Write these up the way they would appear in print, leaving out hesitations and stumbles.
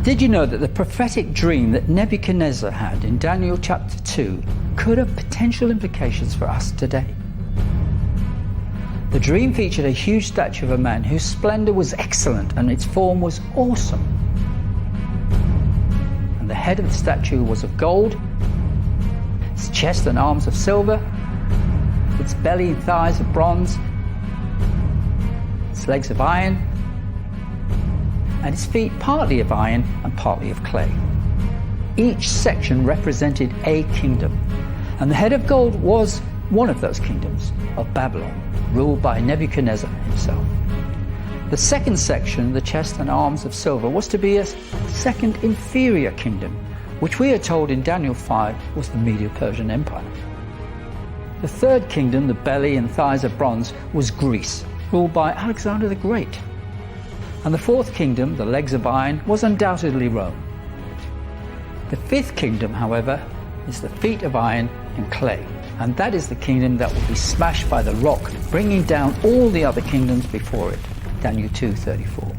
Did you know that the prophetic dream that Nebuchadnezzar had in Daniel chapter 2 could have potential implications for us today? The dream featured a huge statue of a man whose splendor was excellent and its form was awesome. And the head of the statue was of gold, its chest and arms of silver, its belly and thighs of bronze, its legs of iron, and its feet partly of iron and partly of clay. Each section represented a kingdom, and the head of gold was one of those kingdoms, of Babylon, ruled by Nebuchadnezzar himself. The second section, the chest and arms of silver, was to be a second inferior kingdom, which we are told in Daniel 5 was the Medo-Persian Empire. The third kingdom, the belly and thighs of bronze, was Greece, ruled by Alexander the Great. And the fourth kingdom, the legs of iron, was undoubtedly Rome. The fifth kingdom, however, is the feet of iron and clay, and that is the kingdom that will be smashed by the rock, bringing down all the other kingdoms before it. Daniel 2:34.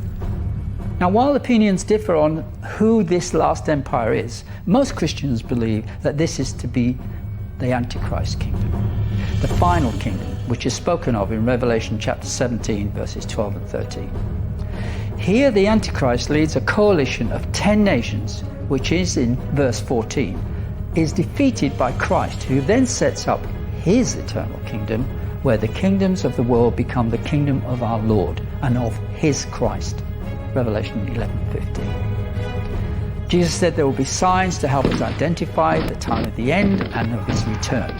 Now, while opinions differ on who this last empire is, most Christians believe that this is to be the Antichrist kingdom, the final kingdom, which is spoken of in Revelation chapter 17, verses 12 and 13. Here the Antichrist leads a coalition of 10 nations, which is in verse 14, is defeated by Christ, who then sets up his eternal kingdom, where the kingdoms of the world become the kingdom of our Lord and of his Christ. Revelation 11:15. Jesus said there will be signs to help us identify the time of the end and of his return.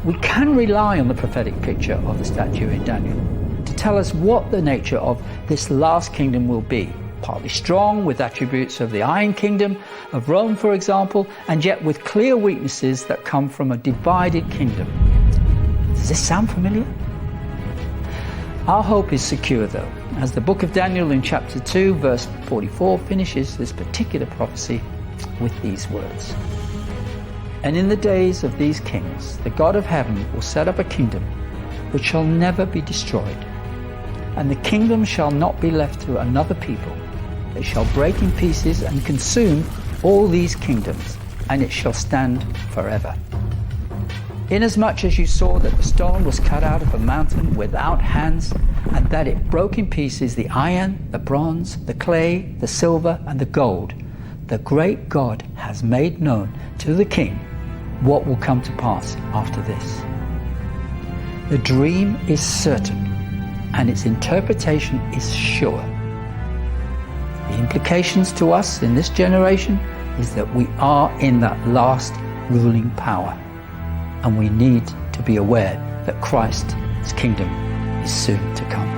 We can rely on the prophetic picture of the statue in Daniel to tell us what the nature of this last kingdom will be. Partly strong, with attributes of the Iron Kingdom, of Rome for example, and yet with clear weaknesses that come from a divided kingdom. Does this sound familiar? Our hope is secure though, as the book of Daniel in chapter 2 verse 44 finishes this particular prophecy with these words. And in the days of these kings, the God of heaven will set up a kingdom which shall never be destroyed, and the kingdom shall not be left to another people. It shall break in pieces and consume all these kingdoms, and it shall stand forever. Inasmuch as you saw that the stone was cut out of a mountain without hands, and that it broke in pieces the iron, the bronze, the clay, the silver, and the gold, the great God has made known to the king what will come to pass after this. The dream is certain, and its interpretation is sure. The implications to us in this generation is that we are in that last ruling power, and we need to be aware that Christ's kingdom is soon to come.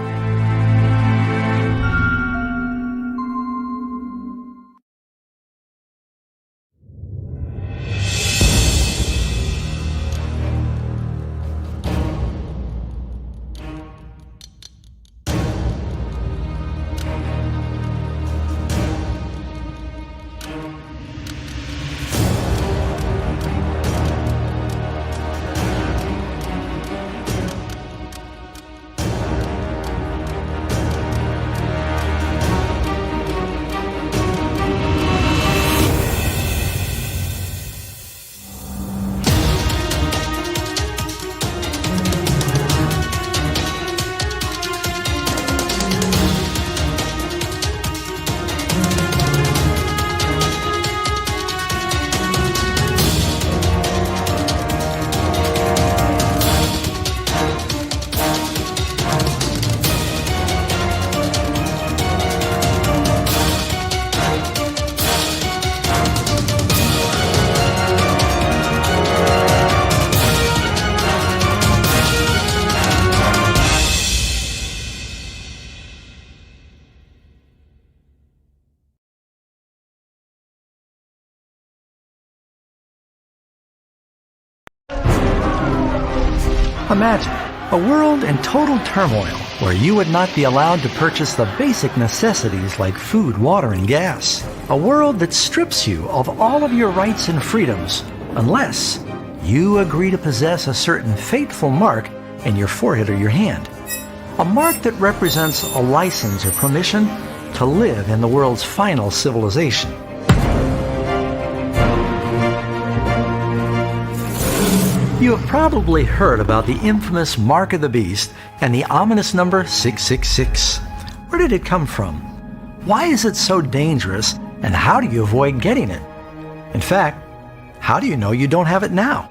Imagine a world in total turmoil where you would not be allowed to purchase the basic necessities like food, water, and gas. A world that strips you of all of your rights and freedoms unless you agree to possess a certain fateful mark in your forehead or your hand. A mark that represents a license or permission to live in the world's final civilization. You have probably heard about the infamous mark of the beast and the ominous number 666. Where did it come from? Why is it so dangerous, and how do you avoid getting it? In fact, how do you know you don't have it now?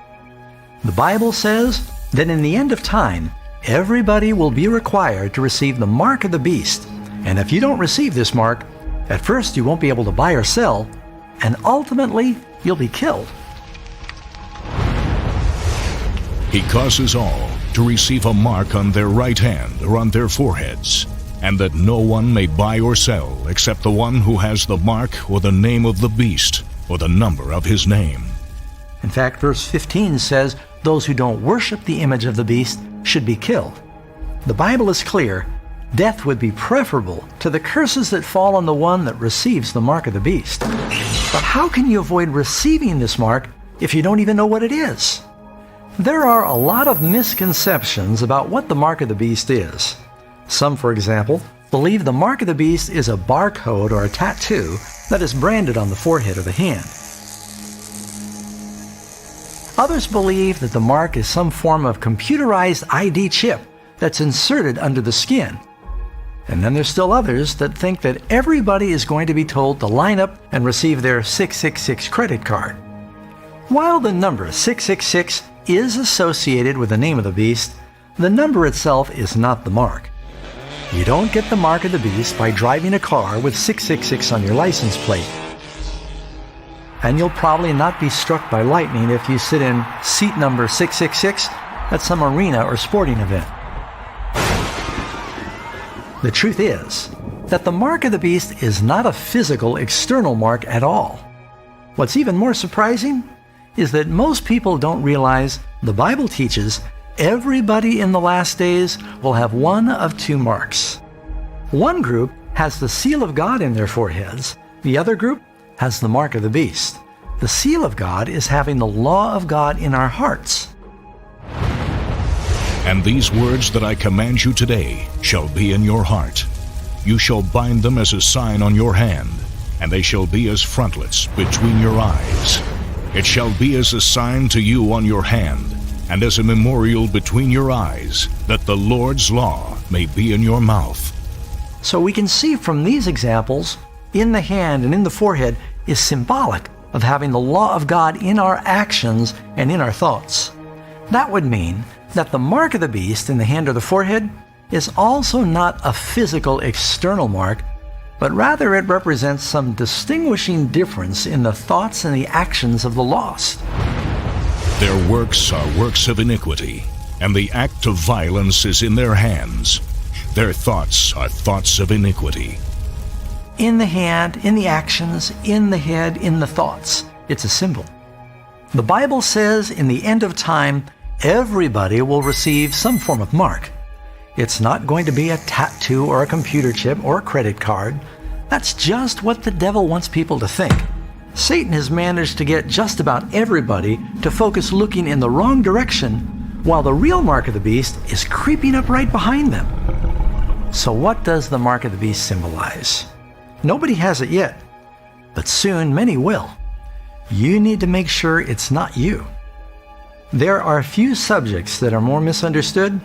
The Bible says that in the end of time, everybody will be required to receive the mark of the beast. And if you don't receive this mark, at first you won't be able to buy or sell, and ultimately you'll be killed. He causes all to receive a mark on their right hand or on their foreheads, and that no one may buy or sell except the one who has the mark or the name of the beast or the number of his name. In fact, verse 15 says those who don't worship the image of the beast should be killed. The Bible is clear. Death would be preferable to the curses that fall on the one that receives the mark of the beast. But how can you avoid receiving this mark if you don't even know what it is? There are a lot of misconceptions about what the mark of the beast is. Some, for example, believe the mark of the beast is a barcode or a tattoo that is branded on the forehead or the hand. Others believe that the mark is some form of computerized ID chip that's inserted under the skin. And then there's still others that think that everybody is going to be told to line up and receive their 666 credit card. While the number 666 is associated with the name of the beast, the number itself is not the mark. You don't get the mark of the beast by driving a car with 666 on your license plate. And you'll probably not be struck by lightning if you sit in seat number 666 at some arena or sporting event. The truth is that the mark of the beast is not a physical external mark at all. What's even more surprising is that most people don't realize the Bible teaches everybody in the last days will have one of two marks. One group has the seal of God in their foreheads. The other group has the mark of the beast. The seal of God is having the law of God in our hearts. And these words that I command you today shall be in your heart. You shall bind them as a sign on your hand, and they shall be as frontlets between your eyes. It shall be as a sign to you on your hand, and as a memorial between your eyes, that the Lord's law may be in your mouth. So we can see from these examples, in the hand and in the forehead is symbolic of having the law of God in our actions and in our thoughts. That would mean that the mark of the beast in the hand or the forehead is also not a physical external mark, but rather it represents some distinguishing difference in the thoughts and the actions of the lost. Their works are works of iniquity, and the act of violence is in their hands. Their thoughts are thoughts of iniquity. In the hand, in the actions, in the head, in the thoughts. It's a symbol. The Bible says in the end of time, everybody will receive some form of mark. It's not going to be a tattoo or a computer chip or a credit card. That's just what the devil wants people to think. Satan has managed to get just about everybody to focus looking in the wrong direction, while the real mark of the beast is creeping up right behind them. So what does the mark of the beast symbolize? Nobody has it yet, but soon many will. You need to make sure it's not you. There are few subjects that are more misunderstood,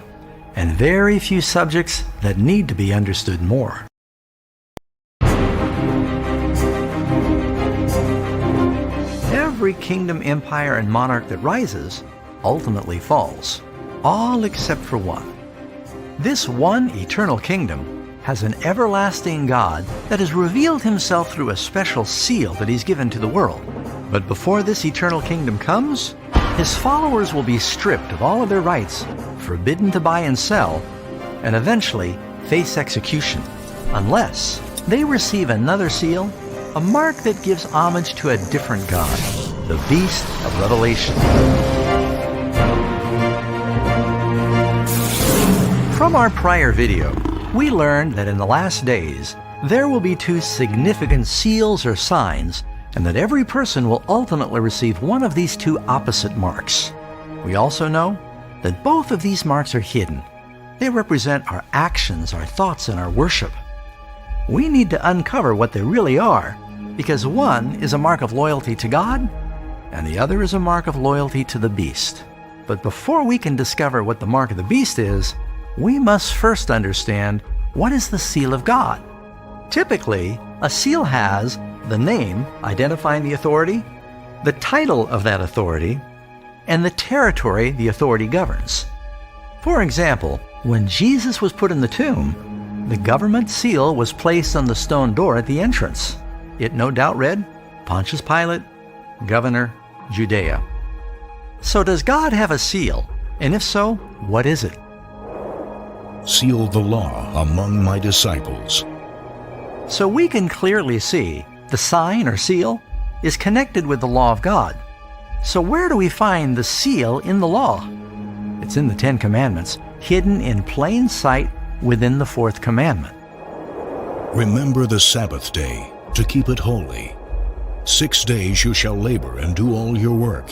and very few subjects that need to be understood more. Every kingdom, empire, and monarch that rises ultimately falls, all except for one. This one eternal kingdom has an everlasting God that has revealed himself through a special seal that he's given to the world. But before this eternal kingdom comes, his followers will be stripped of all of their rights, forbidden to buy and sell, and eventually face execution, unless they receive another seal, a mark that gives homage to a different God, the beast of Revelation. From our prior video, we learned that in the last days, there will be two significant seals or signs, and that every person will ultimately receive one of these two opposite marks. We also know that both of these marks are hidden. They represent our actions, our thoughts, and our worship. we need to uncover what they really are, because one is a mark of loyalty to God, and the other is a mark of loyalty to the beast. But before we can discover what the mark of the beast is, we must first understand what is the seal of God. Typically, a seal has the name identifying the authority, the title of that authority, and the territory the authority governs. For example, when Jesus was put in the tomb, the government seal was placed on the stone door at the entrance. It no doubt read, Pontius Pilate, Governor, Judea. So does God have a seal? And if so, what is it? Seal the law among my disciples. So we can clearly see the sign or seal is connected with the law of God. So where do we find the seal in the law? It's in the 10 Commandments, hidden in plain sight within the 4th commandment. Remember the Sabbath day, to keep it holy. 6 days you shall labor and do all your work,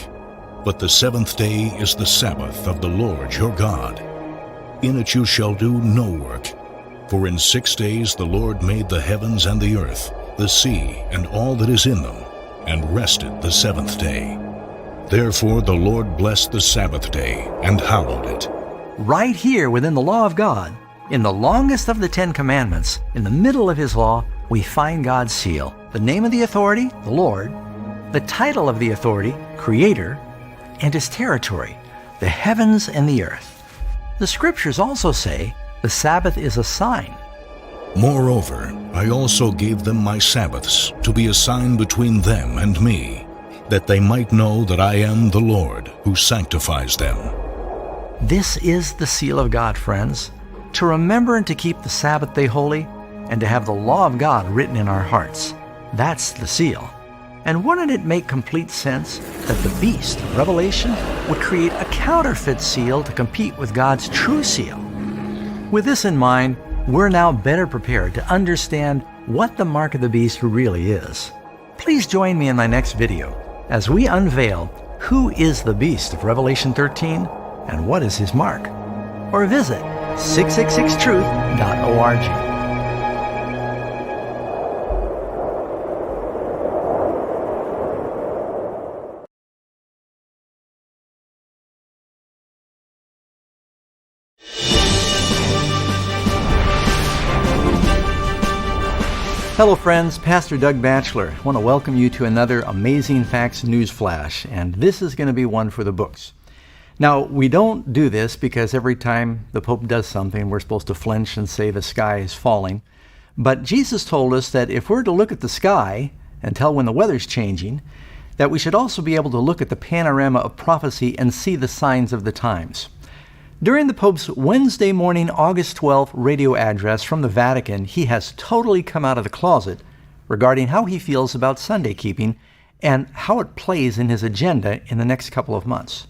but the 7th day is the Sabbath of the Lord your God. In it you shall do no work, for in 6 days the Lord made the heavens and the earth, the sea, and all that is in them, and rested the 7th day. Therefore the Lord blessed the Sabbath day and hallowed it. Right here within the law of God, in the longest of the 10 Commandments, in the middle of His law, we find God's seal. The name of the authority, the Lord, the title of the authority, Creator, and His territory, the heavens and the earth. The Scriptures also say the Sabbath is a sign. Moreover, I also gave them my Sabbaths to be a sign between them and me, that they might know that I am the Lord who sanctifies them. This is the seal of God, friends, to remember and to keep the Sabbath day holy, and to have the law of God written in our hearts. That's the seal. And wouldn't it make complete sense that the beast of Revelation would create a counterfeit seal to compete with God's true seal? With this in mind, we're now better prepared to understand what the mark of the beast really is. Please join me in my next video as we unveil who is the beast of Revelation 13 and what is his mark. Or visit 666truth.org. Hello friends, Pastor Doug Batchelor. I want to welcome you to another Amazing Facts News Flash, and this is going to be one for the books. Now, we don't do this because every time the Pope does something, we're supposed to flinch and say the sky is falling. But Jesus told us that if we're to look at the sky and tell when the weather's changing, that we should also be able to look at the panorama of prophecy and see the signs of the times. During the Pope's Wednesday morning, August 12th radio address from the Vatican, he has totally come out of the closet regarding how he feels about Sunday keeping and how it plays in his agenda in the next couple of months.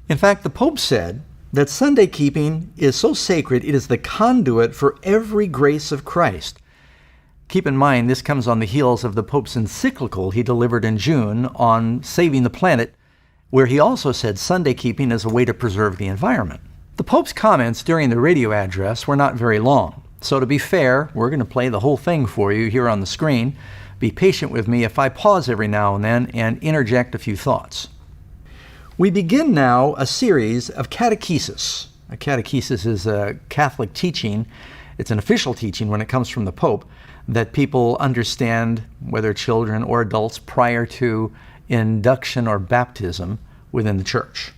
In fact, the Pope said that Sunday keeping is so sacred it is the conduit for every grace of Christ. Keep in mind, this comes on the heels of the Pope's encyclical he delivered in June on saving the planet, where he also said Sunday keeping is a way to preserve the environment. The Pope's comments during the radio address were not very long, so to be fair, we're going to play the whole thing for you here on the screen. Be patient with me if I pause every now and then and interject a few thoughts. We begin now a series of catechesis. A catechesis is a Catholic teaching. It's an official teaching when it comes from the Pope that people understand, whether children or adults, prior to induction or baptism within the church.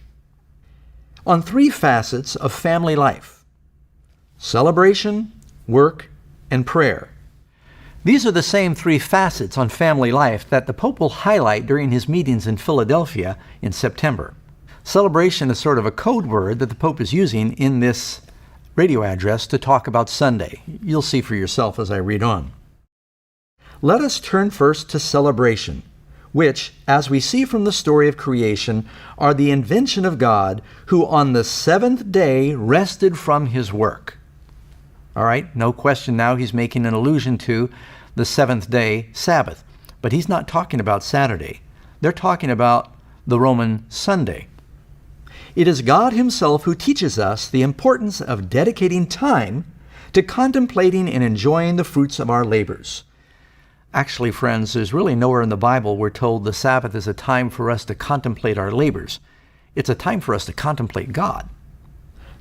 On 3 facets of family life: celebration, work, and prayer. These are the same 3 facets on family life that the Pope will highlight during his meetings in Philadelphia in September. Celebration is sort of a code word that the Pope is using in this radio address to talk about Sunday. You'll see for yourself as I read on. Let us turn first to celebration, which, as we see from the story of creation, are the invention of God, who on the 7th day rested from his work. All right, no question now he's making an allusion to the 7th day Sabbath. But he's not talking about Saturday. They're talking about the Roman Sunday. It is God himself who teaches us the importance of dedicating time to contemplating and enjoying the fruits of our labors. Actually, friends, there's really nowhere in the Bible we're told the Sabbath is a time for us to contemplate our labors. It's a time for us to contemplate God.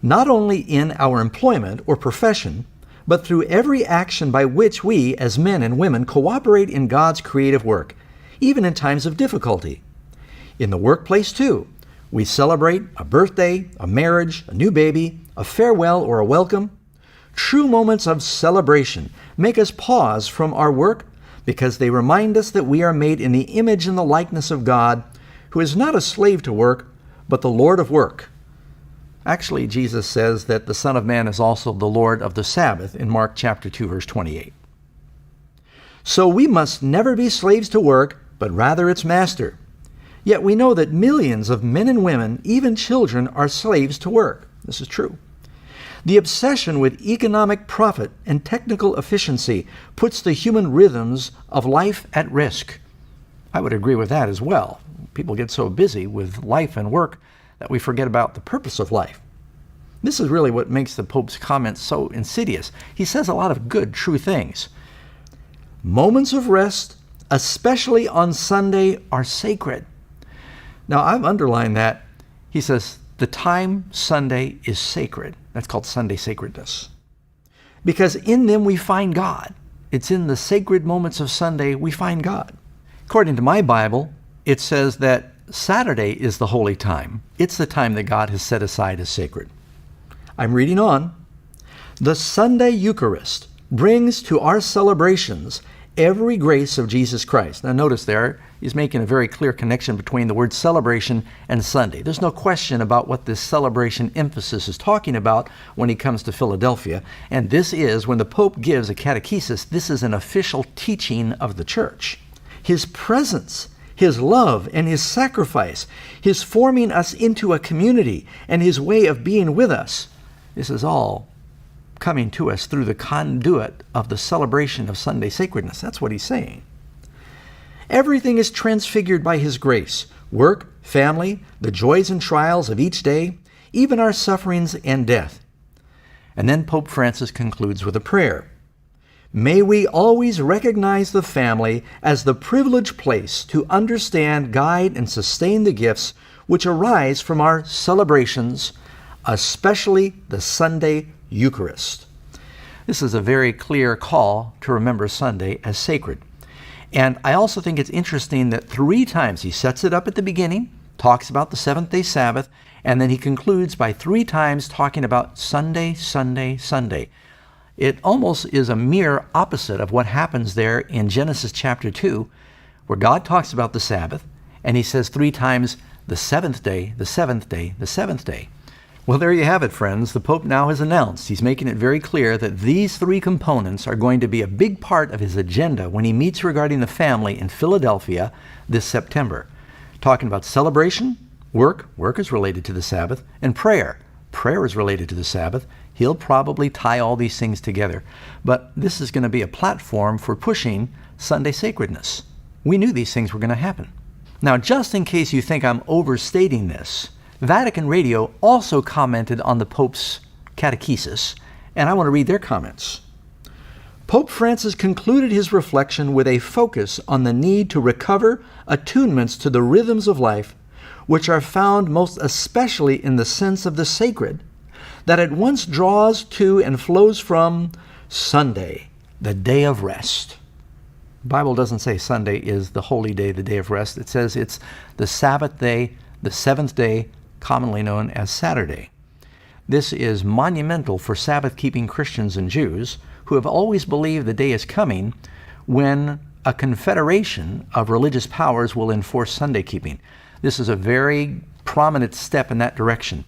Not only in our employment or profession, but through every action by which we, as men and women, cooperate in God's creative work, even in times of difficulty. In the workplace, too, we celebrate a birthday, a marriage, a new baby, a farewell or a welcome. True moments of celebration make us pause from our work because they remind us that we are made in the image and the likeness of God, who is not a slave to work, but the Lord of work. Actually, Jesus says that the Son of Man is also the Lord of the Sabbath in Mark chapter 2, verse 28. So we must never be slaves to work, but rather its master. Yet we know that millions of men and women, even children, are slaves to work. This is true. The obsession with economic profit and technical efficiency puts the human rhythms of life at risk. I would agree with that as well. People get so busy with life and work that we forget about the purpose of life. This is really what makes the Pope's comments so insidious. He says a lot of good, true things. Moments of rest, especially on Sunday, are sacred. Now, I've underlined that. He says, the time Sunday is sacred. That's called Sunday sacredness. Because in them we find God. It's in the sacred moments of Sunday we find God. According to my Bible, it says that Saturday is the holy time. It's the time that God has set aside as sacred. I'm reading on. The Sunday Eucharist brings to our celebrations every grace of Jesus Christ. Now notice there, he's making a very clear connection between the word celebration and Sunday. There's no question about what this celebration emphasis is talking about when he comes to Philadelphia. And this is, when the Pope gives a catechesis, this is an official teaching of the Church. His presence, his love, and his sacrifice, his forming us into a community, and his way of being with us, this is all coming to us through the conduit of the celebration of Sunday sacredness. That's what he's saying. Everything is transfigured by his grace. Work, family, the joys and trials of each day, even our sufferings and death. And then Pope Francis concludes with a prayer. May we always recognize the family as the privileged place to understand, guide, and sustain the gifts which arise from our celebrations, especially the Sunday Eucharist. This is a very clear call to remember Sunday as sacred. And I also think it's interesting that 3 times he sets it up at the beginning, talks about the seventh-day Sabbath, and then he concludes by 3 times talking about Sunday, Sunday, Sunday. It almost is a mere opposite of what happens there in Genesis chapter 2, where God talks about the Sabbath, and he says 3 times, the seventh day, the seventh day, the seventh day. Well, there you have it, friends. The Pope now has announced, he's making it very clear that these 3 components are going to be a big part of his agenda when he meets regarding the family in Philadelphia this September. Talking about celebration, work is related to the Sabbath, and prayer is related to the Sabbath. He'll probably tie all these things together. But this is going to be a platform for pushing Sunday sacredness. We knew these things were going to happen. Now, just in case you think I'm overstating this, Vatican Radio also commented on the Pope's catechesis, and I want to read their comments. Pope Francis concluded his reflection with a focus on the need to recover attunements to the rhythms of life, which are found most especially in the sense of the sacred, that at once draws to and flows from Sunday, the day of rest. The Bible doesn't say Sunday is the holy day, the day of rest. It says it's the Sabbath day, the seventh day, commonly known as Saturday. This is monumental for Sabbath-keeping Christians and Jews who have always believed the day is coming when a confederation of religious powers will enforce Sunday keeping. This is a very prominent step in that direction.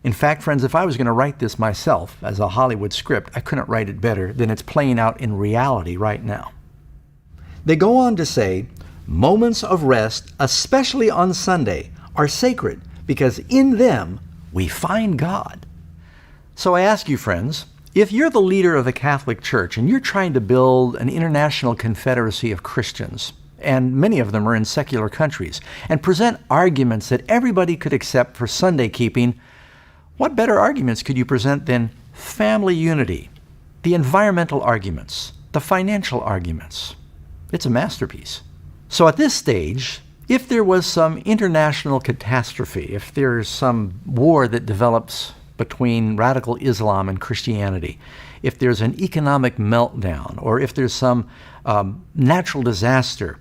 In fact, friends, if I was going to write this myself as a Hollywood script, I couldn't write it better than it's playing out in reality right now. They go on to say, moments of rest, especially on Sunday, are sacred because in them we find God. So I ask you, friends, if you're the leader of the Catholic Church and you're trying to build an international confederacy of Christians, and many of them are in secular countries, and present arguments that everybody could accept for Sunday keeping, what better arguments could you present than family unity, the environmental arguments, the financial arguments. It's a masterpiece. So at this stage, if there was some international catastrophe, if there's some war that develops between radical Islam and Christianity, if there's an economic meltdown, or if there's some natural disaster,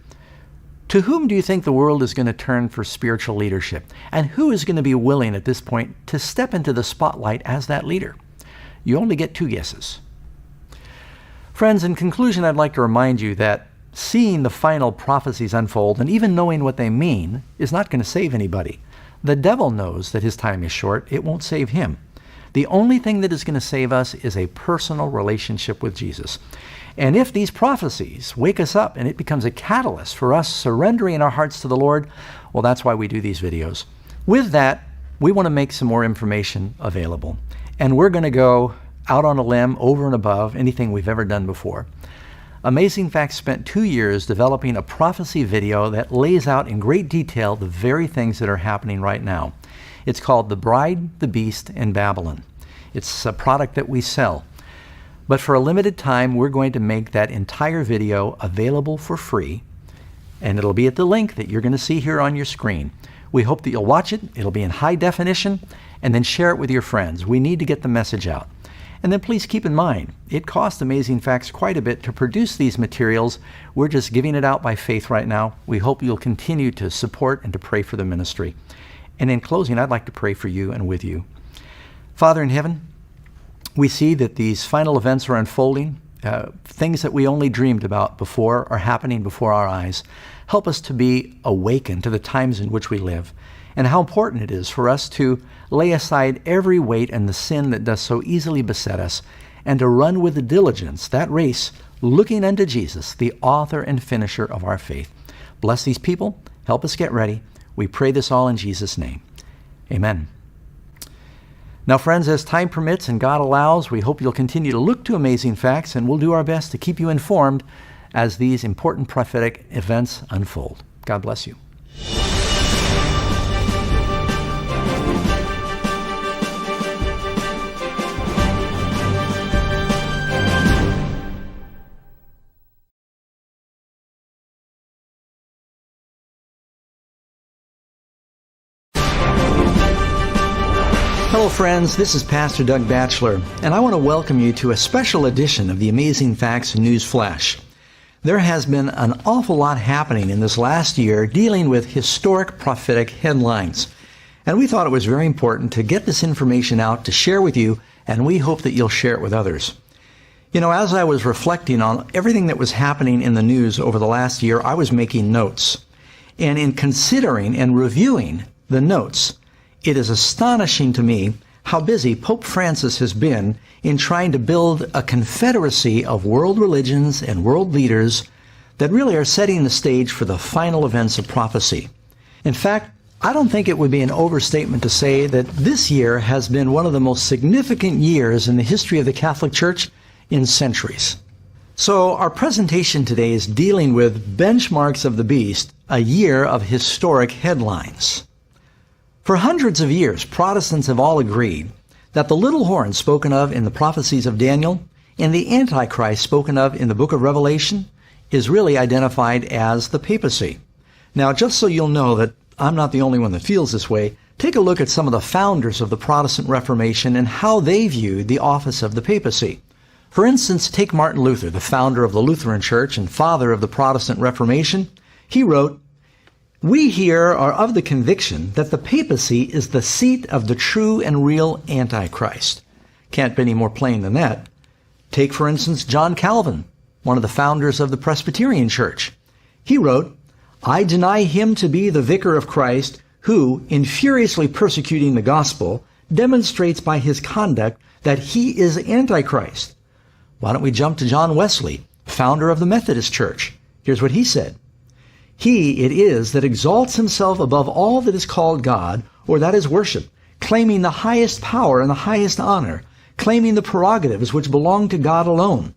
to whom do you think the world is going to turn for spiritual leadership? And who is going to be willing at this point to step into the spotlight as that leader? You only get 2 guesses. Friends, in conclusion, I'd like to remind you that seeing the final prophecies unfold and even knowing what they mean is not going to save anybody. The devil knows that his time is short. It won't save him. The only thing that is going to save us is a personal relationship with Jesus. And if these prophecies wake us up and it becomes a catalyst for us surrendering our hearts to the Lord, well, that's why we do these videos. With that, we want to make some more information available. And we're going to go out on a limb over and above anything we've ever done before. Amazing Facts spent 2 years developing a prophecy video that lays out in great detail the very things that are happening right now. It's called The Bride, the Beast, and Babylon. It's a product that we sell. But for a limited time, we're going to make that entire video available for free, and it'll be at the link that you're going to see here on your screen. We hope that you'll watch it. It'll be in high definition, and then share it with your friends. We need to get the message out. And then please keep in mind, it costs Amazing Facts quite a bit to produce these materials. We're just giving it out by faith right now. We hope you'll continue to support and to pray for the ministry. And in closing, I'd like to pray for you and with you. Father in heaven, we see that these final events are unfolding. Things that we only dreamed about before are happening before our eyes. Help us to be awakened to the times in which we live, and how important it is for us to lay aside every weight and the sin that does so easily beset us, and to run with diligence that race, looking unto Jesus, the author and finisher of our faith. Bless these people. Help us get ready. We pray this all in Jesus' name. Amen. Now, friends, as time permits and God allows, we hope you'll continue to look to Amazing Facts, and we'll do our best to keep you informed as these important prophetic events unfold. God bless you. Hello friends, this is Pastor Doug Batchelor, and I want to welcome you to a special edition of the Amazing Facts News Flash. There has been an awful lot happening in this last year dealing with historic prophetic headlines, and we thought it was very important to get this information out to share with you, and we hope that you'll share it with others. You know, as I was reflecting on everything that was happening in the news over the last year, I was making notes. And in considering and reviewing the notes, it is astonishing to me how busy Pope Francis has been in trying to build a confederacy of world religions and world leaders that really are setting the stage for the final events of prophecy. In fact, I don't think it would be an overstatement to say that this year has been one of the most significant years in the history of the Catholic Church in centuries. So our presentation today is dealing with Benchmarks of the Beast, a year of historic headlines. For hundreds of years, Protestants have all agreed that the little horn spoken of in the prophecies of Daniel and the Antichrist spoken of in the book of Revelation is really identified as the papacy. Now, just so you'll know that I'm not the only one that feels this way, take a look at some of the founders of the Protestant Reformation and how they viewed the office of the papacy. For instance, take Martin Luther, the founder of the Lutheran Church and father of the Protestant Reformation. He wrote, "We here are of the conviction that the papacy is the seat of the true and real Antichrist." Can't be any more plain than that. Take, for instance, John Calvin, one of the founders of the Presbyterian Church. He wrote, "I deny him to be the vicar of Christ who, in furiously persecuting the gospel, demonstrates by his conduct that he is Antichrist." Why don't we jump to John Wesley, founder of the Methodist Church? Here's what he said. "He it is that exalts himself above all that is called God, or that is worship, claiming the highest power and the highest honor, claiming the prerogatives which belong to God alone."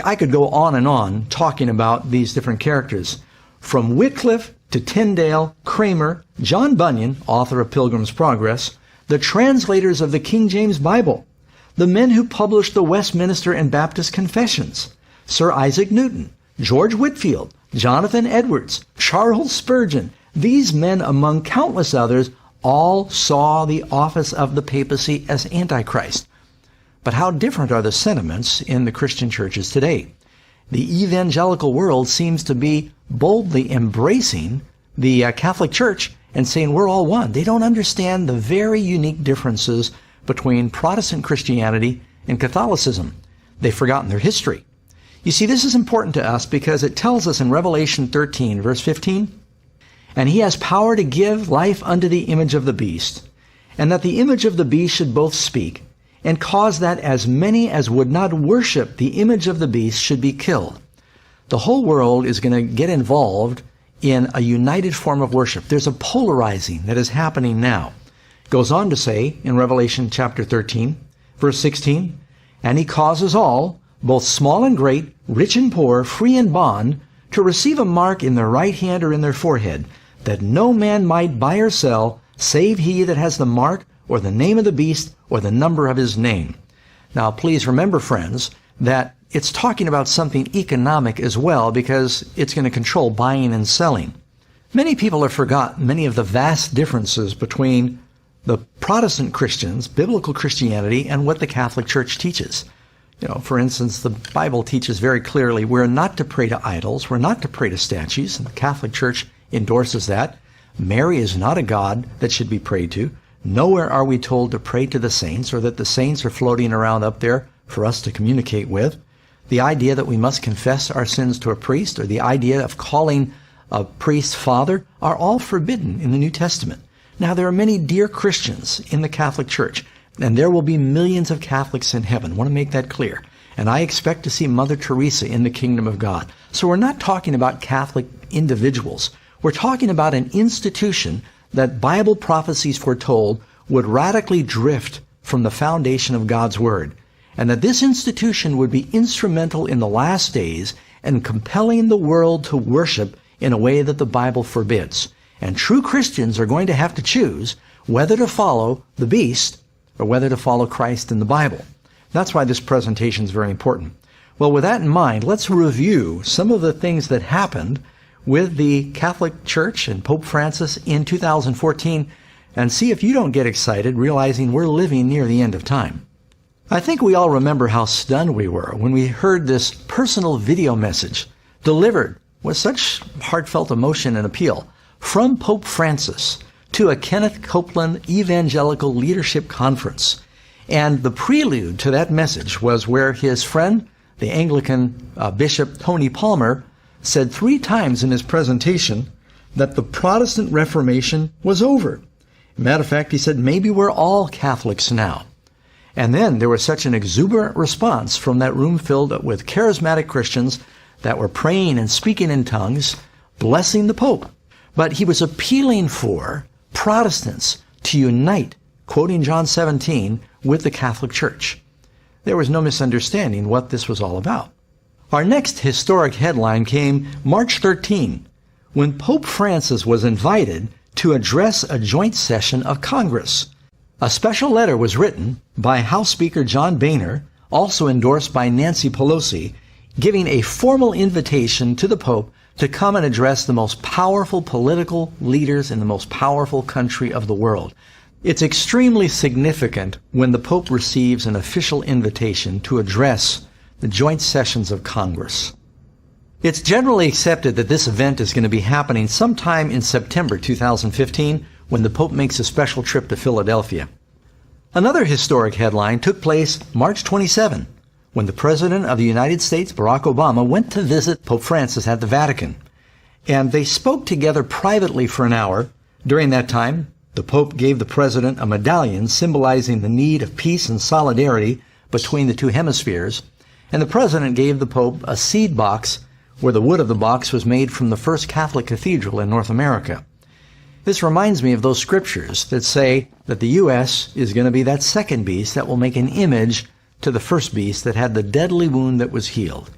I could go on talking about these different characters. From Wycliffe to Tyndale, Kramer, John Bunyan, author of Pilgrim's Progress, the translators of the King James Bible, the men who published the Westminster and Baptist Confessions, Sir Isaac Newton, George Whitefield, Jonathan Edwards, Charles Spurgeon, these men, among countless others, all saw the office of the papacy as Antichrist. But how different are the sentiments in the Christian churches today? The evangelical world seems to be boldly embracing the Catholic Church and saying we're all one. They don't understand the very unique differences between Protestant Christianity and Catholicism. They've forgotten their history. You see, this is important to us because it tells us in Revelation 13, verse 15, "And he has power to give life unto the image of the beast, and that the image of the beast should both speak, and cause that as many as would not worship the image of the beast should be killed." The whole world is going to get involved in a united form of worship. There's a polarizing that is happening now. It goes on to say in Revelation chapter 13, verse 16, "And he causes all, both small and great, rich and poor, free and bond, to receive a mark in their right hand or in their forehead, that no man might buy or sell, save he that has the mark, or the name of the beast, or the number of his name." Now, please remember, friends, that it's talking about something economic as well, because it's going to control buying and selling. Many people have forgotten many of the vast differences between the Protestant Christians, biblical Christianity, and what the Catholic Church teaches. For instance, the Bible teaches very clearly we're not to pray to idols, we're not to pray to statues, and the Catholic Church endorses that. Mary is not a god that should be prayed to. Nowhere are we told to pray to the saints, or that the saints are floating around up there for us to communicate with. The idea that we must confess our sins to a priest, or the idea of calling a priest father, are all forbidden in the New Testament. Now, there are many dear Christians in the Catholic Church, and there will be millions of Catholics in heaven. I want to make that clear. And I expect to see Mother Teresa in the kingdom of God. So we're not talking about Catholic individuals. We're talking about an institution that Bible prophecies foretold would radically drift from the foundation of God's Word, and that this institution would be instrumental in the last days and compelling the world to worship in a way that the Bible forbids. And true Christians are going to have to choose whether to follow the beast or whether to follow Christ in the Bible. That's why this presentation is very important. Well, with that in mind, let's review some of the things that happened with the Catholic Church and Pope Francis in 2014 and see if you don't get excited realizing we're living near the end of time. I think we all remember how stunned we were when we heard this personal video message delivered with such heartfelt emotion and appeal from Pope Francis to a Kenneth Copeland Evangelical Leadership Conference. And the prelude to that message was where his friend, the Anglican Bishop Tony Palmer, said 3 times in his presentation that the Protestant Reformation was over. Matter of fact, he said, maybe we're all Catholics now. And then there was such an exuberant response from that room filled with charismatic Christians that were praying and speaking in tongues, blessing the Pope. But he was appealing for Protestants to unite, quoting John 17, with the Catholic Church. There was no misunderstanding what this was all about. Our next historic headline came March 13, when Pope Francis was invited to address a joint session of Congress. A special letter was written by House Speaker John Boehner, also endorsed by Nancy Pelosi, giving a formal invitation to the Pope to come and address the most powerful political leaders in the most powerful country of the world. It's extremely significant when the Pope receives an official invitation to address the joint sessions of Congress. It's generally accepted that this event is going to be happening sometime in September 2015 when the Pope makes a special trip to Philadelphia. Another historic headline took place March 27, when the President of the United States, Barack Obama, went to visit Pope Francis at the Vatican. And they spoke together privately for an hour. During that time, the Pope gave the President a medallion symbolizing the need of peace and solidarity between the two hemispheres. And the President gave the Pope a seed box where the wood of the box was made from the first Catholic cathedral in North America. This reminds me of those scriptures that say that the U.S. is going to be that second beast that will make an image to the first beast that had the deadly wound that was healed.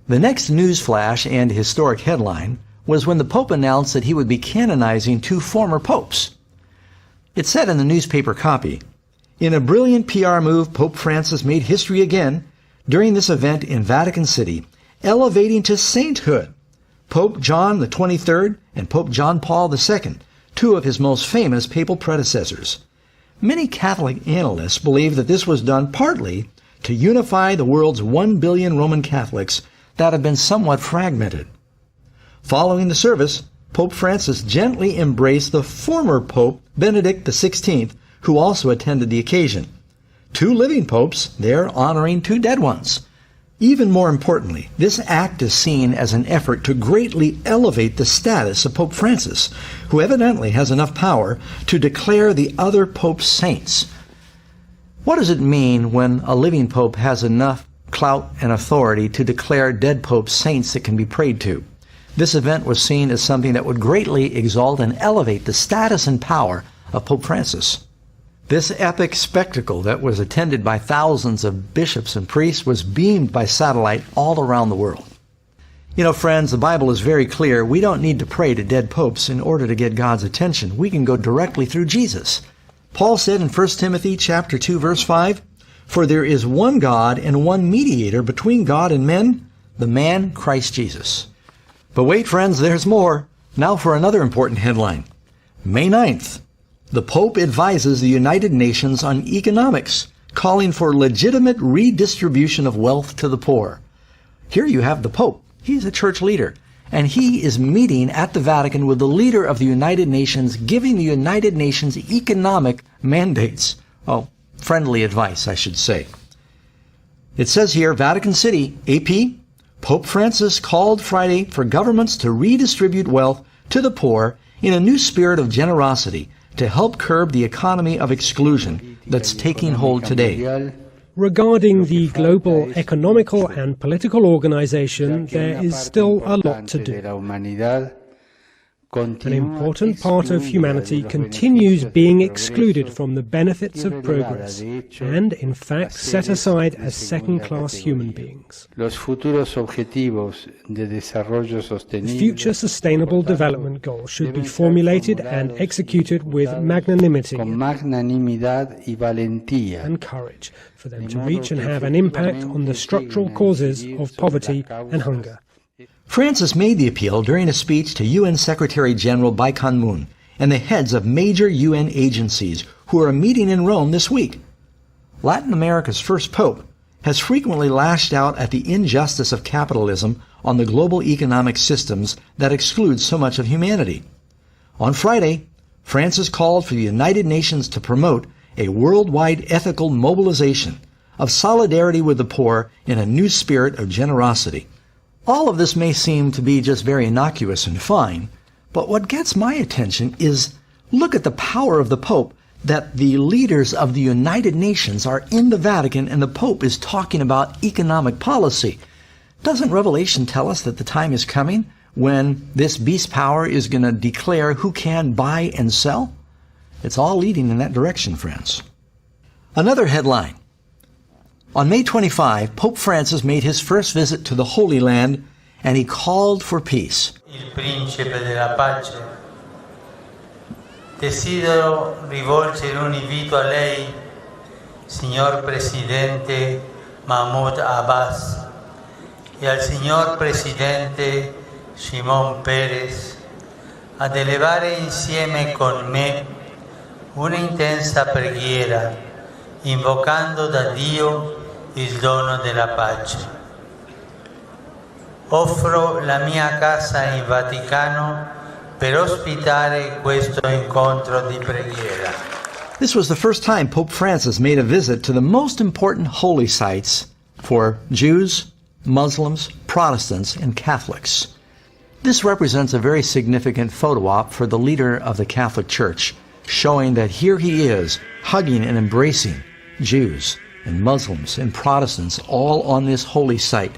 The next news flash and historic headline was when the Pope announced that he would be canonizing 2 former popes. It said in the newspaper copy, In a brilliant PR move, Pope Francis made history again during this event in Vatican City, elevating to sainthood Pope John the 23rd and Pope John Paul II, two of his most famous papal predecessors. Many Catholic analysts believe that this was done partly to unify the world's 1 billion Roman Catholics that have been somewhat fragmented. Following the service, Pope Francis gently embraced the former Pope Benedict XVI, who also attended the occasion. Two living popes there honoring two dead ones. Even more importantly, this act is seen as an effort to greatly elevate the status of Pope Francis, who evidently has enough power to declare the other popes saints. What does it mean when a living pope has enough clout and authority to declare dead popes saints that can be prayed to? This event was seen as something that would greatly exalt and elevate the status and power of Pope Francis. This epic spectacle that was attended by thousands of bishops and priests was beamed by satellite all around the world. You know, friends, the Bible is very clear. We don't need to pray to dead popes in order to get God's attention. We can go directly through Jesus. Paul said in 1 Timothy chapter 2, verse 5, "For there is one God and one mediator between God and men, the man Christ Jesus." But wait, friends, there's more. Now for another important headline. May 9th. The Pope advises the United Nations on economics, calling for legitimate redistribution of wealth to the poor. Here you have the Pope. He's a church leader, and he is meeting at the Vatican with the leader of the United Nations, giving the United Nations economic mandates. Oh, friendly advice, I should say. It says here, Vatican City, AP, Pope Francis called Friday for governments to redistribute wealth to the poor in a new spirit of generosity, to help curb the economy of exclusion that's taking hold today. Regarding the global economical and political organization, there is still a lot to do. An important part of humanity continues being excluded from the benefits of progress and, in fact, set aside as second-class human beings. The future Sustainable Development Goals should be formulated and executed with magnanimity and courage for them to reach and have an impact on the structural causes of poverty and hunger. Francis made the appeal during a speech to UN Secretary-General Ban Ki-moon and the heads of major UN agencies who are meeting in Rome this week. Latin America's first pope has frequently lashed out at the injustice of capitalism on the global economic systems that exclude so much of humanity. On Friday, Francis called for the United Nations to promote a worldwide ethical mobilization of solidarity with the poor in a new spirit of generosity. All of this may seem to be just very innocuous and fine, but what gets my attention is look at the power of the Pope, that the leaders of the United Nations are in the Vatican and the Pope is talking about economic policy. Doesn't Revelation tell us that the time is coming when this beast power is going to declare who can buy and sell? It's all leading in that direction, friends. Another headline. On May 25, Pope Francis made his first visit to the Holy Land, and he called for peace. Il principe della pace. Desidero rivolgere un invito a lei, signor Presidente Mahmoud Abbas, e al signor Presidente Shimon Peres, ad elevare insieme con me un'intensa preghiera, invocando da Dio il dono della pace. Offro la mia casa in Vaticano per ospitare questo incontro di preghiera. This was the first time Pope Francis made a visit to the most important holy sites for Jews, Muslims, Protestants, and Catholics. This represents a very significant photo op for the leader of the Catholic Church, showing that here he is, hugging and embracing Jews and Muslims and Protestants all on this holy site.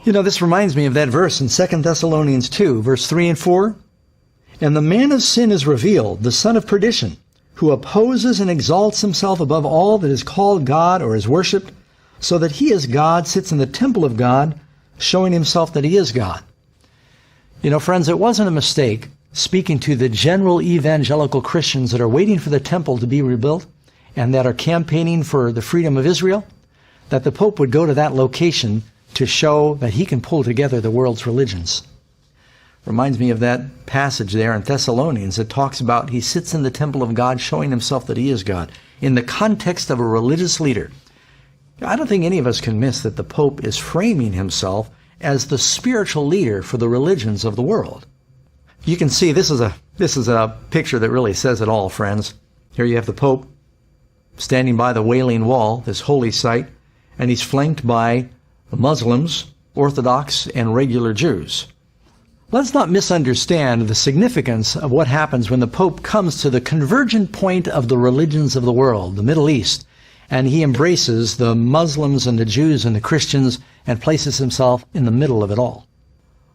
You know, this reminds me of that verse in 2 Thessalonians 2, verse 3 and 4. And the man of sin is revealed, the son of perdition, who opposes and exalts himself above all that is called God or is worshipped, so that he as God sits in the temple of God, showing himself that he is God. You know, friends, it wasn't a mistake speaking to the general evangelical Christians that are waiting for the temple to be rebuilt and that are campaigning for the freedom of Israel, that the Pope would go to that location to show that he can pull together the world's religions. Reminds me of that passage there in Thessalonians that talks about he sits in the temple of God showing himself that he is God in the context of a religious leader. I don't think any of us can miss that the Pope is framing himself as the spiritual leader for the religions of the world. You can see this is a picture that really says it all, friends. Here you have the Pope standing by the Wailing Wall, this holy site, and he's flanked by Muslims, Orthodox, and regular Jews. Let's not misunderstand the significance of what happens when the Pope comes to the convergent point of the religions of the world, the Middle East, and he embraces the Muslims and the Jews and the Christians and places himself in the middle of it all.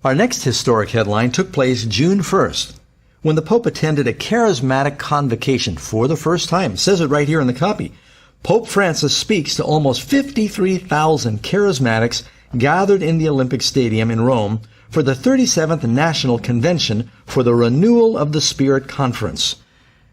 Our next historic headline took place June 1st, when the Pope attended a charismatic convocation for the first time. It says it right here in the copy. Pope Francis speaks to almost 53,000 charismatics gathered in the Olympic Stadium in Rome for the 37th National Convention for the Renewal of the Spirit Conference.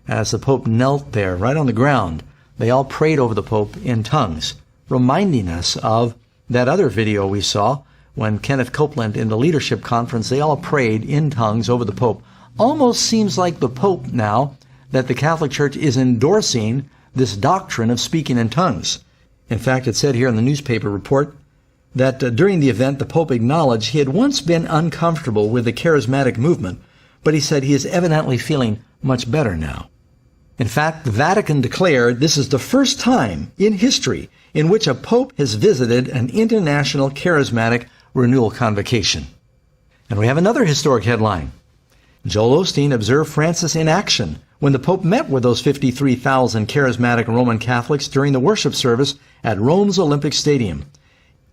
As the Pope knelt there, right on the ground, they all prayed over the Pope in tongues, reminding us of that other video we saw when Kenneth Copeland in the leadership conference, they all prayed in tongues over the Pope. Almost seems like the Pope now that the Catholic Church is endorsing this doctrine of speaking in tongues. In fact, it said here in the newspaper report that during the event, the Pope acknowledged he had once been uncomfortable with the charismatic movement, but he said he is evidently feeling much better now. In fact, the Vatican declared this is the first time in history in which a Pope has visited an international charismatic renewal convocation. And we have another historic headline. Joel Osteen observed Francis in action when the Pope met with those 53,000 charismatic Roman Catholics during the worship service at Rome's Olympic Stadium.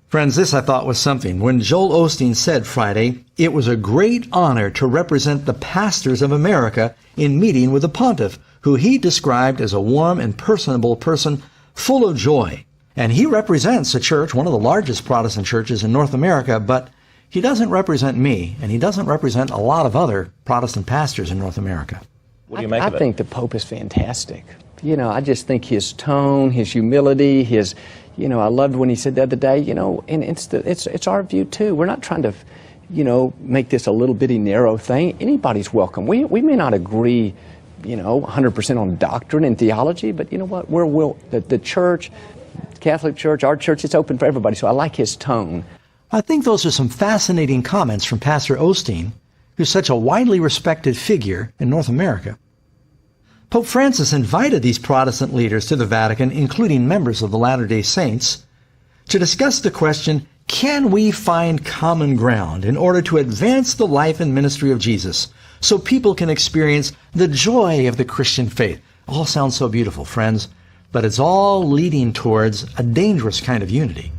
Friends, this I thought was something. When Joel Osteen said Friday, it was a great honor to represent the pastors of America in meeting with the pontiff, who he described as a warm and personable person full of joy. And he represents a church, one of the largest Protestant churches in North America, but he doesn't represent me, and he doesn't represent a lot of other Protestant pastors in North America. What do you make of it? I think the Pope is fantastic. I just think his tone, his humility, I loved when he said the other day, and it's our view too. We're not trying to, make this a little bitty narrow thing. Anybody's welcome. We may not agree, 100% on doctrine and theology, but you know what? The church, Catholic Church, our church, it's open for everybody. So I like his tone. I think those are some fascinating comments from Pastor Osteen, who's such a widely respected figure in North America. Pope Francis invited these Protestant leaders to the Vatican, including members of the Latter-day Saints, to discuss the question, can we find common ground in order to advance the life and ministry of Jesus so people can experience the joy of the Christian faith? All sounds so beautiful, friends, but it's all leading towards a dangerous kind of unity.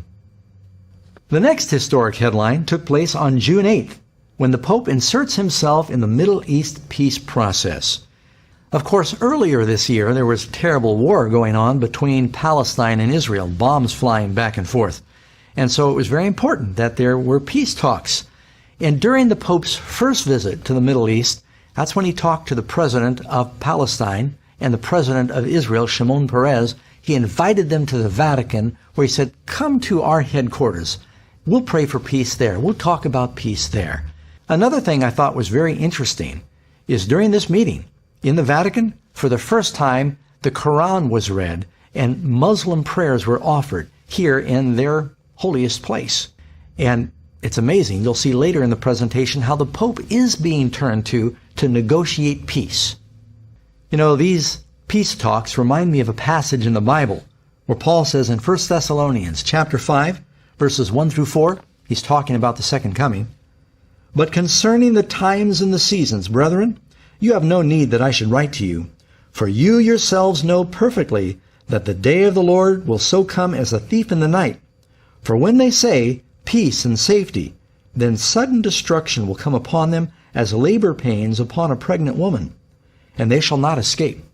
The next historic headline took place on June 8th, when the Pope inserts himself in the Middle East peace process. Of course, earlier this year, there was terrible war going on between Palestine and Israel, bombs flying back and forth. And so it was very important that there were peace talks. And during the Pope's first visit to the Middle East, that's when he talked to the president of Palestine and the president of Israel, Shimon Peres. He invited them to the Vatican, where he said, come to our headquarters. We'll pray for peace there. We'll talk about peace there. Another thing I thought was very interesting is during this meeting in the Vatican, for the first time, the Quran was read and Muslim prayers were offered here in their holiest place. And it's amazing. You'll see later in the presentation how the Pope is being turned to negotiate peace. These peace talks remind me of a passage in the Bible where Paul says in 1 Thessalonians chapter 5, verses 1 through 4, he's talking about the second coming. But concerning the times and the seasons, brethren, you have no need that I should write to you, for you yourselves know perfectly that the day of the Lord will so come as a thief in the night. For when they say peace and safety, then sudden destruction will come upon them as labor pains upon a pregnant woman, and they shall not escape.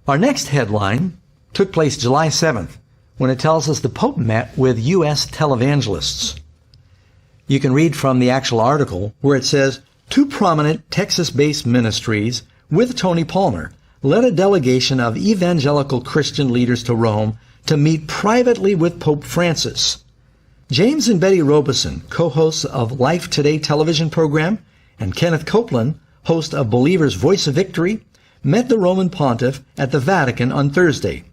Our next headline took place July 7th, when it tells us the Pope met with U.S. televangelists. You can read from the actual article where it says, two prominent Texas-based ministries with Tony Palmer led a delegation of evangelical Christian leaders to Rome to meet privately with Pope Francis. James and Betty Robeson, co-hosts of Life Today television program, and Kenneth Copeland, host of Believer's Voice of Victory, met the Roman Pontiff at the Vatican on Thursday.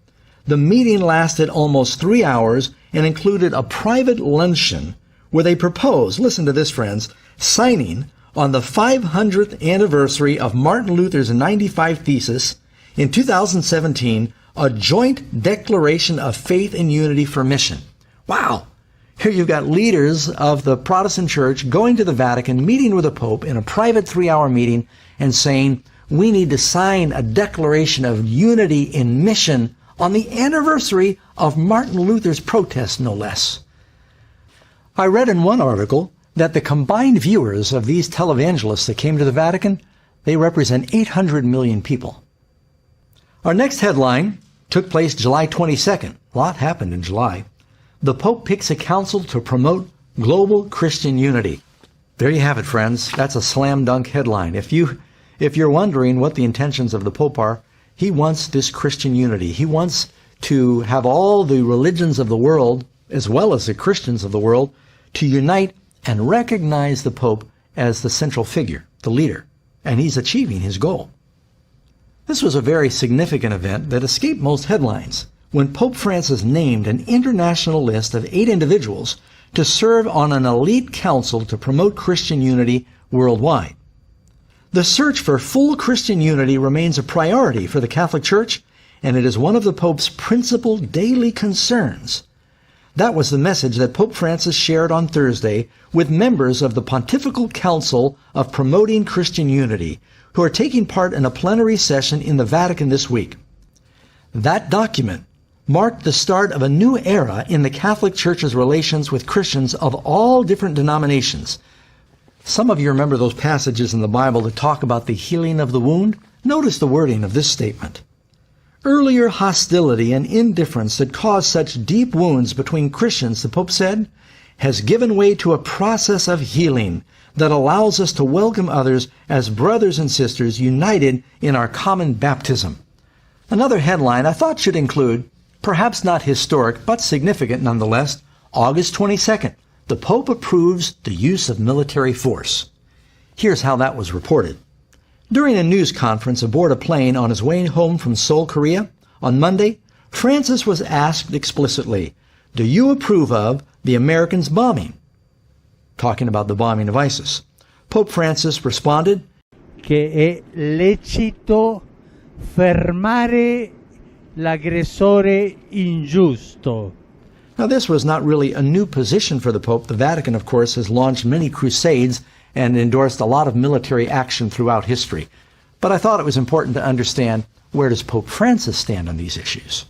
The meeting lasted almost 3 hours and included a private luncheon where they proposed, listen to this friends, signing on the 500th anniversary of Martin Luther's 95 Thesis in 2017 a joint declaration of faith and unity for mission. Wow! Here you've got leaders of the Protestant Church going to the Vatican, meeting with the Pope in a private 3-hour meeting and saying, we need to sign a declaration of unity in mission on the anniversary of Martin Luther's protest, no less. I read in one article that the combined viewers of these televangelists that came to the Vatican, they represent 800 million people. Our next headline took place July 22nd. A lot happened in July. The Pope picks a council to promote global Christian unity. There you have it, friends. That's a slam dunk headline. If you're wondering what the intentions of the Pope are, he wants this Christian unity. He wants to have all the religions of the world, as well as the Christians of the world, to unite and recognize the Pope as the central figure, the leader. And he's achieving his goal. This was a very significant event that escaped most headlines when Pope Francis named an international list of 8 individuals to serve on an elite council to promote Christian unity worldwide. The search for full Christian unity remains a priority for the Catholic Church, and it is one of the Pope's principal daily concerns. That was the message that Pope Francis shared on Thursday with members of the Pontifical Council of Promoting Christian Unity, who are taking part in a plenary session in the Vatican this week. That document marked the start of a new era in the Catholic Church's relations with Christians of all different denominations. Some of you remember those passages in the Bible that talk about the healing of the wound? Notice the wording of this statement. Earlier hostility and indifference that caused such deep wounds between Christians, the Pope said, has given way to a process of healing that allows us to welcome others as brothers and sisters united in our common baptism. Another headline I thought should include, perhaps not historic, but significant nonetheless, August 22nd. The Pope approves the use of military force. Here's how that was reported. During a news conference aboard a plane on his way home from Seoul, Korea, on Monday, Francis was asked explicitly, do you approve of the Americans' bombing? Talking about the bombing of ISIS. Pope Francis responded, che è lecito fermare l'aggressore ingiusto. Now, this was not really a new position for the Pope. The Vatican, of course, has launched many crusades and endorsed a lot of military action throughout history. But I thought it was important to understand, where does Pope Francis stand on these issues?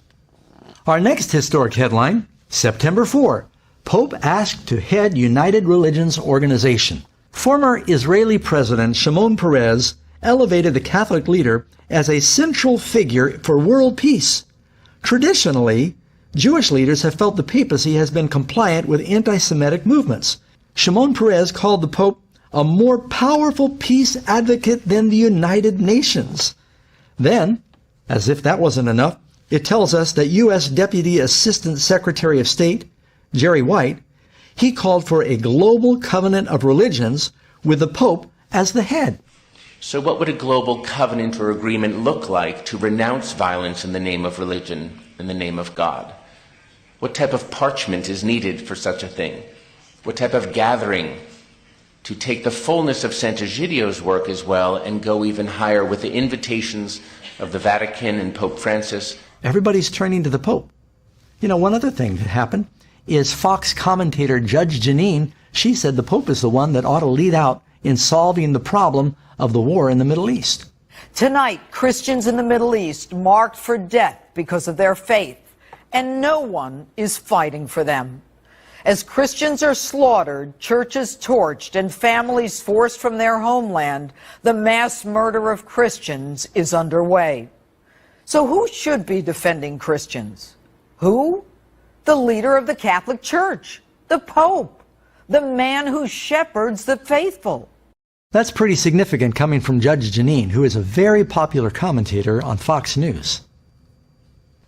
Our next historic headline, September 4, Pope asked to head United Religions Organization. Former Israeli President Shimon Peres elevated the Catholic leader as a central figure for world peace. Traditionally, Jewish leaders have felt the papacy has been compliant with anti-Semitic movements. Shimon Peres called the Pope a more powerful peace advocate than the United Nations. Then, as if that wasn't enough, it tells us that U.S. Deputy Assistant Secretary of State, Jerry White, he called for a global covenant of religions with the Pope as the head. So what would a global covenant or agreement look like to renounce violence in the name of religion, in the name of God? What type of parchment is needed for such a thing? What type of gathering to take the fullness of Sant'Egidio's work as well and go even higher with the invitations of the Vatican and Pope Francis? Everybody's turning to the Pope. You know, one other thing that happened is Fox commentator Judge Jeanine, she said the Pope is the one that ought to lead out in solving the problem of the war in the Middle East. Tonight, Christians in the Middle East marked for death because of their faith, and no one is fighting for them. As Christians are slaughtered, churches torched, and families forced from their homeland, the mass murder of Christians is underway. So who should be defending Christians? Who? The leader of the Catholic Church, the Pope, the man who shepherds the faithful. That's pretty significant coming from Judge Jeanine, who is a very popular commentator on Fox News.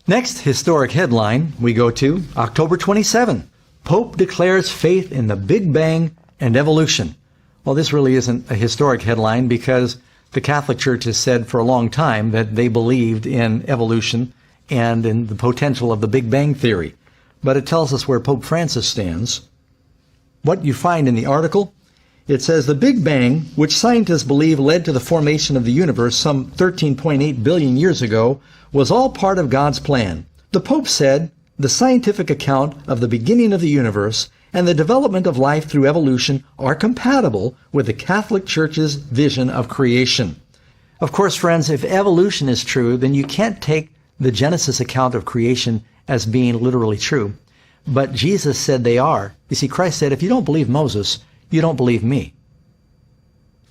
Next historic headline we go to October 27. Pope declares faith in the Big Bang and evolution. Well, this really isn't a historic headline because the Catholic Church has said for a long time that they believed in evolution and in the potential of the Big Bang theory. But it tells us where Pope Francis stands. What you find in the article, it says the Big Bang, which scientists believe led to the formation of the universe some 13.8 billion years ago, was all part of God's plan. The Pope said the scientific account of the beginning of the universe and the development of life through evolution are compatible with the Catholic Church's vision of creation. Of course, friends, if evolution is true, then you can't take the Genesis account of creation as being literally true. But Jesus said they are. You see, Christ said, if you don't believe Moses, you don't believe me.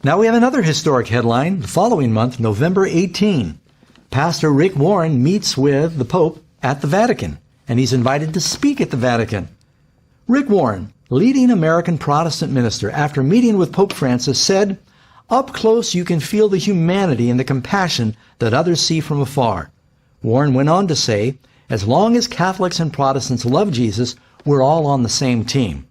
Now we have another historic headline. The following month, November 18, Pastor Rick Warren meets with the Pope at the Vatican, and he's invited to speak at the Vatican. Rick Warren, leading American Protestant minister, after meeting with Pope Francis, said, "Up close you can feel the humanity and the compassion that others see from afar." Warren went on to say, as long as Catholics and Protestants love Jesus, we're all on the same team.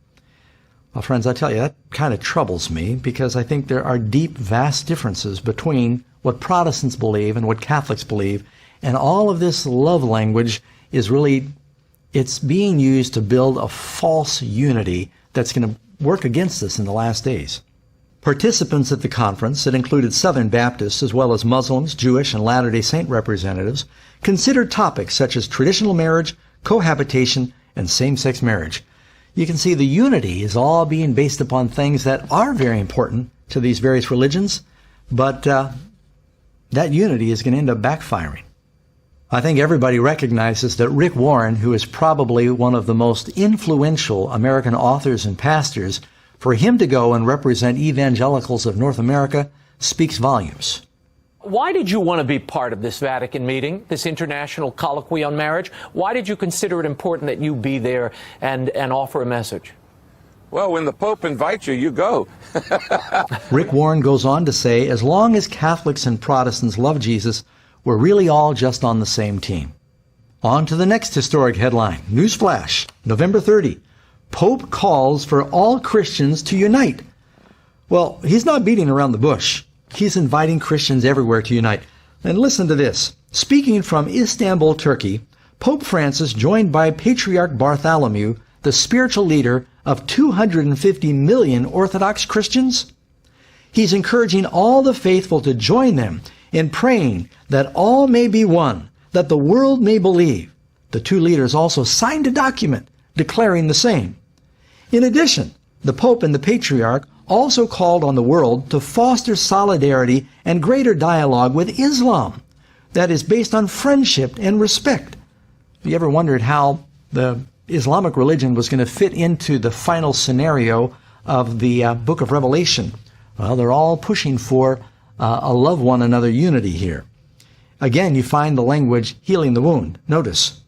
Well, friends, I tell you, that kind of troubles me because I think there are deep, vast differences between what Protestants believe and what Catholics believe. And all of this love language is really, it's being used to build a false unity that's going to work against us in the last days. Participants at the conference, that included Southern Baptists as well as Muslims, Jewish, and Latter-day Saint representatives, considered topics such as traditional marriage, cohabitation, and same-sex marriage. You can see the unity is all being based upon things that are very important to these various religions, but that unity is going to end up backfiring. I think everybody recognizes that Rick Warren, who is probably one of the most influential American authors and pastors, for him to go and represent evangelicals of North America speaks volumes. Why did you want to be part of this Vatican meeting, this international colloquy on marriage? Why did you consider it important that you be there and offer a message? Well, when the Pope invites you, you go. Rick Warren goes on to say, as long as Catholics and Protestants love Jesus, we're really all just on the same team. On to the next historic headline. Newsflash, November 30. Pope calls for all Christians to unite. Well, he's not beating around the bush. He's inviting Christians everywhere to unite. And listen to this. Speaking from Istanbul, Turkey, Pope Francis, joined by Patriarch Bartholomew, the spiritual leader of 250 million Orthodox Christians, he's encouraging all the faithful to join them in praying that all may be one, that the world may believe. The two leaders also signed a document declaring the same. In addition, the Pope and the Patriarch also called on the world to foster solidarity and greater dialogue with Islam that is based on friendship and respect. Have you ever wondered how the Islamic religion was going to fit into the final scenario of the book of Revelation? Well, they're all pushing for a love one another unity here. Again, you find the language healing the wound. Notice,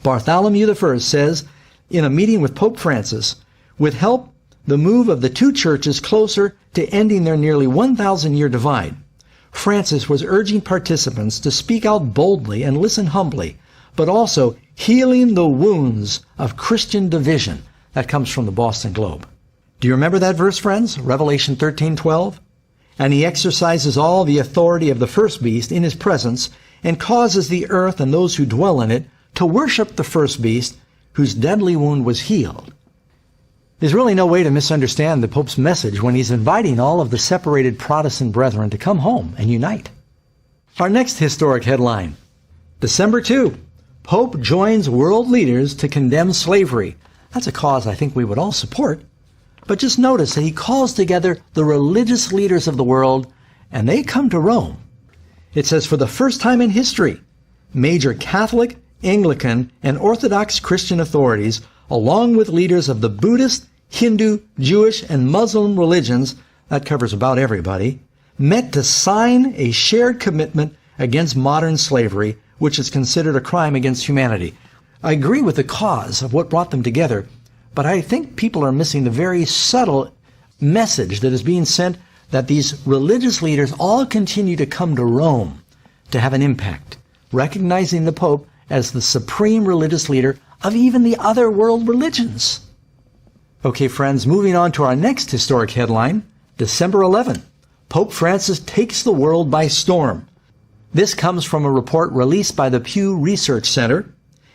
Bartholomew I says in a meeting with Pope Francis, with help the move of the two churches closer to ending their nearly 1,000-year divide. Francis was urging participants to speak out boldly and listen humbly, but also healing the wounds of Christian division. That comes from the Boston Globe. Do you remember that verse, friends? Revelation 13:12. And he exercises all the authority of the first beast in his presence and causes the earth and those who dwell in it to worship the first beast whose deadly wound was healed. There's really no way to misunderstand the Pope's message when he's inviting all of the separated Protestant brethren to come home and unite. Our next historic headline, December 2, Pope joins world leaders to condemn slavery. That's a cause I think we would all support. But just notice that he calls together the religious leaders of the world, and they come to Rome. It says, for the first time in history, major Catholic, Anglican, and Orthodox Christian authorities, along with leaders of the Buddhist, Hindu, Jewish, and Muslim religions, that covers about everybody, met to sign a shared commitment against modern slavery, which is considered a crime against humanity. I agree with the cause of what brought them together, but I think people are missing the very subtle message that is being sent that these religious leaders all continue to come to Rome to have an impact, recognizing the Pope as the supreme religious leader of even the other world religions. Okay, friends, moving on to our next historic headline, December 11. Pope Francis takes the world by storm. This comes from a report released by the Pew Research Center,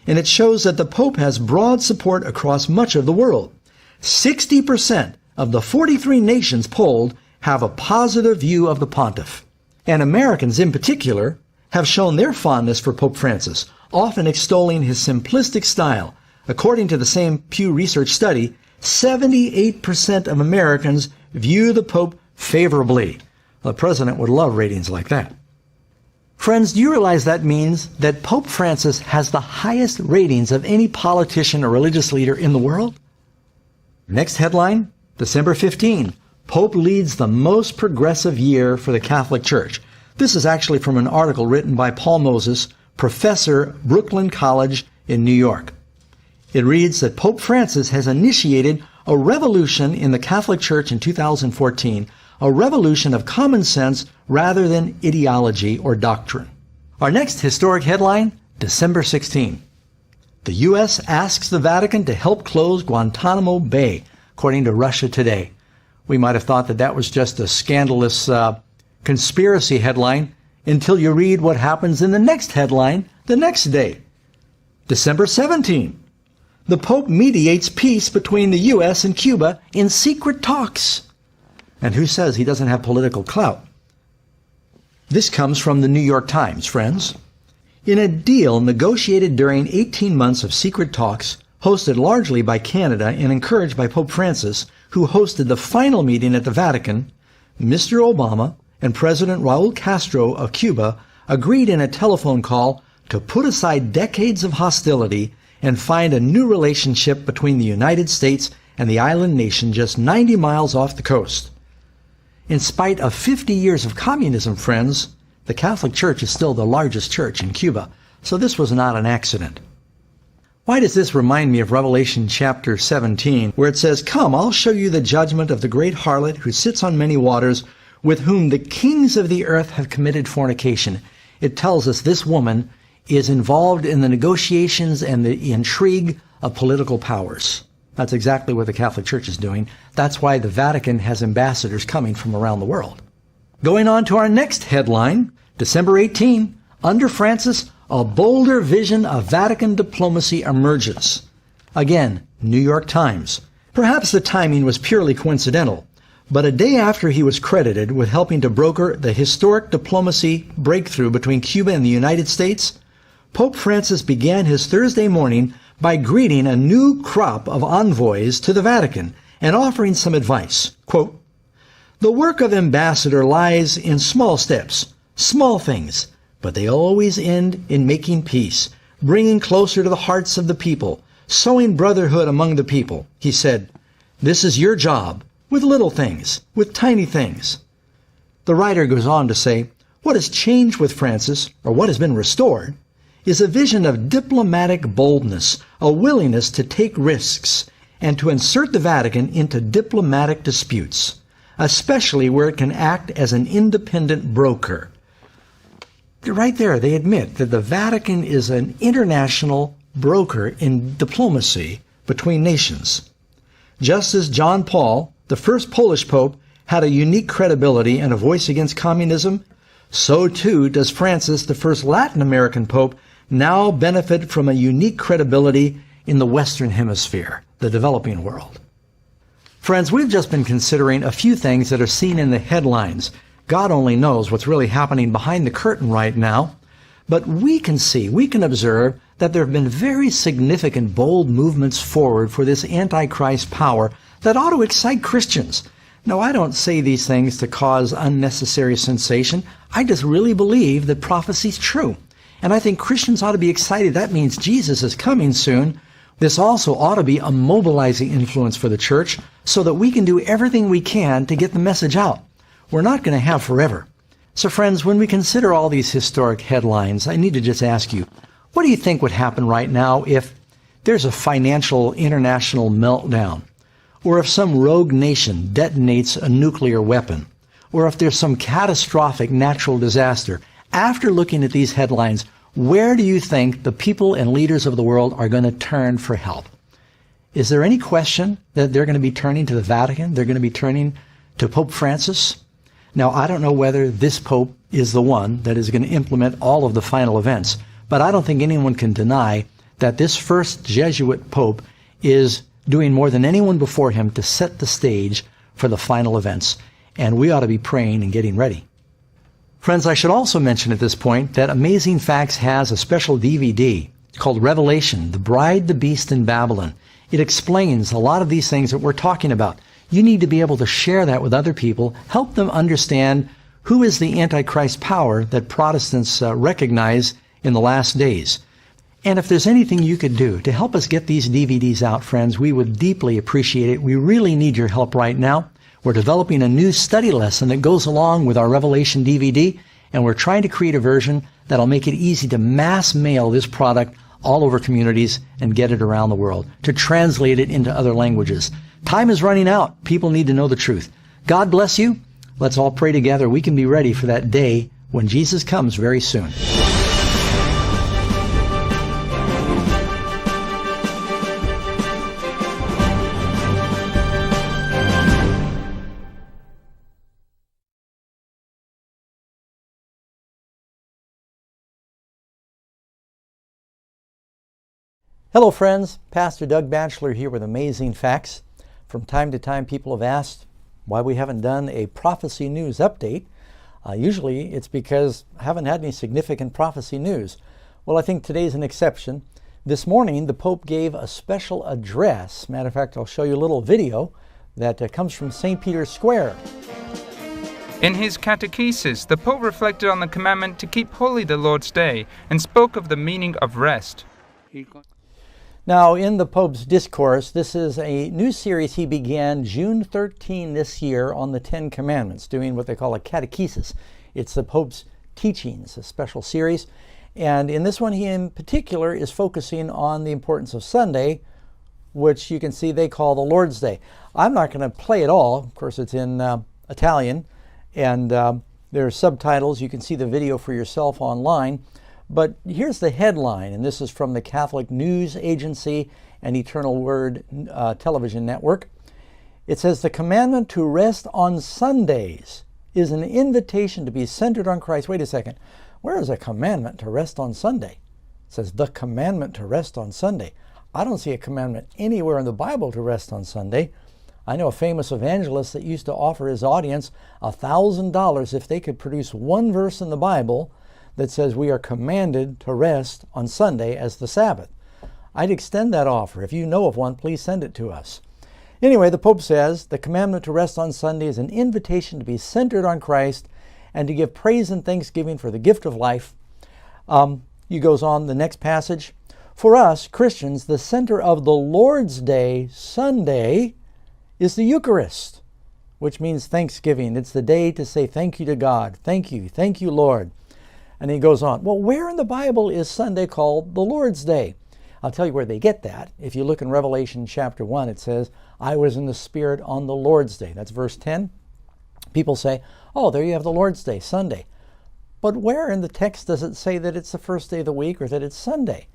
and it shows that the Pope has broad support across much of the world. 60% of the 43 nations polled have a positive view of the pontiff. And Americans in particular have shown their fondness for Pope Francis, often extolling his simplistic style. According to the same Pew Research study, 78% of Americans view the Pope favorably. The president would love ratings like that. Friends, do you realize that means that Pope Francis has the highest ratings of any politician or religious leader in the world? Next headline, December 15. Pope leads the most progressive year for the Catholic Church. This is actually from an article written by Paul Moses, professor, Brooklyn College in New York. It reads that Pope Francis has initiated a revolution in the Catholic Church in 2014, a revolution of common sense rather than ideology or doctrine. Our next historic headline, December 16. The U.S. asks the Vatican to help close Guantanamo Bay, according to Russia Today. We might have thought that that was just a scandalous conspiracy headline until you read what happens in the next headline the next day. December 17. The Pope mediates peace between the U.S. and Cuba in secret talks. And who says he doesn't have political clout? This comes from the New York Times, friends. In a deal negotiated during 18 months of secret talks, hosted largely by Canada and encouraged by Pope Francis, who hosted the final meeting at the Vatican, Mr. Obama and President Raul Castro of Cuba agreed in a telephone call to put aside decades of hostility and find a new relationship between the United States and the island nation just 90 miles off the coast. In spite of 50 years of communism, friends, the Catholic Church is still the largest church in Cuba, so this was not an accident. Why does this remind me of Revelation chapter 17, where it says, "Come, I'll show you the judgment of the great harlot who sits on many waters, with whom the kings of the earth have committed fornication." It tells us this woman is involved in the negotiations and the intrigue of political powers. That's exactly what the Catholic Church is doing. That's why the Vatican has ambassadors coming from around the world. Going on to our next headline, December 18, under Francis, a bolder vision of Vatican diplomacy emerges. Again, New York Times. Perhaps the timing was purely coincidental, but a day after he was credited with helping to broker the historic diplomacy breakthrough between Cuba and the United States, Pope Francis began his Thursday morning by greeting a new crop of envoys to the Vatican and offering some advice. Quote, "The work of ambassador lies in small steps, small things, but they always end in making peace, bringing closer to the hearts of the people, sowing brotherhood among the people." He said, "This is your job, with little things, with tiny things." The writer goes on to say, what has changed with Francis, or what has been restored, is a vision of diplomatic boldness, a willingness to take risks, and to insert the Vatican into diplomatic disputes, especially where it can act as an independent broker. Right there, they admit that the Vatican is an international broker in diplomacy between nations. Just as John Paul, the first Polish pope, had a unique credibility and a voice against communism, so too does Francis, the first Latin American pope, now benefit from a unique credibility in the Western Hemisphere, the developing world. Friends, we've just been considering a few things that are seen in the headlines. God only knows what's really happening behind the curtain right now. But we can observe that there have been very significant, bold movements forward for this Antichrist power that ought to excite Christians. Now, I don't say these things to cause unnecessary sensation. I just really believe that prophecy's true. And I think Christians ought to be excited. That means Jesus is coming soon. This also ought to be a mobilizing influence for the church so that we can do everything we can to get the message out. We're not going to have forever. So friends, when we consider all these historic headlines, I need to just ask you, what do you think would happen right now if there's a financial international meltdown? Or if some rogue nation detonates a nuclear weapon? or if there's some catastrophic natural disaster, after looking at these headlines, where do you think the people and leaders of the world are going to turn for help? Is there any question that they're going to be turning to the Vatican? They're going to be turning to Pope Francis? Now, I don't know whether this Pope is the one that is going to implement all of the final events, but I don't think anyone can deny that this first Jesuit Pope is doing more than anyone before him to set the stage for the final events. And we ought to be praying and getting ready. Friends, I should also mention at this point that Amazing Facts has a special DVD called Revelation, The Bride, the Beast, and Babylon. It explains a lot of these things that we're talking about. You need to be able to share that with other people, help them understand who is the Antichrist power that Protestants recognize in the last days. And if there's anything you could do to help us get these DVDs out, friends, we would deeply appreciate it. We really need your help right now. We're developing a new study lesson that goes along with our Revelation DVD, and we're trying to create a version that'll make it easy to mass mail this product all over communities and get it around the world, to translate it into other languages. Time is running out. People need to know the truth. God bless you. Let's all pray together. We can be ready for that day when Jesus comes very soon. Hello friends, Pastor Doug Batchelor here with Amazing Facts. From time to time people have asked why we haven't done a prophecy news update. Usually it's because I haven't had any significant prophecy news. Well, I think today's an exception. This morning the Pope gave a special address. Matter of fact, I'll show you a little video that comes from St. Peter's Square. In his catechesis, the Pope reflected on the commandment to keep holy the Lord's Day and spoke of the meaning of rest. Now, in the Pope's discourse, this is a new series he began June 13 this year on the Ten Commandments, doing what they call a catechesis. It's the Pope's teachings, a special series. And in this one, he in particular is focusing on the importance of Sunday, which you can see they call the Lord's Day. I'm not going to play it all. Of course, it's in Italian, and there are subtitles. You can see the video for yourself online. But here's the headline, and this is from the Catholic News Agency and Eternal Word television network. It says, the commandment to rest on Sundays is an invitation to be centered on Christ. Wait a second. Where is a commandment to rest on Sunday? It says the commandment to rest on Sunday. I don't see a commandment anywhere in the Bible to rest on Sunday. I know a famous evangelist that used to offer his audience $1,000 if they could produce one verse in the Bible that says we are commanded to rest on Sunday as the Sabbath. I'd extend that offer. If you know of one, please send it to us. Anyway, the Pope says the commandment to rest on Sunday is an invitation to be centered on Christ and to give praise and thanksgiving for the gift of life. He goes on, the next passage. For us, Christians, the center of the Lord's Day, Sunday, is the Eucharist, which means thanksgiving. It's the day to say thank you to God. Thank you, Lord. And he goes on, well, where in the Bible is Sunday called the Lord's Day? I'll tell you where they get that. If you look in Revelation chapter 1, it says, I was in the Spirit on the Lord's Day. That's verse 10. People say, oh, there you have the Lord's Day, Sunday. But where in the text does it say that it's the first day of the week or that it's Sunday?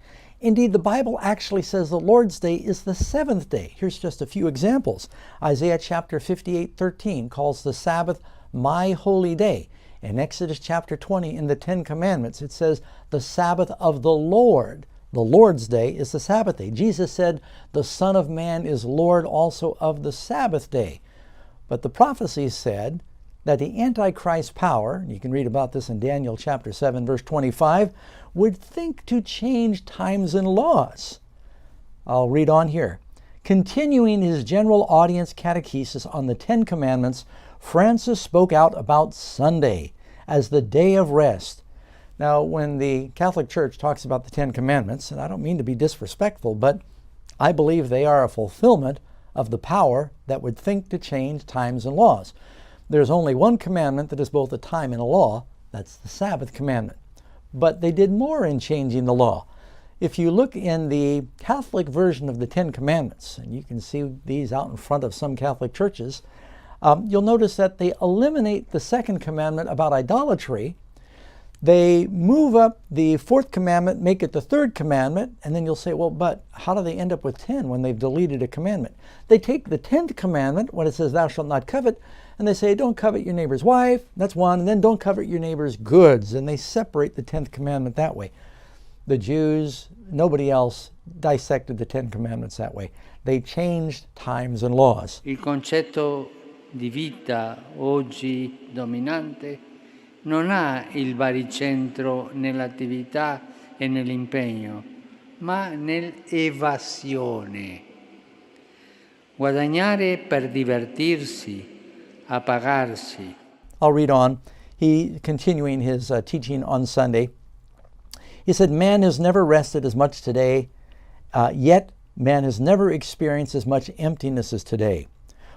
Indeed, the Bible actually says the Lord's Day is the seventh day. Here's just a few examples. Isaiah chapter 58:13 calls the Sabbath my holy day. In Exodus chapter 20, in the Ten Commandments, it says the Sabbath of the Lord. The Lord's Day is the Sabbath day. Jesus said the Son of Man is Lord also of the Sabbath day. But the prophecies said that the Antichrist power, and you can read about this in Daniel chapter 7, verse 25, would think to change times and laws. I'll read on here. Continuing his general audience catechesis on the Ten Commandments, Francis spoke out about Sunday as the day of rest. Now, when the Catholic Church talks about the Ten Commandments, and I don't mean to be disrespectful, but I believe they are a fulfillment of the power that would think to change times and laws. There's only one commandment that is both a time and a law. That's the Sabbath commandment. But they did more in changing the law. If you look in the Catholic version of the Ten Commandments, and you can see these out in front of some Catholic churches, you'll notice that they eliminate the second commandment about idolatry. They move up the fourth commandment, make it the third commandment, and then you'll say, well, but how do they end up with 10 when they've deleted a commandment? They take the 10th commandment, when it says, thou shalt not covet, and they say, don't covet your neighbor's wife, that's one, and then don't covet your neighbor's goods, and they separate the 10th commandment that way. The Jews, nobody else dissected the 10 commandments that way. They changed times and laws. Il concetto di vita oggi dominante non ha il baricentro nell'attività e nell'impegno, ma nell'evasione. Guadagnare per divertirsi, appagarsi. I'll read on. He, continuing his teaching on Sunday, he said, man has never rested as much today, yet man has never experienced as much emptiness as today.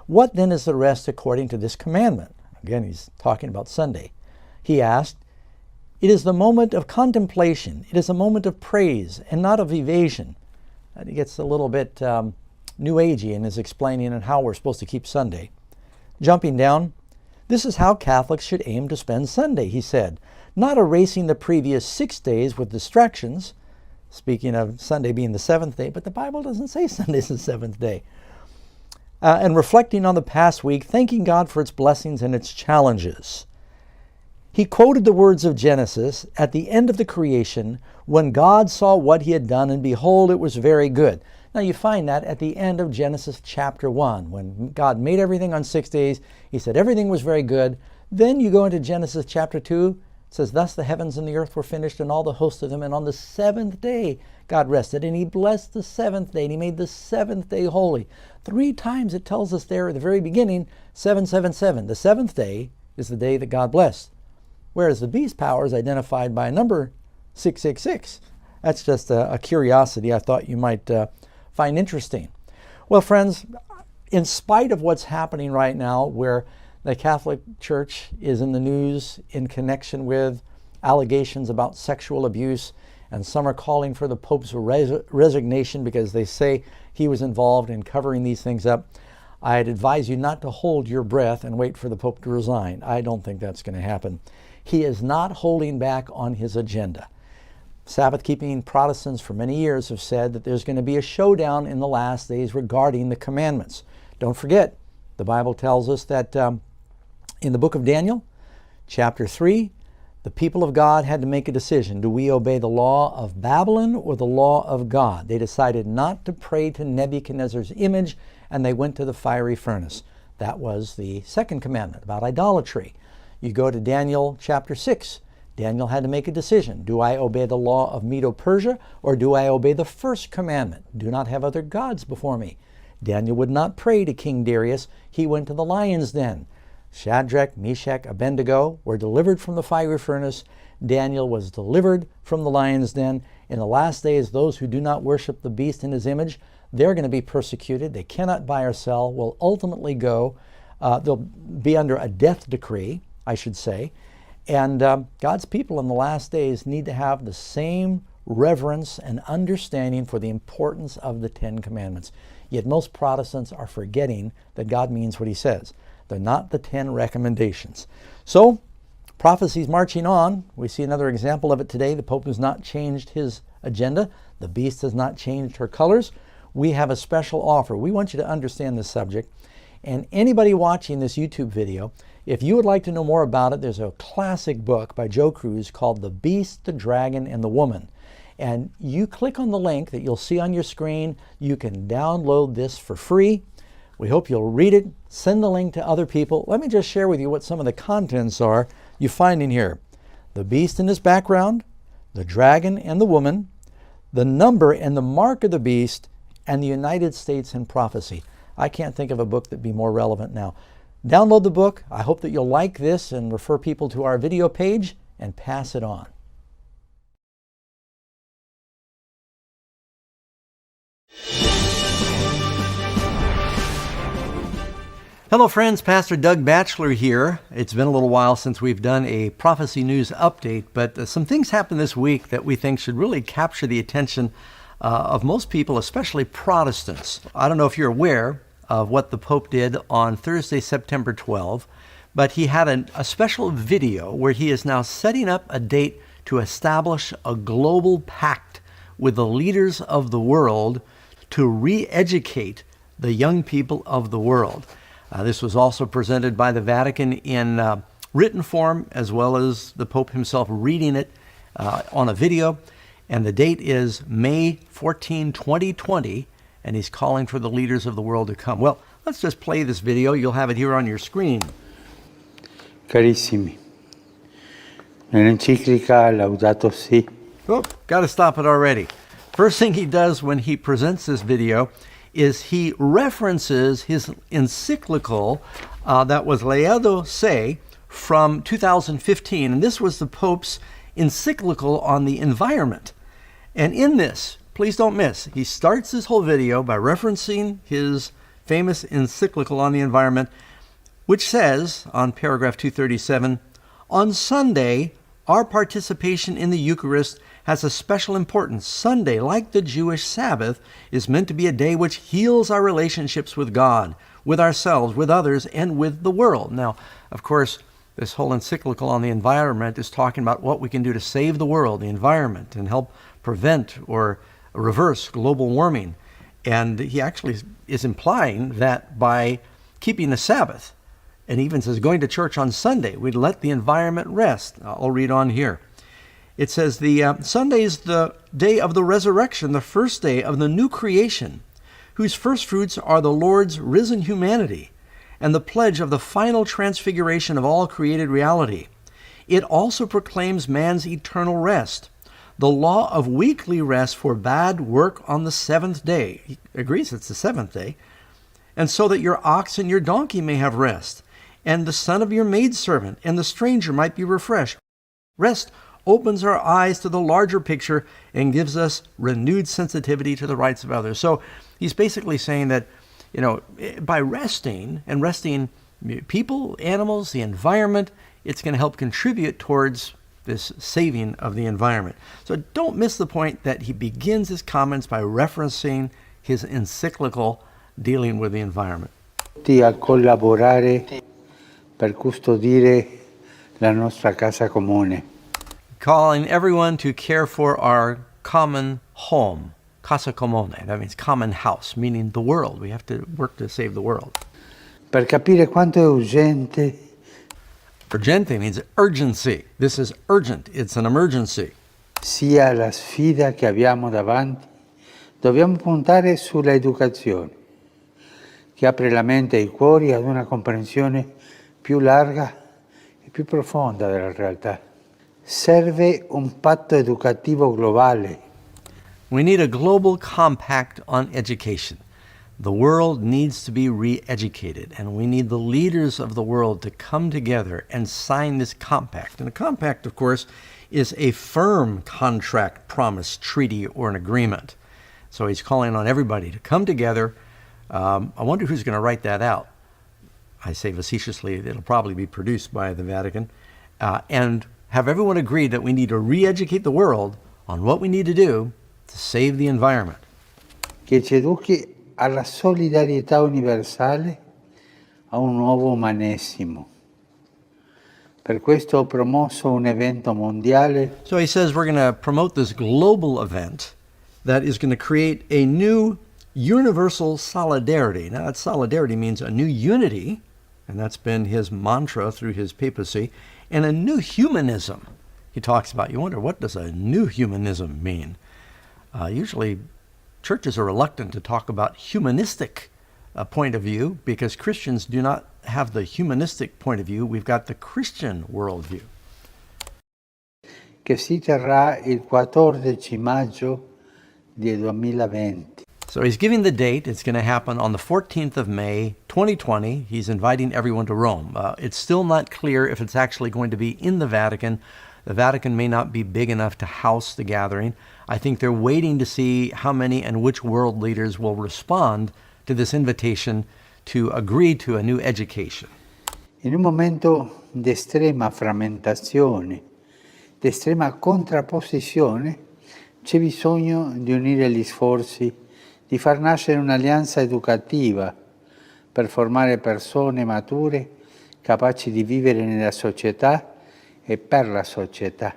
What then is the rest according to this commandment? Again, he's talking about Sunday. He asked, it is the moment of contemplation. It is a moment of praise and not of evasion. And he gets a little bit New Agey in his explaining and how we're supposed to keep Sunday. Jumping down, this is how Catholics should aim to spend Sunday, he said, not erasing the previous 6 days with distractions, speaking of Sunday being the seventh day, but the Bible doesn't say Sunday's the seventh day, and reflecting on the past week, thanking God for its blessings and its challenges. He quoted the words of Genesis at the end of the creation, when God saw what he had done, and behold, it was very good. Now you find that at the end of Genesis chapter 1, when God made everything on 6 days, he said everything was very good. Then you go into Genesis chapter 2, it says, thus the heavens and the earth were finished, and all the host of them, and on the seventh day God rested, and he blessed the seventh day, and he made the seventh day holy. 3 times it tells us there at the very beginning, 777. The seventh day is the day that God blessed. Whereas the beast power is identified by a number 666. That's just a curiosity I thought you might find interesting. Well, friends, in spite of what's happening right now, where the Catholic Church is in the news in connection with allegations about sexual abuse, and some are calling for the Pope's resignation because they say he was involved in covering these things up, I'd advise you not to hold your breath and wait for the Pope to resign. I don't think that's going to happen. He is not holding back on his agenda. Sabbath-keeping Protestants for many years have said that there's going to be a showdown in the last days regarding the commandments. Don't forget, the Bible tells us that in the book of Daniel, chapter 3, the people of God had to make a decision. Do we obey the law of Babylon or the law of God? They decided not to pray to Nebuchadnezzar's image, and they went to the fiery furnace. That was the second commandment about idolatry. You go to Daniel chapter 6. Daniel had to make a decision. Do I obey the law of Medo-Persia, or do I obey the first commandment? Do not have other gods before me. Daniel would not pray to King Darius. He went to the lion's den. Shadrach, Meshach, Abednego were delivered from the fiery furnace. Daniel was delivered from the lion's den. In the last days, those who do not worship the beast in his image, they're going to be persecuted. They cannot buy or sell, will ultimately go, they'll be under a death decree, I should say. And God's people in the last days need to have the same reverence and understanding for the importance of the 10 Commandments. Yet most Protestants are forgetting that God means what he says. They're not the 10 recommendations. So, prophecy's marching on. We see another example of it today. The Pope has not changed his agenda. The beast has not changed her colors. We have a special offer. We want you to understand this subject. And anybody watching this YouTube video, if you would like to know more about it, there's a classic book by Joe Cruz called The Beast, the Dragon, and the Woman. And you click on the link that you'll see on your screen. You can download this for free. We hope you'll read it. Send the link to other people. Let me just share with you what some of the contents are you find in here. The beast and his background, the dragon and the woman, the number and the mark of the beast, and the United States in prophecy. I can't think of a book that'd be more relevant now. Download the book. I hope that you'll like this and refer people to our video page and pass it on. Hello friends, Pastor Doug Batchelor here. It's been a little while since we've done a prophecy news update, but some things happened this week that we think should really capture the attention of most people, especially Protestants. I don't know if you're aware, of what the Pope did on Thursday, September 12, but he had a special video where he is now setting up a date to establish a global pact with the leaders of the world to re-educate the young people of the world. This was also presented by the Vatican in written form, as well as the Pope himself reading it on a video. And the date is May 14, 2020, and he's calling for the leaders of the world to come. Well, let's just play this video. You'll have it here on your screen. Carissimi, nell'enciclica Laudato Si. Oh, got to stop it already. First thing he does when he presents this video is he references his encyclical that was Laudato Si from 2015. And this was the Pope's encyclical on the environment. And in this, please don't miss, he starts this whole video by referencing his famous encyclical on the environment, which says, on paragraph 237, on Sunday, our participation in the Eucharist has a special importance. Sunday, like the Jewish Sabbath, is meant to be a day which heals our relationships with God, with ourselves, with others, and with the world. Now, of course, this whole encyclical on the environment is talking about what we can do to save the world, the environment, and help prevent or reverse global warming. And he actually is implying that by keeping the Sabbath, and even says going to church on Sunday, we'd let the environment rest. I'll read on here. It says, Sunday is the day of the resurrection, the first day of the new creation, whose first fruits are the Lord's risen humanity and the pledge of the final transfiguration of all created reality. It also proclaims man's eternal rest, the law of weekly rest forbade work on the seventh day. He agrees it's the seventh day. And so that your ox and your donkey may have rest, and the son of your maidservant and the stranger might be refreshed. Rest opens our eyes to the larger picture and gives us renewed sensitivity to the rights of others. So he's basically saying that, by resting and resting people, animals, the environment, it's going to help contribute towards this saving of the environment. So don't miss the point that he begins his comments by referencing his encyclical dealing with the environment. A collaborare per custodire la nostra casa comune. Calling everyone to care for our common home, casa comune. That means common house, meaning the world. We have to work to save the world. Per capire quanto è urgente. Urgente means urgency. This is urgent. It's an emergency. Sia la sfida che abbiamo davanti, dobbiamo puntare sulla educazione, che apre la mente e i cuori ad una comprensione più larga e più profonda della realtà. Serve un patto educativo globale. We need a global compact on education. The world needs to be re-educated, and we need the leaders of the world to come together and sign this compact. And a compact, of course, is a firm contract, promise, treaty, or an agreement. So he's calling on everybody to come together. I wonder who's going to write that out. I say facetiously, it'll probably be produced by the Vatican, and have everyone agree that we need to re-educate the world on what we need to do to save the environment. Che ci educhi alla solidarietà universale, a un nuovo umanesimo. Per questo ho promosso un evento mondiale. So he says we're going to promote this global event that is going to create a new universal solidarity. Now that solidarity means a new unity, and that's been his mantra through his papacy, and a new humanism he talks about. You wonder, what does a new humanism mean? Usually churches are reluctant to talk about humanistic point of view because Christians do not have the humanistic point of view. We've got the Christian worldview. Che si terrà il 14 maggio del 2020. So he's giving the date. It's going to happen on the 14th of May, 2020. He's inviting everyone to Rome. It's still not clear if it's actually going to be in the Vatican. The Vatican may not be big enough to house the gathering. I think they're waiting to see how many and which world leaders will respond to this invitation to agree to a new education. In un momento di estrema frammentazione, di estrema contrapposizione, c'è bisogno di unire gli sforzi, di far nascere un'alleanza educativa per formare persone mature capaci di vivere nella società e per la società.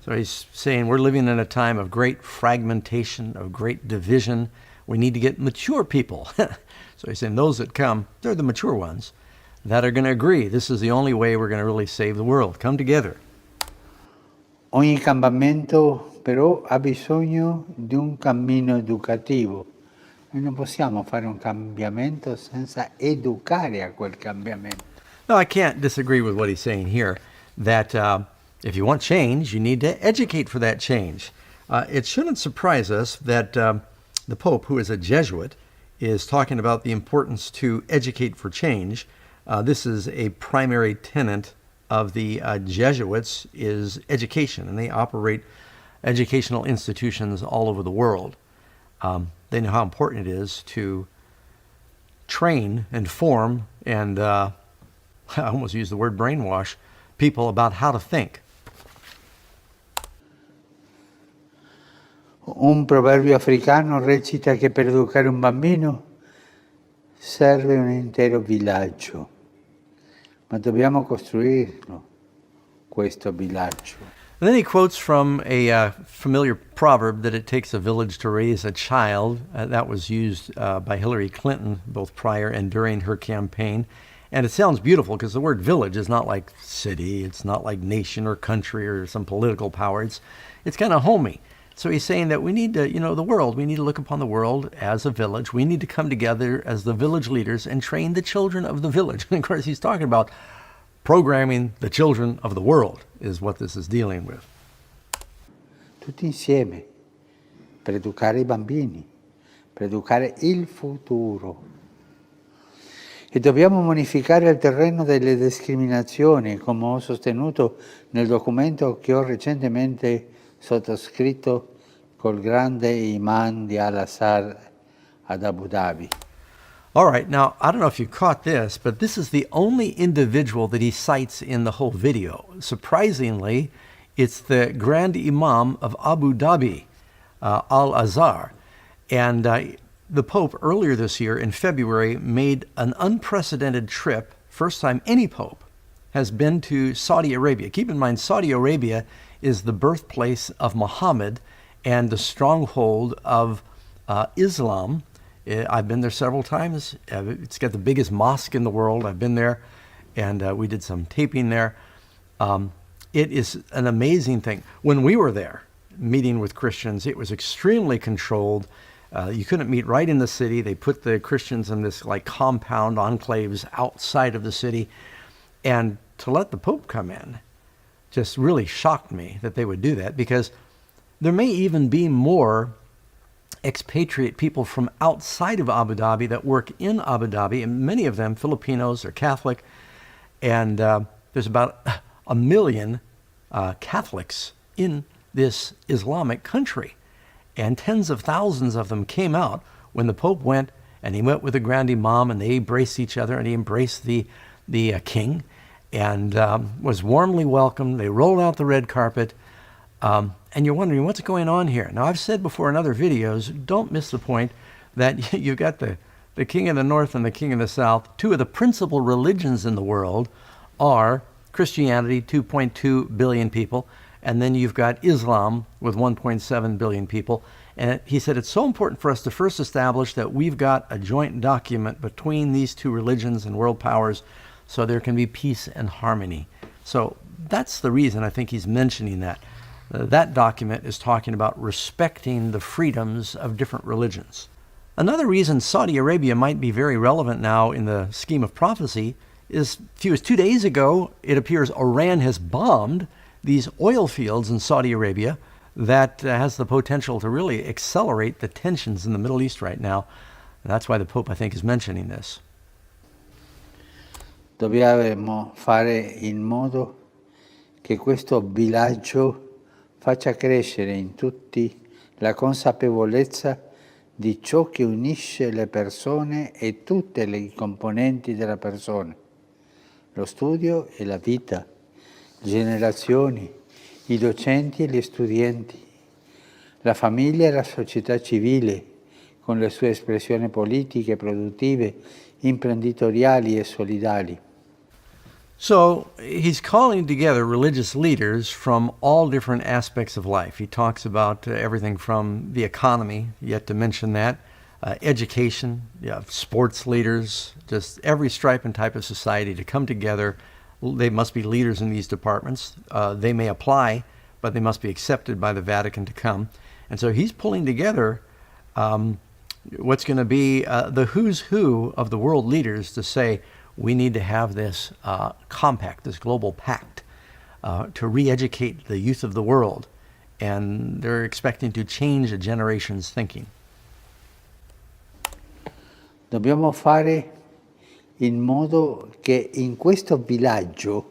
So he's saying we're living in a time of great fragmentation, of great division. We need to get mature people. So he's saying those that come, they're the mature ones that are going to agree. This is the only way we're going to really save the world. Come together. Ogni cambiamento però ha bisogno di un cammino educativo. Noi non possiamo fare un cambiamento senza educare a quel cambiamento. No, I can't disagree with what he's saying here, that if you want change, you need to educate for that change. It shouldn't surprise us that the Pope, who is a Jesuit, is talking about the importance to educate for change. This is a primary tenet of the Jesuits, is education, and they operate educational institutions all over the world. They know how important it is to train and form and I almost used the word brainwash people about how to think. Un proverbio africano recita che per educare un bambino serve un intero villaggio, ma dobbiamo costruirlo, questo villaggio. And then he quotes from a familiar proverb that it takes a village to raise a child. That was used by Hillary Clinton both prior and during her campaign. And it sounds beautiful because the word village is not like city, it's not like nation or country or some political power. It's kind of homey. So he's saying that we need to, the world, we need to look upon the world as a village. We need to come together as the village leaders and train the children of the village. And of course, he's talking about programming the children of the world is what this is dealing with. Tutti insieme, per educare I bambini, per educare il futuro. E dobbiamo bonificare il terreno delle discriminazioni, come ho sostenuto nel documento che ho recentemente sottoscritto col grande imam di Al-Azhar ad Abu Dhabi. All right, now, I don't know if you caught this, but this is the only individual that he cites in the whole video. Surprisingly, it's the Grand Imam of Abu Dhabi, Al-Azhar. And the Pope earlier this year in February made an unprecedented trip, first time any Pope has been to Saudi Arabia. Keep in mind, Saudi Arabia is the birthplace of Muhammad and the stronghold of Islam. I've been there several times. It's got the biggest mosque in the world. I've been there, and we did some taping there. It is an amazing thing. When we were there, meeting with Christians, it was extremely controlled. You couldn't meet right in the city. They put the Christians in this like compound enclaves outside of the city. And to let the Pope come in just really shocked me that they would do that, because there may even be more expatriate people from outside of Abu Dhabi that work in Abu Dhabi, and many of them Filipinos or Catholic. And there's about 1 million Catholics in this Islamic country. And tens of thousands of them came out when the Pope went, and he met with the Grand Imam, and they embraced each other, and he embraced the king, and was warmly welcomed. They rolled out the red carpet, and you're wondering what's going on here. Now, I've said before in other videos, don't miss the point that you've got the king of the north and the king of the south. Two of the principal religions in the world are Christianity, 2.2 billion people, and then you've got Islam with 1.7 billion people. And he said it's so important for us to first establish that we've got a joint document between these two religions and world powers so there can be peace and harmony. So that's the reason I think he's mentioning that. That document is talking about respecting the freedoms of different religions. Another reason Saudi Arabia might be very relevant now in the scheme of prophecy is, a few 2 days ago, it appears Iran has bombed these oil fields in Saudi Arabia that has the potential to really accelerate the tensions in the Middle East right now. And that's why the Pope, I think, is mentioning this. Dobbiamo fare in modo che questo villaggio faccia crescere in tutti la consapevolezza di ciò che unisce le persone e tutte le componenti della persona, lo studio e la vita, le generazioni, i docenti e gli studenti, la famiglia e la società civile, con le sue espressioni politiche, produttive, imprenditoriali e solidali. So he's calling together religious leaders from all different aspects of life. He talks about everything from the economy, yet to mention that, education, sports leaders, just every stripe and type of society to come together. They must be leaders in these departments. They may apply, but they must be accepted by the Vatican to come. And so he's pulling together what's going to be the who's who of the world leaders to say, we need to have this compact, this global pact, to re-educate the youth of the world. And they're expecting to change a generation's thinking. Dobbiamo fare in modo che in questo villaggio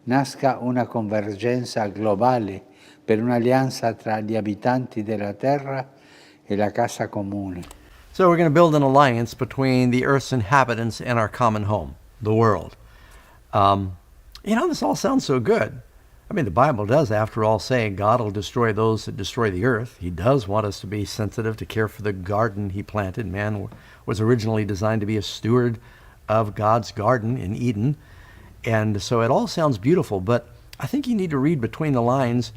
nasca una convergenza globale per un'alleanza tra gli abitanti della terra e la casa comune. So we're going to build an alliance between the earth's inhabitants and our common home, the world. This all sounds so good. I mean, the Bible does, after all, say God will destroy those that destroy the earth. He does want us to be sensitive, to care for the garden he planted. Man was originally designed to be a steward of God's garden in Eden. And so it all sounds beautiful, but I think you need to read between the lines,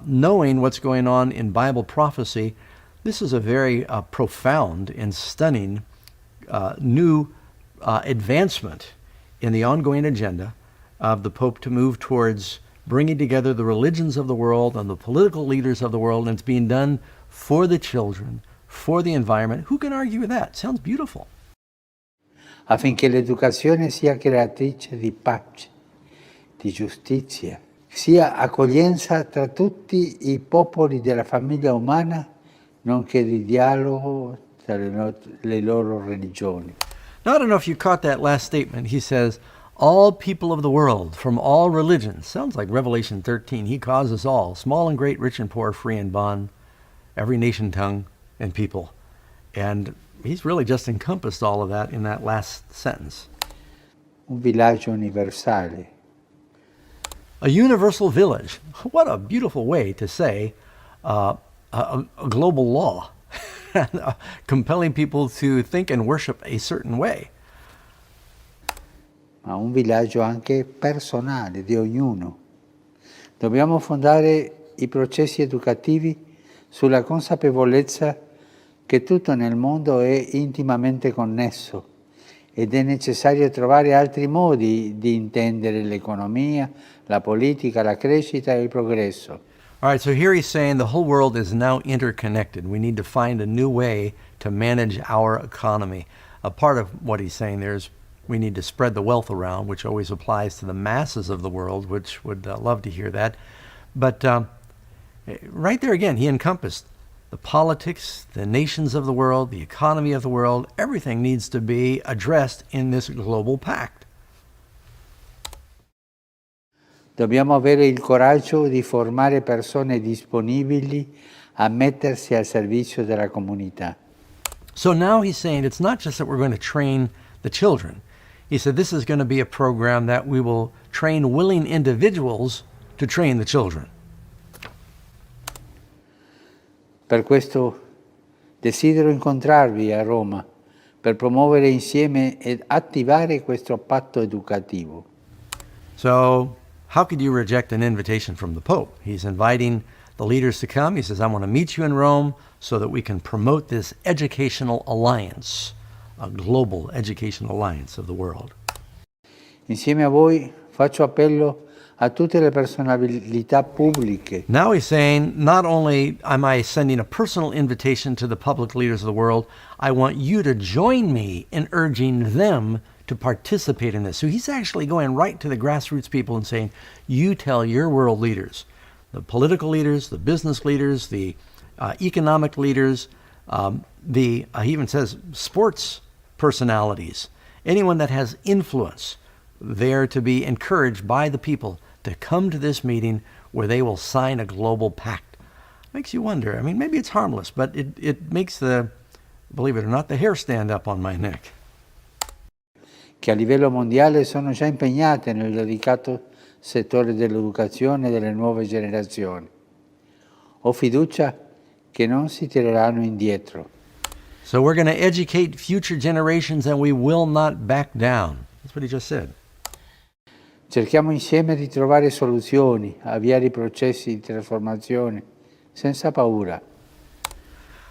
knowing what's going on in Bible prophecy. This is a very profound and stunning new advancement in the ongoing agenda of the Pope to move towards bringing together the religions of the world and the political leaders of the world, and it's being done for the children, for the environment. Who can argue with that? Sounds beautiful. Affinché l'educazione sia creatrice di pace, di giustizia, sia accoglienza tra tutti i popoli della famiglia umana, nonché di dialogo tra le loro religioni. Now, I don't know if you caught that last statement. He says, all people of the world, from all religions. Sounds like Revelation 13. He calls us all, small and great, rich and poor, free and bond, every nation, tongue, and people. And he's really just encompassed all of that in that last sentence. Un villaggio universale. A universal village. What a beautiful way to say a global law, compelling people to think and worship a certain way. Ma un villaggio anche personale di ognuno. Dobbiamo fondare i processi educativi sulla consapevolezza che tutto nel mondo è intimamente connesso ed è necessario trovare altri modi di intendere l'economia, la politica, la crescita e il progresso. All right, so here he's saying the whole world is now interconnected. We need to find a new way to manage our economy. A part of what he's saying there is we need to spread the wealth around, which always applies to the masses of the world, which would love to hear that. But right there again, he encompassed the politics, the nations of the world, the economy of the world. Everything needs to be addressed in this global pact. Dobbiamo avere il coraggio di formare persone disponibili a mettersi al servizio della comunità. So now he's saying it's not just that we're going to train the children. He said this is going to be a program that we will train willing individuals to train the children. Per questo desidero incontrarvi a Roma per promuovere insieme ed attivare questo patto educativo. So how could you reject an invitation from the Pope? He's inviting the leaders to come. He says, I want to meet you in Rome so that we can promote this educational alliance, a global educational alliance of the world. Insieme a voi faccio appello a tutte le personalità pubbliche. Now he's saying, not only am I sending a personal invitation to the public leaders of the world, I want you to join me in urging them to participate in this. So he's actually going right to the grassroots people and saying, you tell your world leaders, the political leaders, the business leaders, the economic leaders, he even says sports personalities, anyone that has influence, they're to be encouraged by the people to come to this meeting where they will sign a global pact. Makes you wonder. I mean, maybe it's harmless, but it makes believe it or not, the hair stand up on my neck. Che a livello mondiale sono già impegnate nel delicato settore dell'educazione delle nuove generazioni. Ho fiducia che non si tireranno indietro. So we're going to educate future generations and we will not back down. That's what he just said. Cerchiamo insieme di trovare soluzioni, avviare i processi di trasformazione senza paura.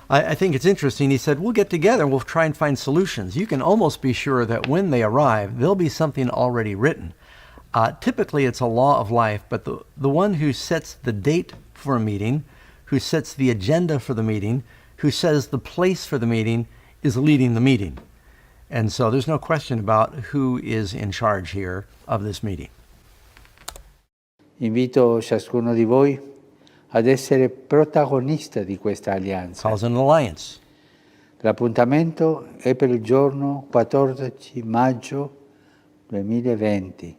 I think it's interesting. He said, we'll get together and we'll try and find solutions. You can almost be sure that when they arrive, there'll be something already written. Typically, it's a law of life, but the one who sets the date for a meeting, who sets the agenda for the meeting, who says the place for the meeting, is leading the meeting. And so there's no question about who is in charge here of this meeting. Invito ciascuno di voi ad essere protagonista di questa alleanza. Calls an alliance. L'appuntamento è per il giorno 14 maggio 2020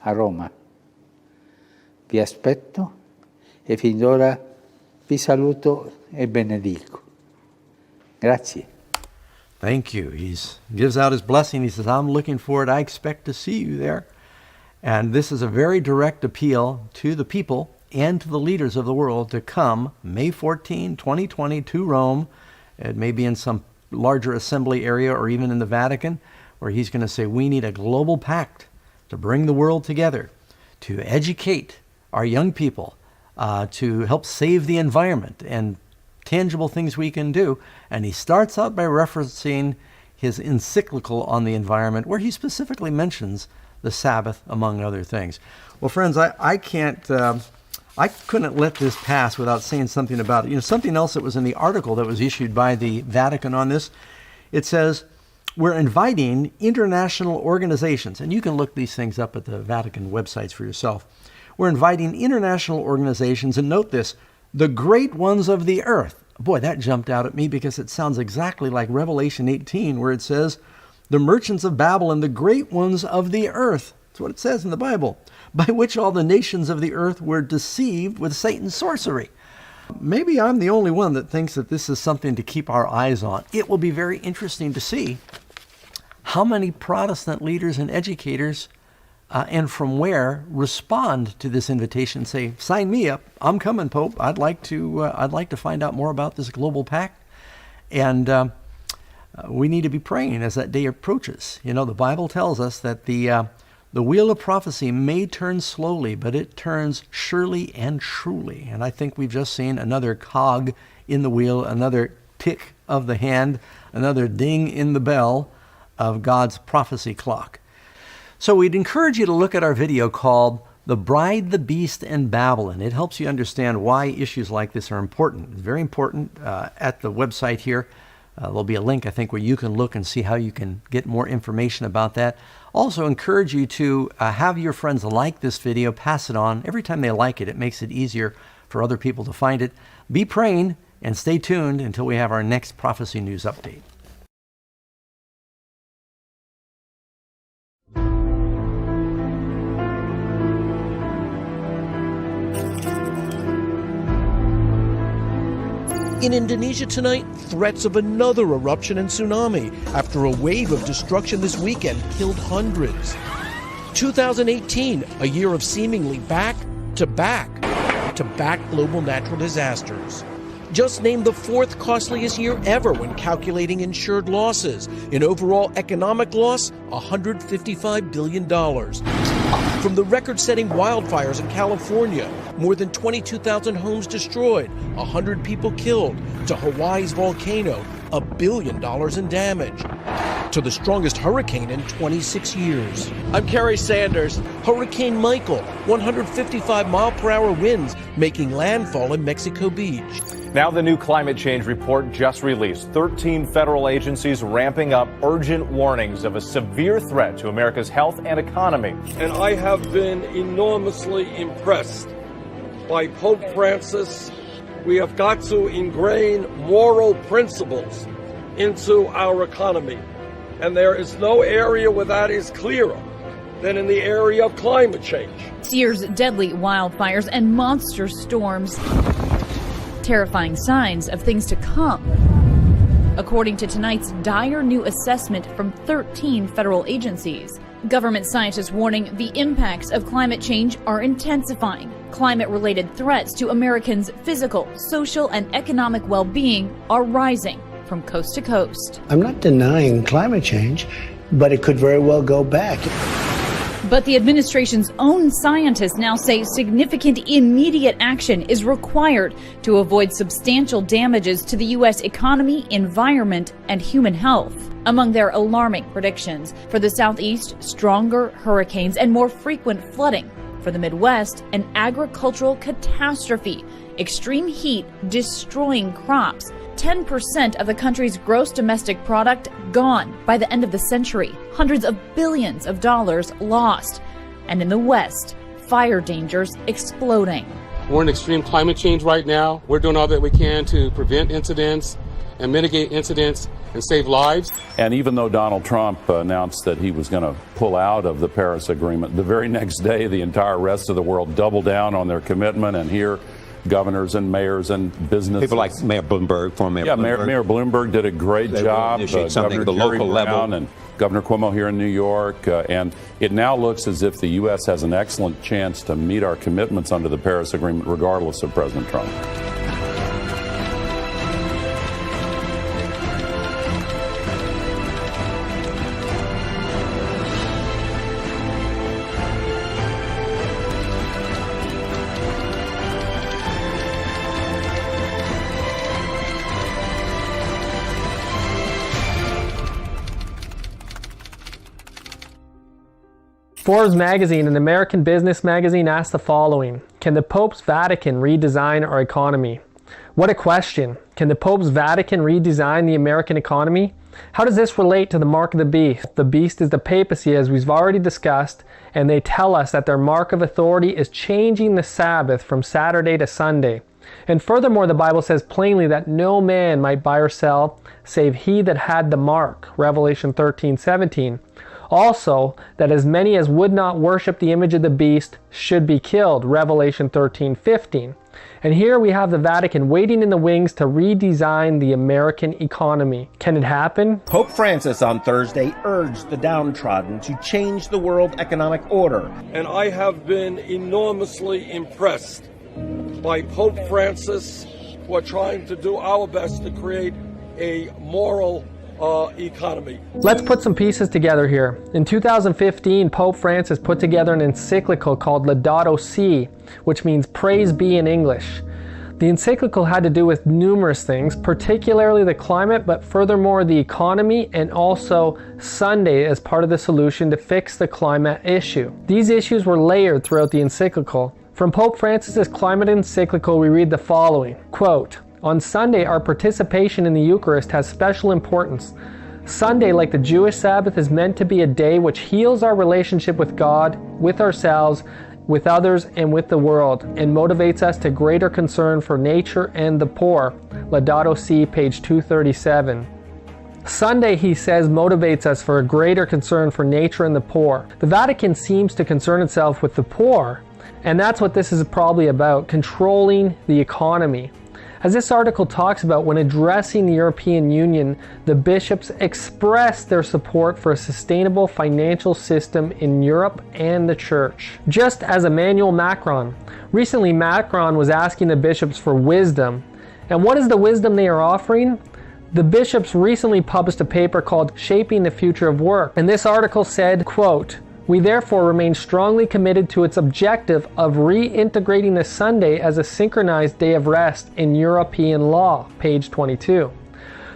a Roma. Vi aspetto e fin d'ora vi saluto e benedico. Grazie. Thank you. He gives out his blessing. He says, I'm looking forward. I expect to see you there. And this is a very direct appeal to the people and to the leaders of the world to come May 14, 2020 to Rome. It may be in some larger assembly area or even in the Vatican, where he's going to say we need a global pact to bring the world together, to educate our young people, to help save the environment and tangible things we can do. And he starts out by referencing his encyclical on the environment, where he specifically mentions the Sabbath, among other things. Well, friends, I couldn't let this pass without saying something about it. You know, something else that was in the article that was issued by the Vatican on this, it says, we're inviting international organizations, and you can look these things up at the Vatican websites for yourself. We're inviting international organizations, and note this, the great ones of the earth. Boy, that jumped out at me because it sounds exactly like Revelation 18, where it says, the merchants of Babylon, the great ones of the earth. That's what it says in the Bible. By which all the nations of the earth were deceived with Satan's sorcery. Maybe I'm the only one that thinks that this is something to keep our eyes on. It will be very interesting to see how many Protestant leaders and educators and from where respond to this invitation. Say, sign me up. I'm coming, Pope. I'd like to find out more about this global pact. And we need to be praying as that day approaches. You know, the Bible tells us that the wheel of prophecy may turn slowly, but it turns surely and truly. And I think we've just seen another cog in the wheel, another tick of the hand, another ding in the bell of God's prophecy clock. So we'd encourage you to look at our video called The Bride, the Beast, and Babylon. It helps you understand why issues like this are important. It's very important. At the website here, there'll be a link, I think, where you can look and see how you can get more information about that. Also encourage you to have your friends like this video, pass it on. Every time they like it, it makes it easier for other people to find it. Be praying and stay tuned until we have our next Prophecy News update. In Indonesia tonight, threats of another eruption and tsunami after a wave of destruction this weekend killed hundreds. 2018, a year of seemingly back-to-back global natural disasters. Just named the fourth costliest year ever when calculating insured losses. In overall economic loss, $155 billion. From the record-setting wildfires in California, more than 22,000 homes destroyed, 100 people killed, to Hawaii's volcano, $1 billion in damage, to the strongest hurricane in 26 years. I'm Kerry Sanders. Hurricane Michael, 155-mile-per-hour winds making landfall in Mexico Beach. Now the new climate change report just released. 13 federal agencies ramping up urgent warnings of a severe threat to America's health and economy. And I have been enormously impressed by Pope Francis. We have got to ingrain moral principles into our economy. And there is no area where that is clearer than in the area of climate change. This year's deadly wildfires and monster storms. Terrifying signs of things to come. According to tonight's dire new assessment from 13 federal agencies, government scientists warning the impacts of climate change are intensifying. Climate-related threats to Americans' physical, social, and economic well-being are rising. from coast to coast. I'm not denying climate change, but it could very well go back. But the administration's own scientists now say significant immediate action is required to avoid substantial damages to the U.S. economy, environment, and human health. Among their alarming predictions: for the Southeast, stronger hurricanes and more frequent flooding. For the Midwest, an agricultural catastrophe, extreme heat destroying crops. 10% of the country's gross domestic product gone by the end of the century. Hundreds of billions of dollars lost. And in the West, fire dangers exploding. We're in extreme climate change right now. We're doing all that we can to prevent incidents and mitigate incidents and save lives. And even though Donald Trump announced that he was going to pull out of the Paris Agreement, the very next day the entire rest of the world doubled down on their commitment, and here governors and mayors and businesses. People like Mayor Bloomberg, former Mayor Bloomberg. Mayor Bloomberg did a great job. Something at the local level. And Governor Cuomo here in New York. And it now looks as if the U.S. has an excellent chance to meet our commitments under the Paris Agreement, regardless of President Trump. Forbes magazine, an American business magazine, asked the following: can the Pope's Vatican redesign our economy? What a question. Can the Pope's Vatican redesign the American economy? How does this relate to the mark of the beast? The beast is the papacy, as we've already discussed, and they tell us that their mark of authority is changing the Sabbath from Saturday to Sunday. And furthermore, the Bible says plainly that no man might buy or sell save he that had the mark, Revelation 13:17. Also, that as many as would not worship the image of the beast should be killed, Revelation 13:15. And here we have the Vatican waiting in the wings to redesign the American economy. Can it happen? Pope Francis on Thursday urged the downtrodden to change the world economic order. And I have been enormously impressed by Pope Francis. We're trying to do our best to create a moral economy. Let's put some pieces together here. In 2015, Pope Francis put together an encyclical called Laudato Si, which means praise be in English. The encyclical had to do with numerous things, particularly the climate, but furthermore the economy, and also Sunday as part of the solution to fix the climate issue. These issues were layered throughout the encyclical. From Pope Francis's climate encyclical, we read the following, quote, "On Sunday, our participation in the Eucharist has special importance. Sunday, like the Jewish Sabbath, is meant to be a day which heals our relationship with God, with ourselves, with others, and with the world, and motivates us to greater concern for nature and the poor." Laudato Si, page 237. Sunday, he says, motivates us for a greater concern for nature and the poor. The Vatican seems to concern itself with the poor, and that's what this is probably about, controlling the economy. As this article talks about, when addressing the European Union, the bishops expressed their support for a sustainable financial system in Europe and the Church. Just as Emmanuel Macron. Recently, Macron was asking the bishops for wisdom. And what is the wisdom they are offering? The bishops recently published a paper called Shaping the Future of Work. And this article said, quote, "We therefore remain strongly committed to its objective of reintegrating the Sunday as a synchronized day of rest in European law," page 22.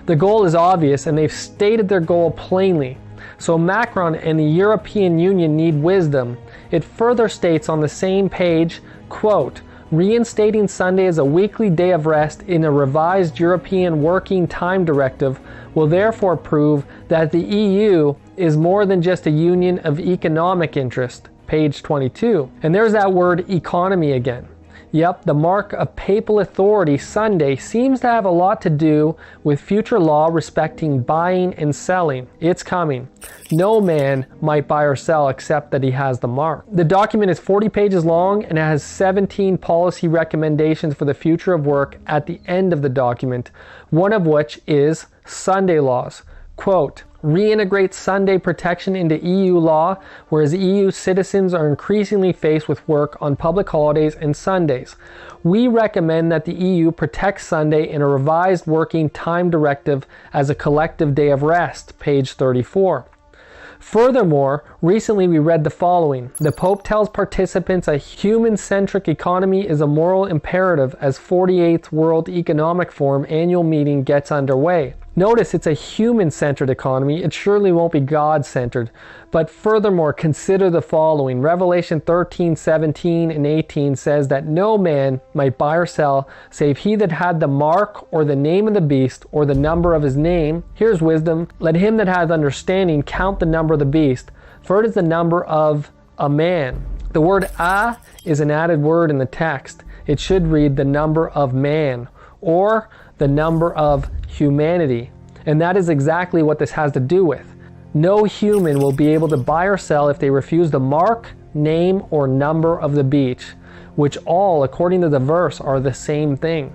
The goal is obvious, and they've stated their goal plainly. So Macron and the European Union need wisdom. It further states on the same page, quote, "Reinstating Sunday as a weekly day of rest in a revised European Working Time Directive will therefore prove that the EU is more than just a union of economic interest," page 22. And there's that word economy again. Yep, the mark of papal authority, Sunday, seems to have a lot to do with future law respecting buying and selling. It's coming. No man might buy or sell except that he has the mark. The document is 40 pages long and it has 17 policy recommendations for the future of work at the end of the document, one of which is Sunday laws. Quote, reintegrate Sunday protection into EU law, whereas EU citizens are increasingly faced with work on public holidays and Sundays. We recommend that the EU protect Sunday in a revised working time directive as a collective day of rest, page 34. Furthermore, recently we read the following. The Pope tells participants a human-centric economy is a moral imperative as 48th World Economic Forum annual meeting gets underway. Notice it's a human-centered economy. It surely won't be God-centered. But furthermore, consider the following. Revelation 13:17 and 18 says that no man might buy or sell save he that had the mark or the name of the beast or the number of his name. Here's wisdom. Let him that hath understanding count the number of the beast, for it is the number of a man. The word a is an added word in the text. It should read the number of man or the number of humanity. And that is exactly what this has to do with. No human will be able to buy or sell if they refuse the mark, name, or number of the beast, which all, according to the verse, are the same thing.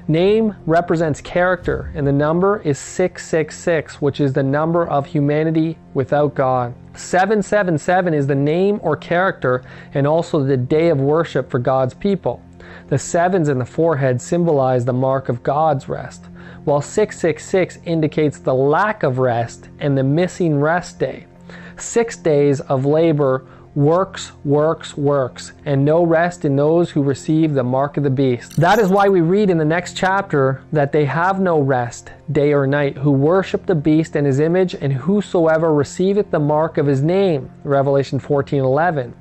Name represents character, and the number is 666, which is the number of humanity without God. 777 is the name or character and also the day of worship for God's people. The sevens in the forehead symbolize the mark of God's rest, while 666 indicates the lack of rest and the missing rest day. 6 days of labor, works, and no rest in those who receive the mark of the beast. That is why we read in the next chapter that they have no rest, day or night, who worship the beast and his image, and whosoever receiveth the mark of his name. Revelation 14:11.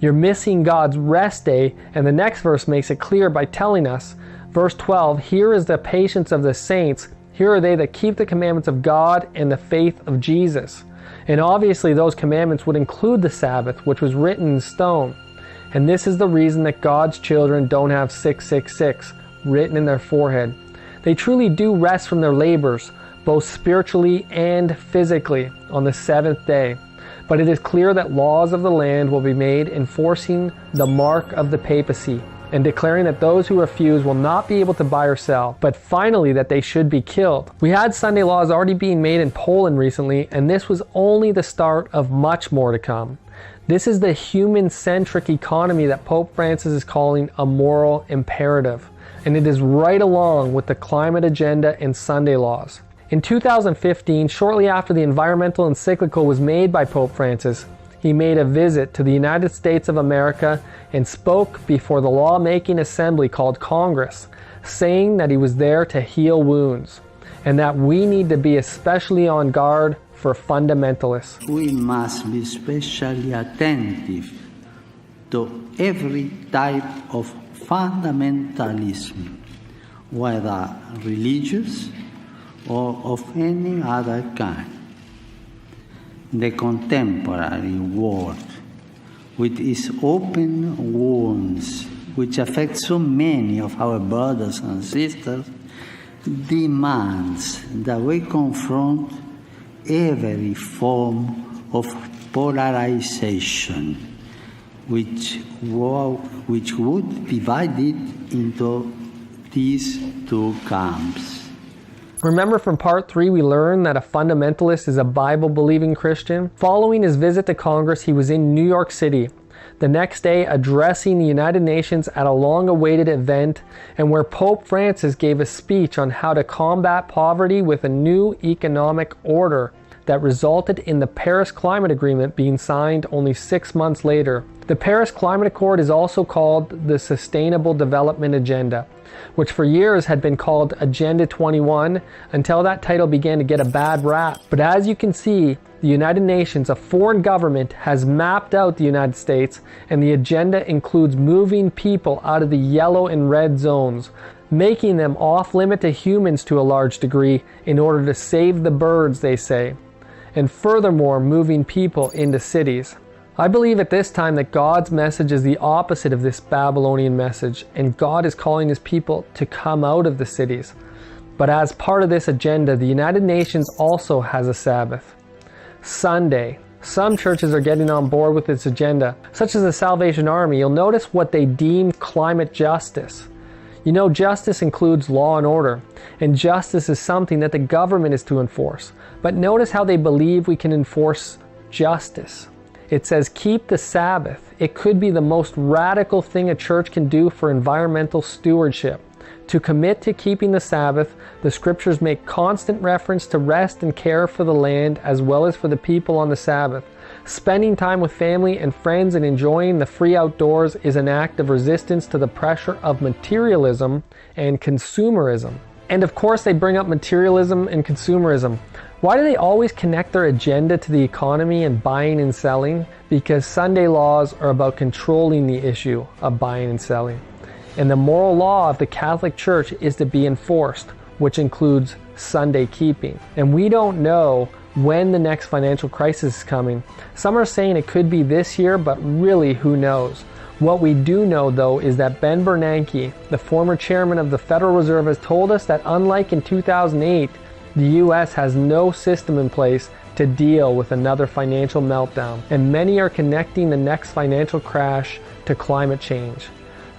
You're missing God's rest day, and the next verse makes it clear by telling us, verse 12, here is the patience of the saints. Here are they that keep the commandments of God and the faith of Jesus. And obviously those commandments would include the Sabbath, which was written in stone. And this is the reason that God's children don't have 666 written in their forehead. They truly do rest from their labors, both spiritually and physically, on the seventh day. But it is clear that laws of the land will be made enforcing the mark of the papacy and declaring that those who refuse will not be able to buy or sell, but finally that they should be killed. We had Sunday laws already being made in Poland recently, and this was only the start of much more to come. This is the human-centric economy that Pope Francis is calling a moral imperative, and it is right along with the climate agenda and Sunday laws. In 2015, shortly after the environmental encyclical was made by Pope Francis, he made a visit to the United States of America and spoke before the lawmaking assembly called Congress, saying that he was there to heal wounds, and that we need to be especially on guard for fundamentalists. We must be especially attentive to every type of fundamentalism, whether religious or of any other kind. The contemporary world, with its open wounds, which affect so many of our brothers and sisters, demands that we confront every form of polarization, which would divide it into these two camps. Remember from part 3 we learned that a fundamentalist is a Bible-believing Christian? Following his visit to Congress, he was in New York City, the next day addressing the United Nations at a long-awaited event, and where Pope Francis gave a speech on how to combat poverty with a new economic order that resulted in the Paris Climate Agreement being signed only 6 months later. The Paris Climate Accord is also called the Sustainable Development Agenda, which for years had been called Agenda 21 until that title began to get a bad rap. But as you can see, the United Nations, a foreign government, has mapped out the United States, and the agenda includes moving people out of the yellow and red zones, making them off-limit to humans to a large degree in order to save the birds, they say, and furthermore moving people into cities. I believe at this time that God's message is the opposite of this Babylonian message, and God is calling his people to come out of the cities. But as part of this agenda, the United Nations also has a Sabbath, Sunday. Some churches are getting on board with this agenda, such as the Salvation Army. You'll notice what they deem climate justice. You know, justice includes law and order, and justice is something that the government is to enforce. But notice how they believe we can enforce justice. It says, keep the Sabbath. It could be the most radical thing a church can do for environmental stewardship. To commit to keeping the Sabbath, the scriptures make constant reference to rest and care for the land as well as for the people on the Sabbath. Spending time with family and friends and enjoying the free outdoors is an act of resistance to the pressure of materialism and consumerism. And of course they bring up materialism and consumerism. Why do they always connect their agenda to the economy and buying and selling? Because Sunday laws are about controlling the issue of buying and selling. And the moral law of the Catholic Church is to be enforced, which includes Sunday keeping. And we don't know when the next financial crisis is coming. Some are saying it could be this year, but really who knows? What we do know though is that Ben Bernanke, the former chairman of the Federal Reserve, has told us that unlike in 2008, the US has no system in place to deal with another financial meltdown, and many are connecting the next financial crash to climate change.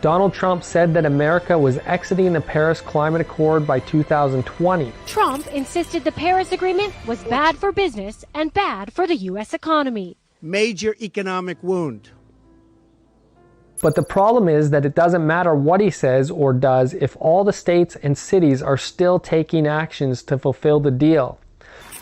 Donald Trump said that America was exiting the Paris Climate Accord by 2020. Trump insisted the Paris Agreement was bad for business and bad for the U.S. economy. Major economic wound. But the problem is that it doesn't matter what he says or does if all the states and cities are still taking actions to fulfill the deal.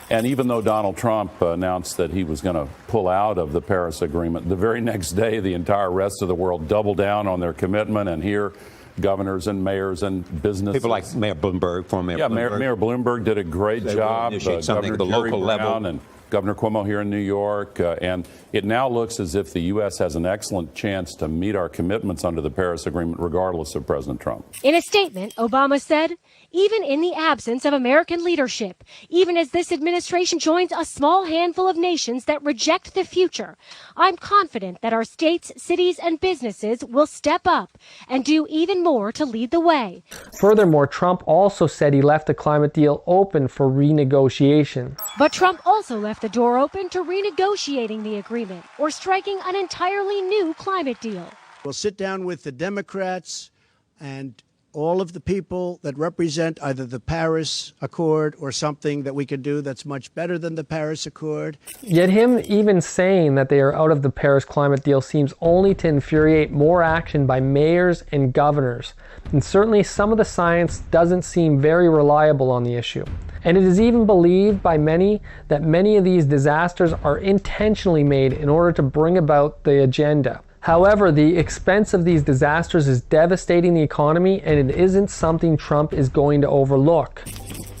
And even though Donald Trump announced that he was going to pull out of the Paris Agreement, the very next day the entire rest of the world doubled down on their commitment, and here governors and mayors and businesses. People like Mayor Bloomberg, former Mayor Bloomberg. Mayor Bloomberg did a great job. Something at the local level. And Governor Cuomo here in New York, and it now looks as if the U.S. has an excellent chance to meet our commitments under the Paris Agreement regardless of President Trump. In a statement, Obama said, even in the absence of American leadership, even as this administration joins a small handful of nations that reject the future, I'm confident that our states, cities, and businesses will step up and do even more to lead the way. Furthermore, Trump also said he left the climate deal open for renegotiation. But Trump also left the door open to renegotiating the agreement or striking an entirely new climate deal. We'll sit down with the Democrats and all of the people that represent either the Paris Accord or something that we could do that's much better than the Paris Accord. Yet him even saying that they are out of the Paris climate deal seems only to infuriate more action by mayors and governors. And certainly some of the science doesn't seem very reliable on the issue. And it is even believed by many that many of these disasters are intentionally made in order to bring about the agenda. However, the expense of these disasters is devastating the economy, and it isn't something Trump is going to overlook.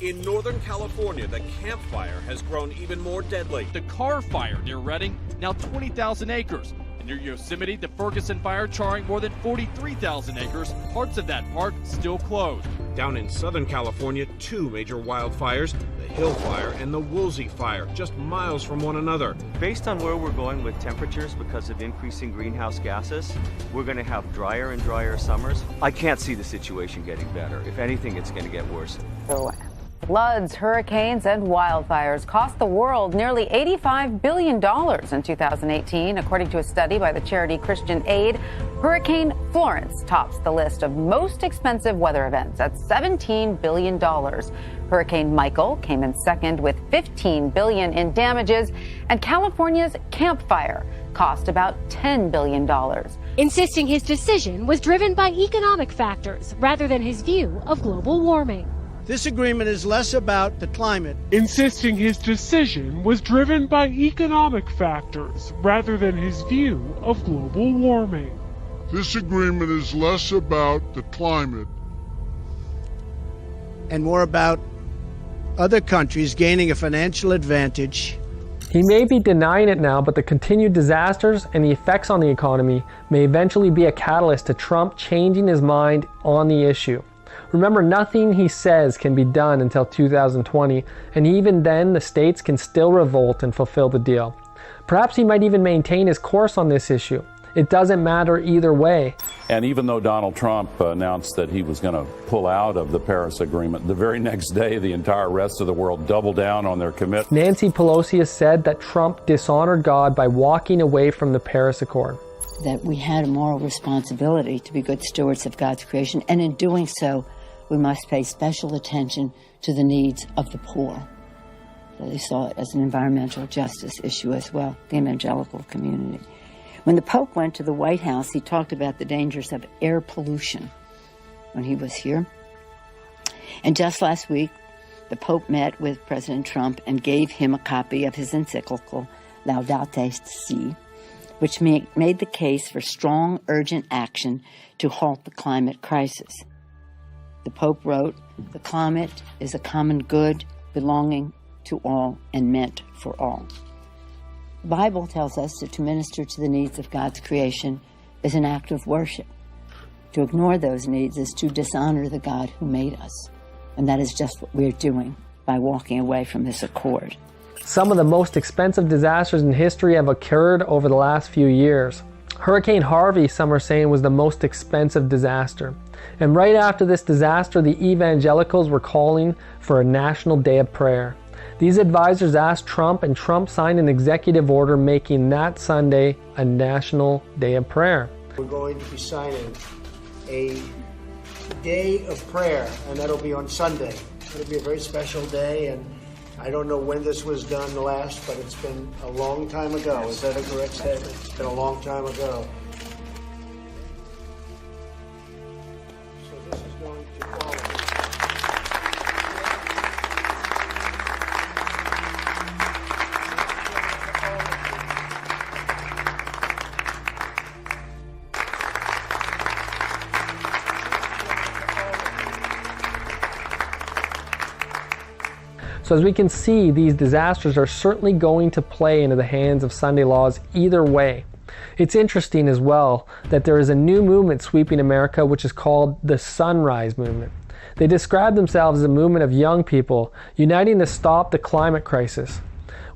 In Northern California, the campfire has grown even more deadly. The Carr Fire near Redding, now 20,000 acres. And near Yosemite, the Ferguson Fire charring more than 43,000 acres. Parts of that park still closed. Down in Southern California, two major wildfires, the Hill Fire and the Woolsey Fire, just miles from one another. Based on where we're going with temperatures because of increasing greenhouse gases, we're going to have drier and drier summers. I can't see the situation getting better. If anything, it's going to get worse. Floods, hurricanes, and wildfires cost the world nearly $85 billion in 2018, according to a study by the charity Christian Aid. Hurricane Florence tops the list of most expensive weather events at $17 billion. Hurricane Michael came in second with $15 billion in damages, and California's Camp Fire cost about $10 billion. Insisting his decision was driven by economic factors rather than his view of global warming. This agreement is less about the climate. Insisting his decision was driven by economic factors rather than his view of global warming. This agreement is less about the climate and more about other countries gaining a financial advantage. He may be denying it now, but the continued disasters and the effects on the economy may eventually be a catalyst to Trump changing his mind on the issue. Remember, nothing he says can be done until 2020, and even then the states can still revolt and fulfill the deal. Perhaps he might even maintain his course on this issue. It doesn't matter either way. And even though Donald Trump announced that he was going to pull out of the Paris Agreement, the very next day the entire rest of the world doubled down on their commitment. Nancy Pelosi has said that Trump dishonored God by walking away from the Paris Accord. that we had a moral responsibility to be good stewards of God's creation, and in doing so, we must pay special attention to the needs of the poor. So they saw it as an environmental justice issue as well, the evangelical community. When the Pope went to the White House, he talked about the dangers of air pollution when he was here. And just last week, the Pope met with President Trump and gave him a copy of his encyclical Laudate Si, which made the case for strong, urgent action to halt the climate crisis. The Pope wrote, "The climate is a common good belonging to all and meant for all." The Bible tells us that to minister to the needs of God's creation is an act of worship. To ignore those needs is to dishonor the God who made us. And that is just what we're doing by walking away from this accord. Some of the most expensive disasters in history have occurred over the last few years. Hurricane Harvey, some are saying, was the most expensive disaster. And right after this disaster, the evangelicals were calling for a national day of prayer. These advisors asked Trump, and Trump signed an executive order making that Sunday a national day of prayer. We're going to be signing a day of prayer, and that'll be on Sunday. It'll be a very special day, and I don't know when this was done last, but it's been a long time ago. Is that a correct statement? It's been a long time ago. So this is going to follow. So as we can see, these disasters are certainly going to play into the hands of Sunday laws either way. It's interesting as well that there is a new movement sweeping America which is called the Sunrise Movement. They describe themselves as a movement of young people uniting to stop the climate crisis.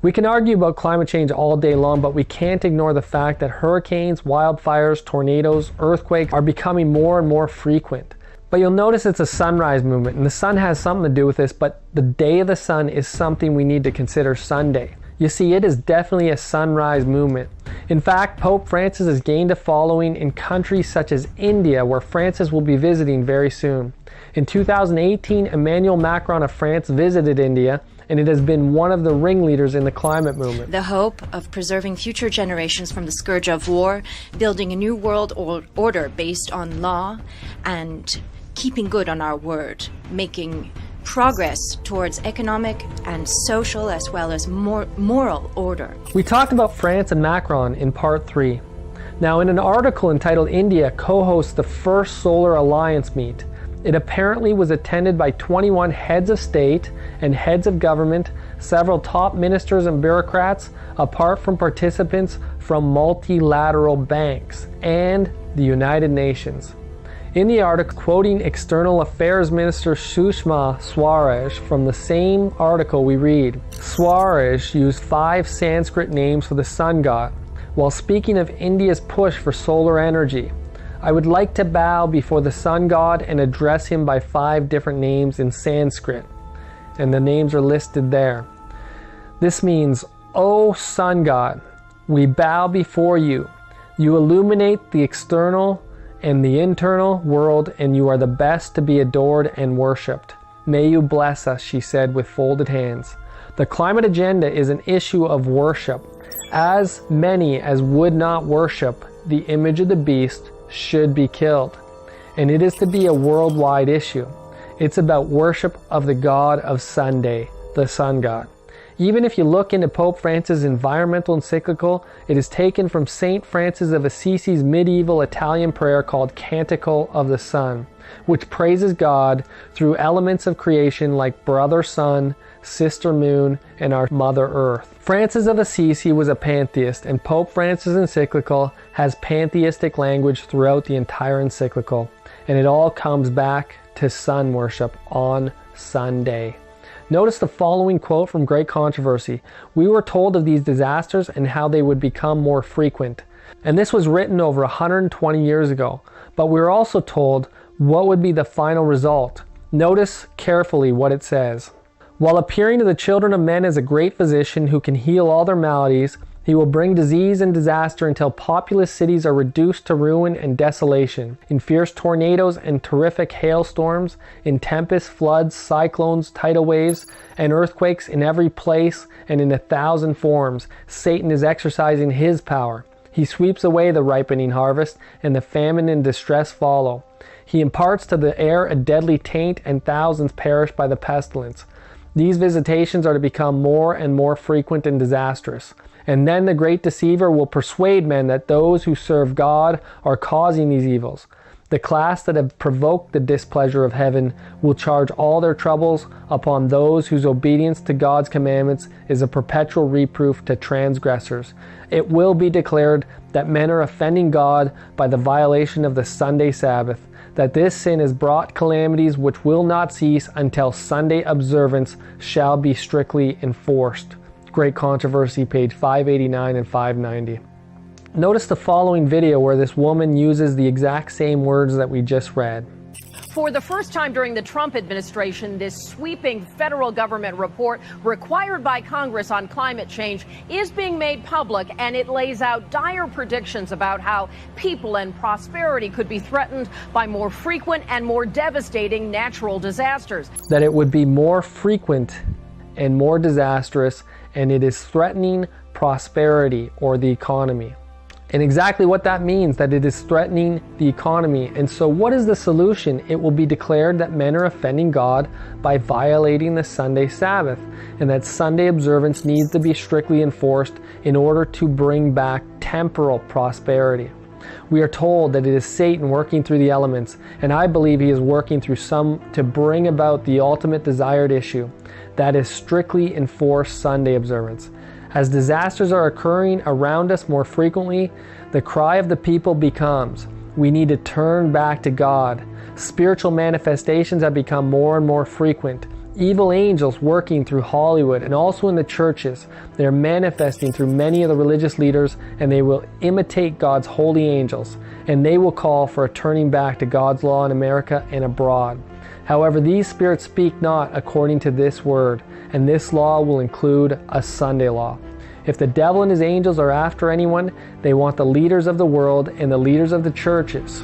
We can argue about climate change all day long, but we can't ignore the fact that hurricanes, wildfires, tornadoes, earthquakes are becoming more and more frequent. But you'll notice it's a sunrise movement, and the sun has something to do with this, but the day of the sun is something we need to consider Sunday. You see, it is definitely a sunrise movement. In fact, Pope Francis has gained a following in countries such as India, where Francis will be visiting very soon. In 2018, Emmanuel Macron of France visited India, and it has been one of the ringleaders in the climate movement. The hope of preserving future generations from the scourge of war, building a new world order based on law, and keeping good on our word, making progress towards economic and social as well as moral order. We talked about France and Macron in part 3. Now, in an article entitled "India Co-hosts the First Solar Alliance Meet," it apparently was attended by 21 heads of state and heads of government, several top ministers and bureaucrats, apart from participants from multilateral banks and the United Nations. In the article, quoting External Affairs Minister Sushma Swaraj from the same article, we read, Swaraj used 5 Sanskrit names for the sun god while speaking of India's push for solar energy. I would like to bow before the sun god and address him by 5 different names in Sanskrit. And the names are listed there. This means, O sun god, we bow before you. You illuminate the external and the internal world, and you are the best to be adored and worshipped. May you bless us, she said with folded hands. The climate agenda is an issue of worship. As many as would not worship the image of the beast should be killed. And it is to be a worldwide issue. It's about worship of the God of Sunday, the sun god. Even if you look into Pope Francis' environmental encyclical, it is taken from St. Francis of Assisi's medieval Italian prayer called Canticle of the Sun, which praises God through elements of creation like brother sun, sister moon, and our mother earth. Francis of Assisi was a pantheist, and Pope Francis' encyclical has pantheistic language throughout the entire encyclical, and it all comes back to sun worship on Sunday. Notice the following quote from Great Controversy. We were told of these disasters and how they would become more frequent. And this was written over 120 years ago. But we were also told what would be the final result. Notice carefully what it says. While appearing to the children of men as a great physician who can heal all their maladies, He will bring disease and disaster until populous cities are reduced to ruin and desolation, in fierce tornadoes and terrific hailstorms, in tempests, floods, cyclones, tidal waves, and earthquakes in every place and in 1,000 forms. Satan is exercising his power. He sweeps away the ripening harvest, and the famine and distress follow. He imparts to the air a deadly taint, and thousands perish by the pestilence. These visitations are to become more and more frequent and disastrous. And then the great deceiver will persuade men that those who serve God are causing these evils. The class that have provoked the displeasure of heaven will charge all their troubles upon those whose obedience to God's commandments is a perpetual reproof to transgressors. It will be declared that men are offending God by the violation of the Sunday Sabbath, that this sin has brought calamities which will not cease until Sunday observance shall be strictly enforced. Great Controversy, page 589 and 590. Notice the following video where this woman uses the exact same words that we just read. For the first time during the Trump administration, this sweeping federal government report required by Congress on climate change is being made public, and it lays out dire predictions about how people and prosperity could be threatened by more frequent and more devastating natural disasters. That it would be more frequent and more disastrous, and it is threatening prosperity or the economy. And exactly what that means, that it is threatening the economy. And so what is the solution? It will be declared that men are offending God by violating the Sunday Sabbath, and that Sunday observance needs to be strictly enforced in order to bring back temporal prosperity. We are told that it is Satan working through the elements, and I believe he is working through some to bring about the ultimate desired issue, that is strictly enforced Sunday observance. As disasters are occurring around us more frequently, the cry of the people becomes, we need to turn back to God. Spiritual manifestations have become more and more frequent. Evil angels working through Hollywood and also in the churches. They are manifesting through many of the religious leaders, and they will imitate God's holy angels, and they will call for a turning back to God's law in America and abroad. However, these spirits speak not according to this word, and this law will include a Sunday law. If the devil and his angels are after anyone, they want the leaders of the world and the leaders of the churches.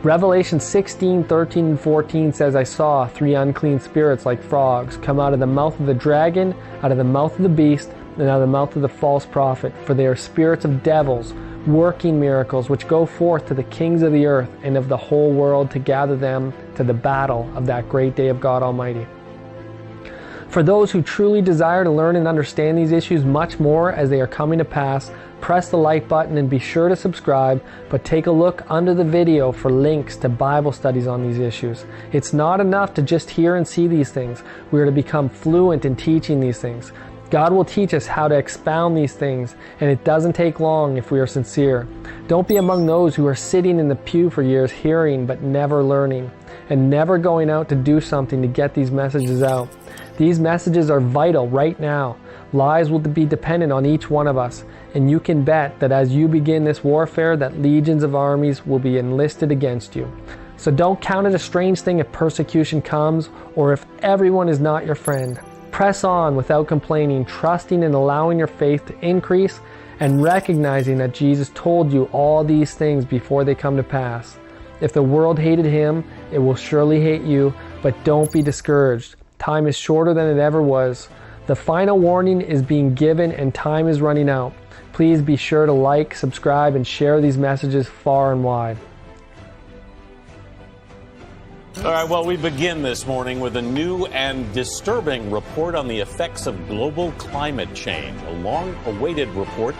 Revelation 16, 13, and 14 says, I saw 3 unclean spirits like frogs come out of the mouth of the dragon, out of the mouth of the beast, and out of the mouth of the false prophet, for they are spirits of devils, working miracles, which go forth to the kings of the earth and of the whole world to gather them to the battle of that great day of God Almighty. For those who truly desire to learn and understand these issues much more as they are coming to pass, press the like button and be sure to subscribe, but take a look under the video for links to Bible studies on these issues. It's not enough to just hear and see these things. We are to become fluent in teaching these things. God will teach us how to expound these things, and it doesn't take long if we are sincere. Don't be among those who are sitting in the pew for years hearing but never learning, and never going out to do something to get these messages out. These messages are vital right now. Lives will be dependent on each one of us, and you can bet that as you begin this warfare, that legions of armies will be enlisted against you. So don't count it a strange thing if persecution comes, or if everyone is not your friend. Press on without complaining, trusting and allowing your faith to increase, and recognizing that Jesus told you all these things before they come to pass. If the world hated him, it will surely hate you, but don't be discouraged. Time is shorter than it ever was. The final warning is being given and time is running out. Please be sure to like, subscribe, and share these messages far and wide. All right, well, we begin this morning with a new and disturbing report on the effects of global climate change. A long-awaited report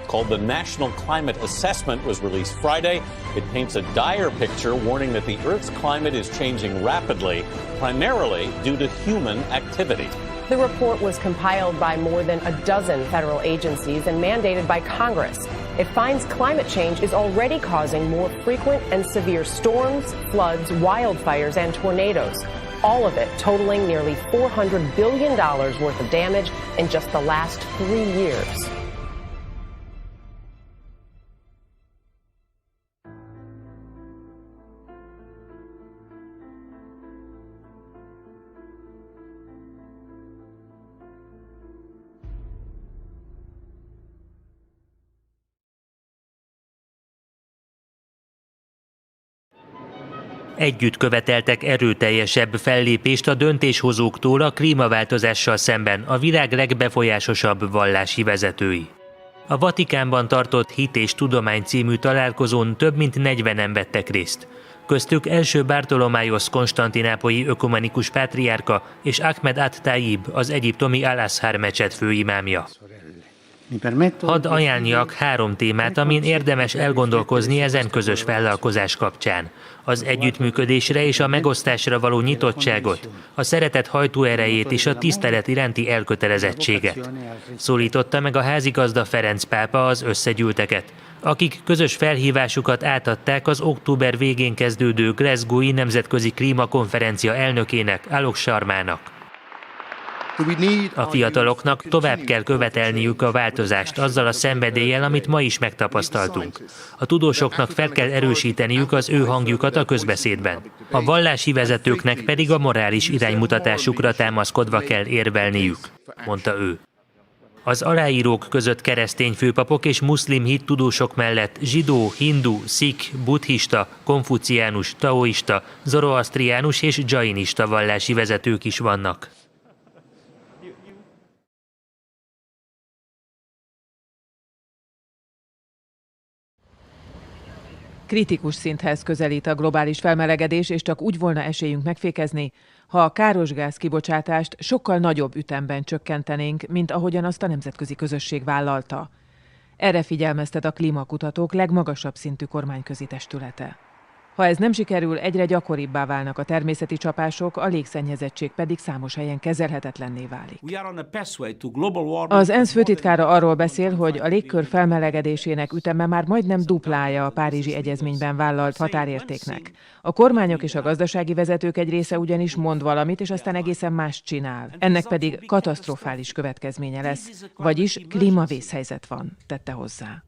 called the National Climate Assessment was released Friday. It paints a dire picture, warning that the Earth's climate is changing rapidly, primarily due to human activity. The report was compiled by more than a dozen federal agencies and mandated by Congress. It finds climate change is already causing more frequent and severe storms, floods, wildfires, and tornadoes, all of it totaling nearly $400 billion worth of damage in just the last 3 years. Együtt követeltek erőteljesebb fellépést a döntéshozóktól a klímaváltozással szemben a világ legbefolyásosabb vallási vezetői. A Vatikánban tartott Hit és Tudomány című találkozón több mint 40-en vettek részt. Köztük első Bartolomájosz konstantinápolyi ökumenikus pátriárka és Ahmed at-Taib, az egyiptomi Al-Azhar mecset főimámja. Hadd ajánljak 3 témát, amin érdemes elgondolkozni ezen közös vállalkozás kapcsán. Az együttműködésre és a megosztásra való nyitottságot, a szeretet hajtóerejét és a tisztelet iránti elkötelezettséget. Szólította meg a házigazda Ferenc pápa az összegyűlteket, akik közös felhívásukat átadták az október végén kezdődő Glasgow-i nemzetközi klímakonferencia elnökének, Alok Sharmának. A fiataloknak tovább kell követelniük a változást azzal a szenvedéllyel, amit ma is megtapasztaltunk. A tudósoknak fel kell erősíteniük az ő hangjukat a közbeszédben. A vallási vezetőknek pedig a morális iránymutatásukra támaszkodva kell érvelniük, mondta ő. Az aláírók között keresztény főpapok és muszlim hittudósok mellett zsidó, hindu, szikh, buddhista, konfuciánus, taoista, zoroasztriánus és dzsainista vallási vezetők is vannak. Kritikus szinthez közelít a globális felmelegedés, és csak úgy volna esélyünk megfékezni, ha a károsgáz kibocsátást sokkal nagyobb ütemben csökkentenénk, mint ahogyan azt a nemzetközi közösség vállalta. Erre figyelmeztet a klímakutatók legmagasabb szintű kormányközi testülete. Ha ez nem sikerül, egyre gyakoribbá válnak a természeti csapások, a légszennyezettség pedig számos helyen kezelhetetlenné válik. Az ENSZ főtitkára arról beszél, hogy a légkör felmelegedésének üteme már majdnem duplája a Párizsi Egyezményben vállalt határértéknek. A kormányok és a gazdasági vezetők egy része ugyanis mond valamit, és aztán egészen más csinál. Ennek pedig katasztrofális következménye lesz, vagyis klímavészhelyzet van, tette hozzá.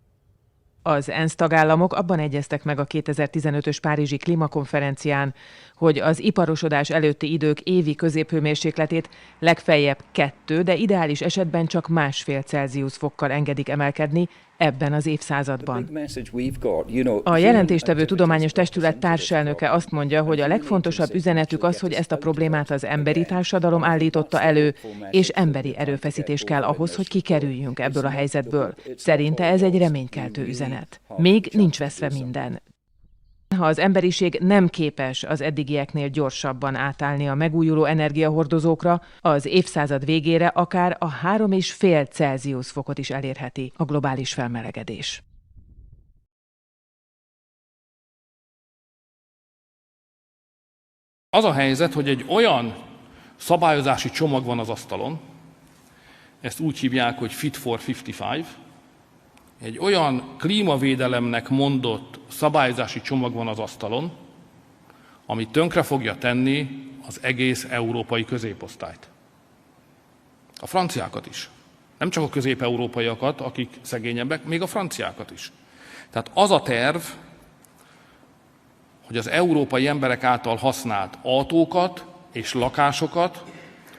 Az ENSZ tagállamok abban egyeztek meg a 2015-ös Párizsi klímakonferencián, hogy az iparosodás előtti idők évi középhőmérsékletét legfeljebb 2, de ideális esetben csak 1,5 Celsius fokkal engedik emelkedni ebben az évszázadban. A jelentéstevő tudományos testület társelnöke azt mondja, hogy a legfontosabb üzenetük az, hogy ezt a problémát az emberi társadalom állította elő, és emberi erőfeszítés kell ahhoz, hogy kikerüljünk ebből a helyzetből. Szerinte ez egy reménykeltő üzenet. Még nincs veszve minden. Ha az emberiség nem képes az eddigieknél gyorsabban átállni a megújuló energiahordozókra, az évszázad végére akár a 3,5 Celsius fokot is elérheti a globális felmelegedés. Az a helyzet, hogy egy olyan szabályozási csomag van az asztalon, ezt úgy hívják, hogy Fit for 55, egy olyan klímavédelemnek mondott szabályozási csomag van az asztalon, ami tönkre fogja tenni az egész európai középosztályt. A franciákat is. Nem csak a közép-európaiakat, akik szegényebbek, még a franciákat is. Tehát az a terv, hogy az európai emberek által használt autókat és lakásokat,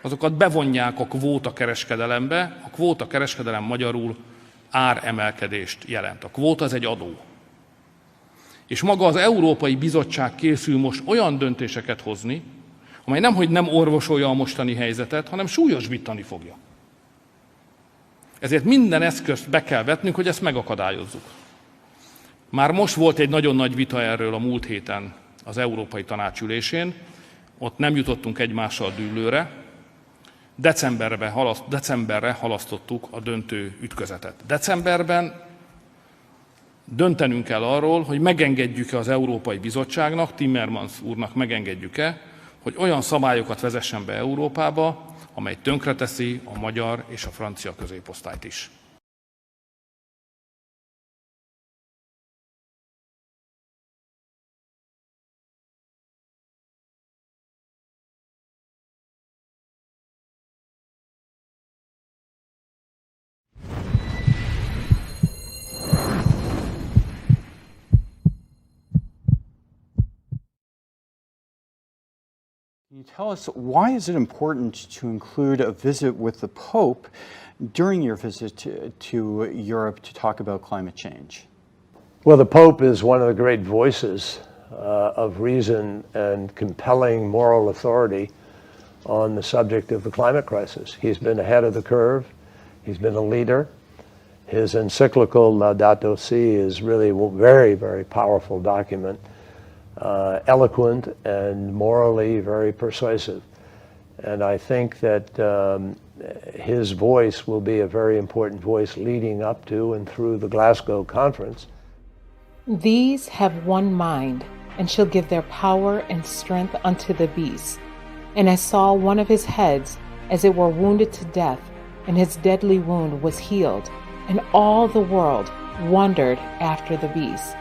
azokat bevonják a kvótakereskedelembe. A kvótakereskedelem magyarul áremelkedést jelent. A kvóta az egy adó. És maga az Európai Bizottság készül most olyan döntéseket hozni, amely nemhogy nem orvosolja a mostani helyzetet, hanem súlyosbítani fogja. Ezért minden eszközt be kell vetnünk, hogy ezt megakadályozzuk. Már most volt egy nagyon nagy vita erről a múlt héten az Európai Tanács ülésén, ott nem jutottunk egymással dűlőre, decemberre halasztottuk a döntő ütközetet. Decemberben döntenünk kell arról, hogy megengedjük-e az Európai Bizottságnak, Timmermans úrnak megengedjük-e, hogy olyan szabályokat vezessen be Európába, amely tönkreteszi a magyar és a francia középosztályt is. Can you tell us why is it important to include a visit with the Pope during your visit to Europe to talk about climate change? Well, the Pope is one of the great voices of reason and compelling moral authority on the subject of the climate crisis. He's been ahead of the curve. He's been a leader. His encyclical Laudato Si is really a very, very powerful document, eloquent and morally very persuasive. And I think that his voice will be a very important voice leading up to and through the Glasgow conference. These have one mind, and shall give their power and strength unto the beast. And I saw one of his heads, as it were wounded to death, and his deadly wound was healed. And all the world wondered after the beast.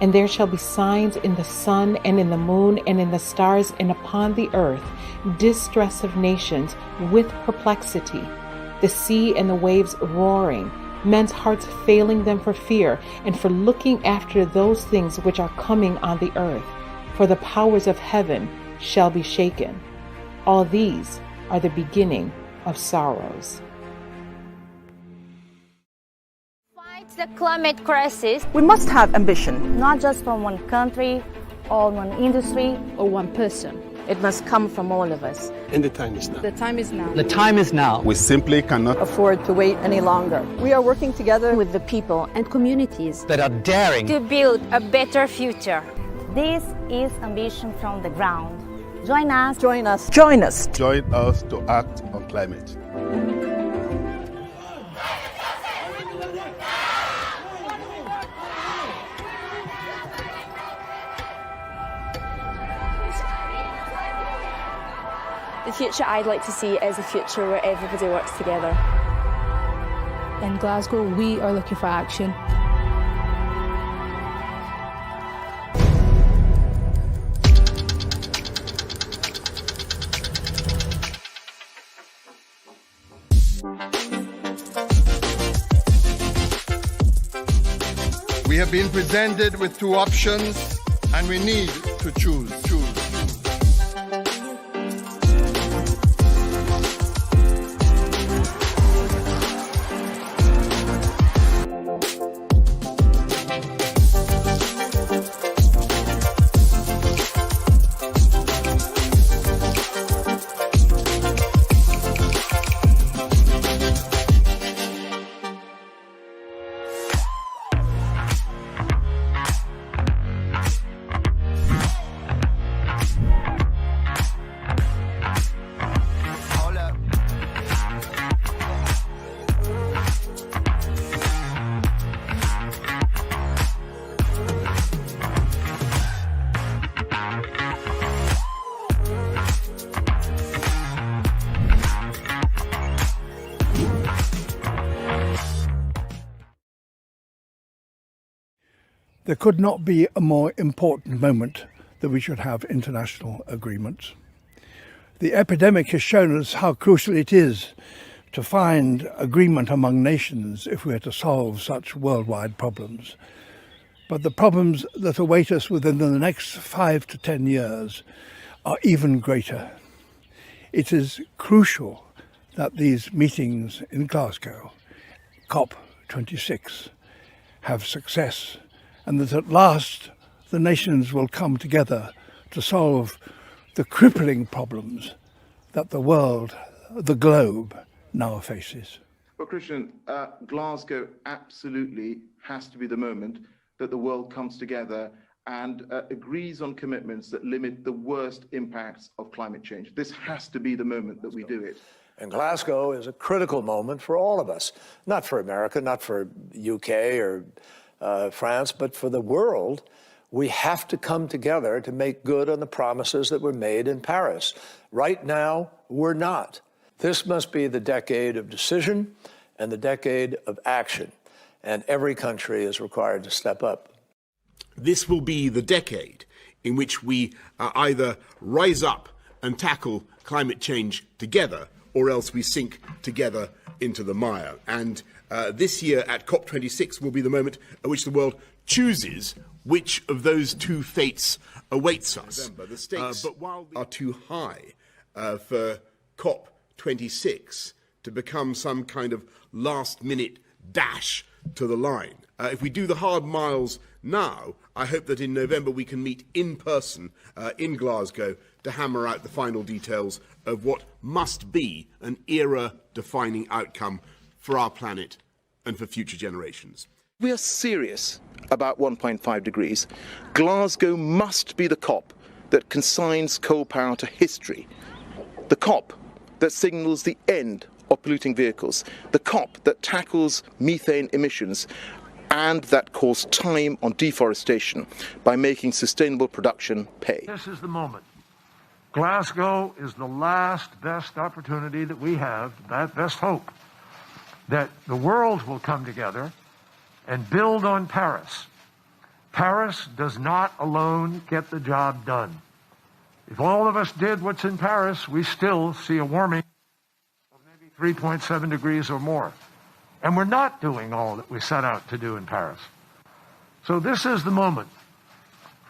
And there shall be signs in the sun, and in the moon, and in the stars, and upon the earth, distress of nations with perplexity, the sea and the waves roaring, men's hearts failing them for fear, and for looking after those things which are coming on the earth. For the powers of heaven shall be shaken. All these are the beginning of sorrows. The climate crisis. We must have ambition, not just from one country or one industry or one person. It must come from all of us. And the time is now. The time is now. The time is now. We simply cannot afford to wait any longer. We are working together with the people and communities that are daring to build a better future. This is ambition from the ground. Join us. Join us. Join us. Join us to act on climate. The future I'd like to see is a future where everybody works together. In Glasgow, we are looking for action. We have been presented with two options, and we need to choose. There could not be a more important moment that we should have international agreements. The epidemic has shown us how crucial it is to find agreement among nations if we are to solve such worldwide problems. But the problems that await us within the next 5 to 10 years are even greater. It is crucial that these meetings in Glasgow, COP26, have success, and that at last the nations will come together to solve the crippling problems that the world, the globe, now faces. Well, Christian, Glasgow absolutely has to be the moment that the world comes together and agrees on commitments that limit the worst impacts of climate change. This has to be the moment that we do it. And Glasgow is a critical moment for all of us, not for America, not for UK or France, but for the world. We have to come together to make good on the promises that were made in Paris. Right now, we're not. This must be the decade of decision and the decade of action, and every country is required to step up. This will be the decade in which we either rise up and tackle climate change together, or else we sink together into the mire. And this year at COP26 will be the moment at which the world chooses which of those two fates awaits us. The stakes but while are too high for COP26 to become some kind of last-minute dash to the line. If we do the hard miles now, I hope that in November we can meet in person in Glasgow to hammer out the final details of what must be an era-defining outcome for our planet and for future generations. We are serious about 1.5 degrees. Glasgow must be the COP that consigns coal power to history, the COP that signals the end of polluting vehicles, the COP that tackles methane emissions, and that calls time on deforestation by making sustainable production pay. This is the moment. Glasgow is the last best opportunity that we have, that best hope, that the world will come together and build on Paris. Paris does not alone get the job done. If all of us did what's in Paris, we still see a warming of maybe 3.7 degrees or more. And we're not doing all that we set out to do in Paris. So this is the moment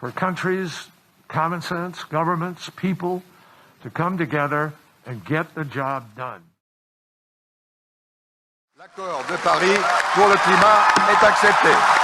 for countries, common sense, governments, people to come together and get the job done. L'accord de Paris pour le climat est accepté.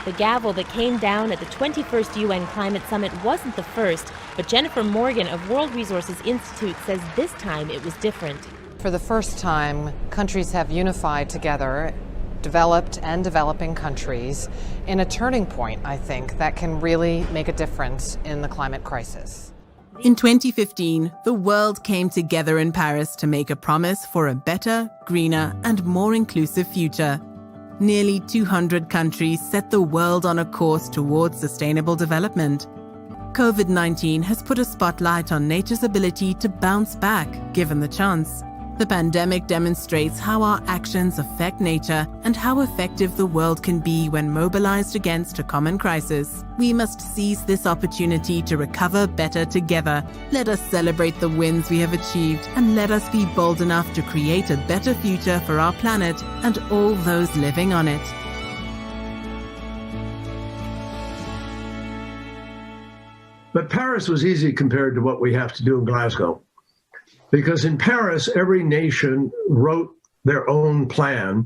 The gavel that came down at the 21st UN Climate Summit wasn't the first, but Jennifer Morgan of World Resources Institute says this time it was different. For the first time, countries have unified together, developed and developing countries, in a turning point, I think, that can really make a difference in the climate crisis. In 2015, the world came together in Paris to make a promise for a better, greener, and more inclusive future. Nearly 200 countries set the world on a course towards sustainable development. COVID-19 has put a spotlight on nature's ability to bounce back, given the chance. The pandemic demonstrates how our actions affect nature and how effective the world can be when mobilized against a common crisis. We must seize this opportunity to recover better together. Let us celebrate the wins we have achieved, and let us be bold enough to create a better future for our planet and all those living on it. But Paris was easy compared to what we have to do in Glasgow. Because in Paris, every nation wrote their own plan,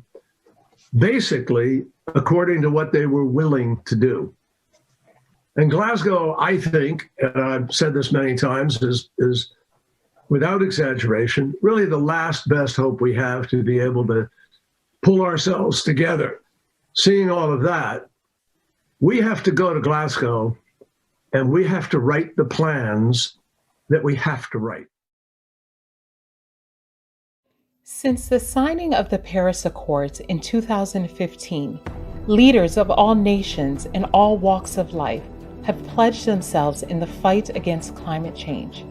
basically according to what they were willing to do. And Glasgow, I think, and I've said this many times, is without exaggeration, really the last best hope we have to be able to pull ourselves together. Seeing all of that, we have to go to Glasgow and we have to write the plans that we have to write. Since the signing of the Paris Accords in 2015, leaders of all nations and all walks of life have pledged themselves in the fight against climate change.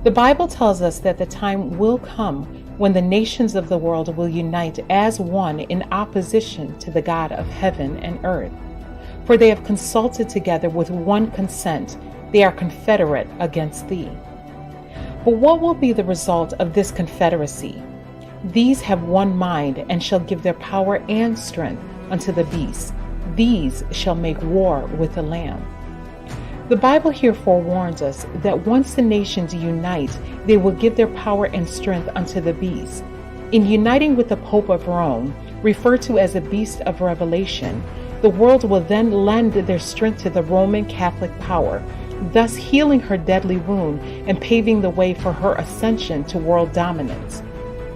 The Bible tells us that the time will come when the nations of the world will unite as one in opposition to the God of heaven and earth. For they have consulted together with one consent. They are confederate against thee. But what will be the result of this confederacy? These have one mind and shall give their power and strength unto the beast. These shall make war with the Lamb. The Bible here forewarns us that once the nations unite, they will give their power and strength unto the beast. In uniting with the Pope of Rome, referred to as the beast of Revelation, the world will then lend their strength to the Roman Catholic power, thus healing her deadly wound and paving the way for her ascension to world dominance.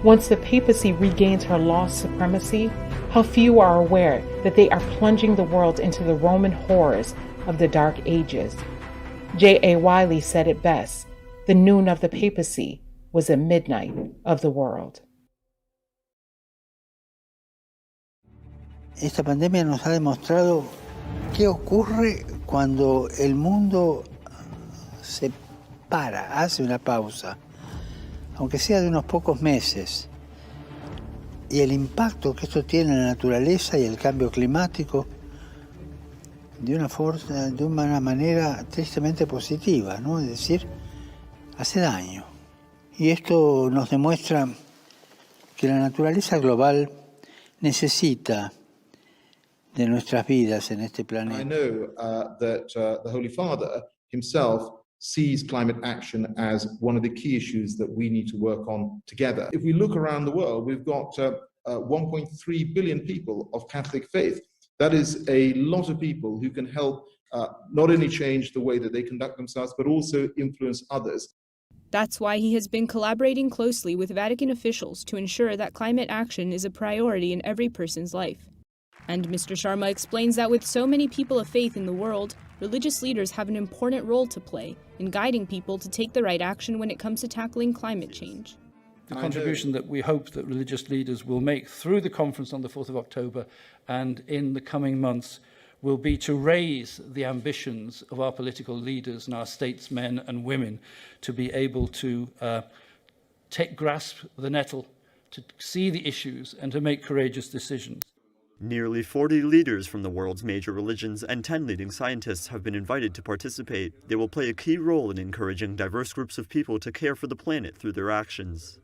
Once the papacy regains her lost supremacy, how few are aware that they are plunging the world into the Roman horrors of the Dark Ages. J.A. Wiley said it best, the noon of the papacy was the midnight of the world. Esta pandemia nos ha demostrado qué ocurre cuando el mundo se para, hace una pausa, aunque sea de unos pocos meses, y el impacto que esto tiene en la naturaleza y el cambio climático de una manera tristemente positiva, ¿no? Es decir, hace daño. Y esto nos demuestra que la naturaleza global necesita de nuestras vidas en este planeta. I know that the Holy Father himself sees climate action as one of the key issues that we need to work on together. If we look around the world, we've got 1.3 billion people of Catholic faith. That is a lot of people who can help not only change the way that they conduct themselves, but also influence others. That's why he has been collaborating closely with Vatican officials to ensure that climate action is a priority in every person's life. And Mr. Sharma explains that with so many people of faith in the world, religious leaders have an important role to play in guiding people to take the right action when it comes to tackling climate change. The contribution that we hope that religious leaders will make through the conference on the 4th of October and in the coming months will be to raise the ambitions of our political leaders and our statesmen and women to be able to grasp the nettle, to see the issues and to make courageous decisions. Nearly 40 leaders from the world's major religions and 10 leading scientists have been invited to participate. They will play a key role in encouraging diverse groups of people to care for the planet through their actions.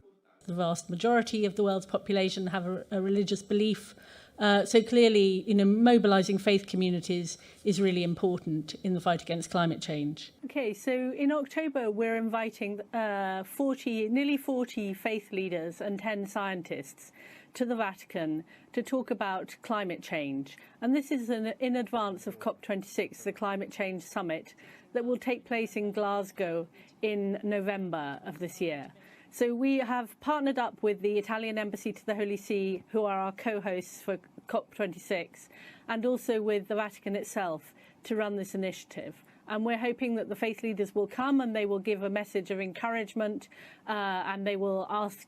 The vast majority of the world's population have a religious belief. So clearly, mobilising faith communities is really important in the fight against climate change. Okay, so in October, we're inviting nearly 40 faith leaders and 10 scientists to the Vatican to talk about climate change. And this is in advance of COP26, the Climate Change Summit, that will take place in Glasgow in November of this year. So we have partnered up with the Italian Embassy to the Holy See, who are our co-hosts for COP26, and also with the Vatican itself to run this initiative. And we're hoping that the faith leaders will come and they will give a message of encouragement and they will ask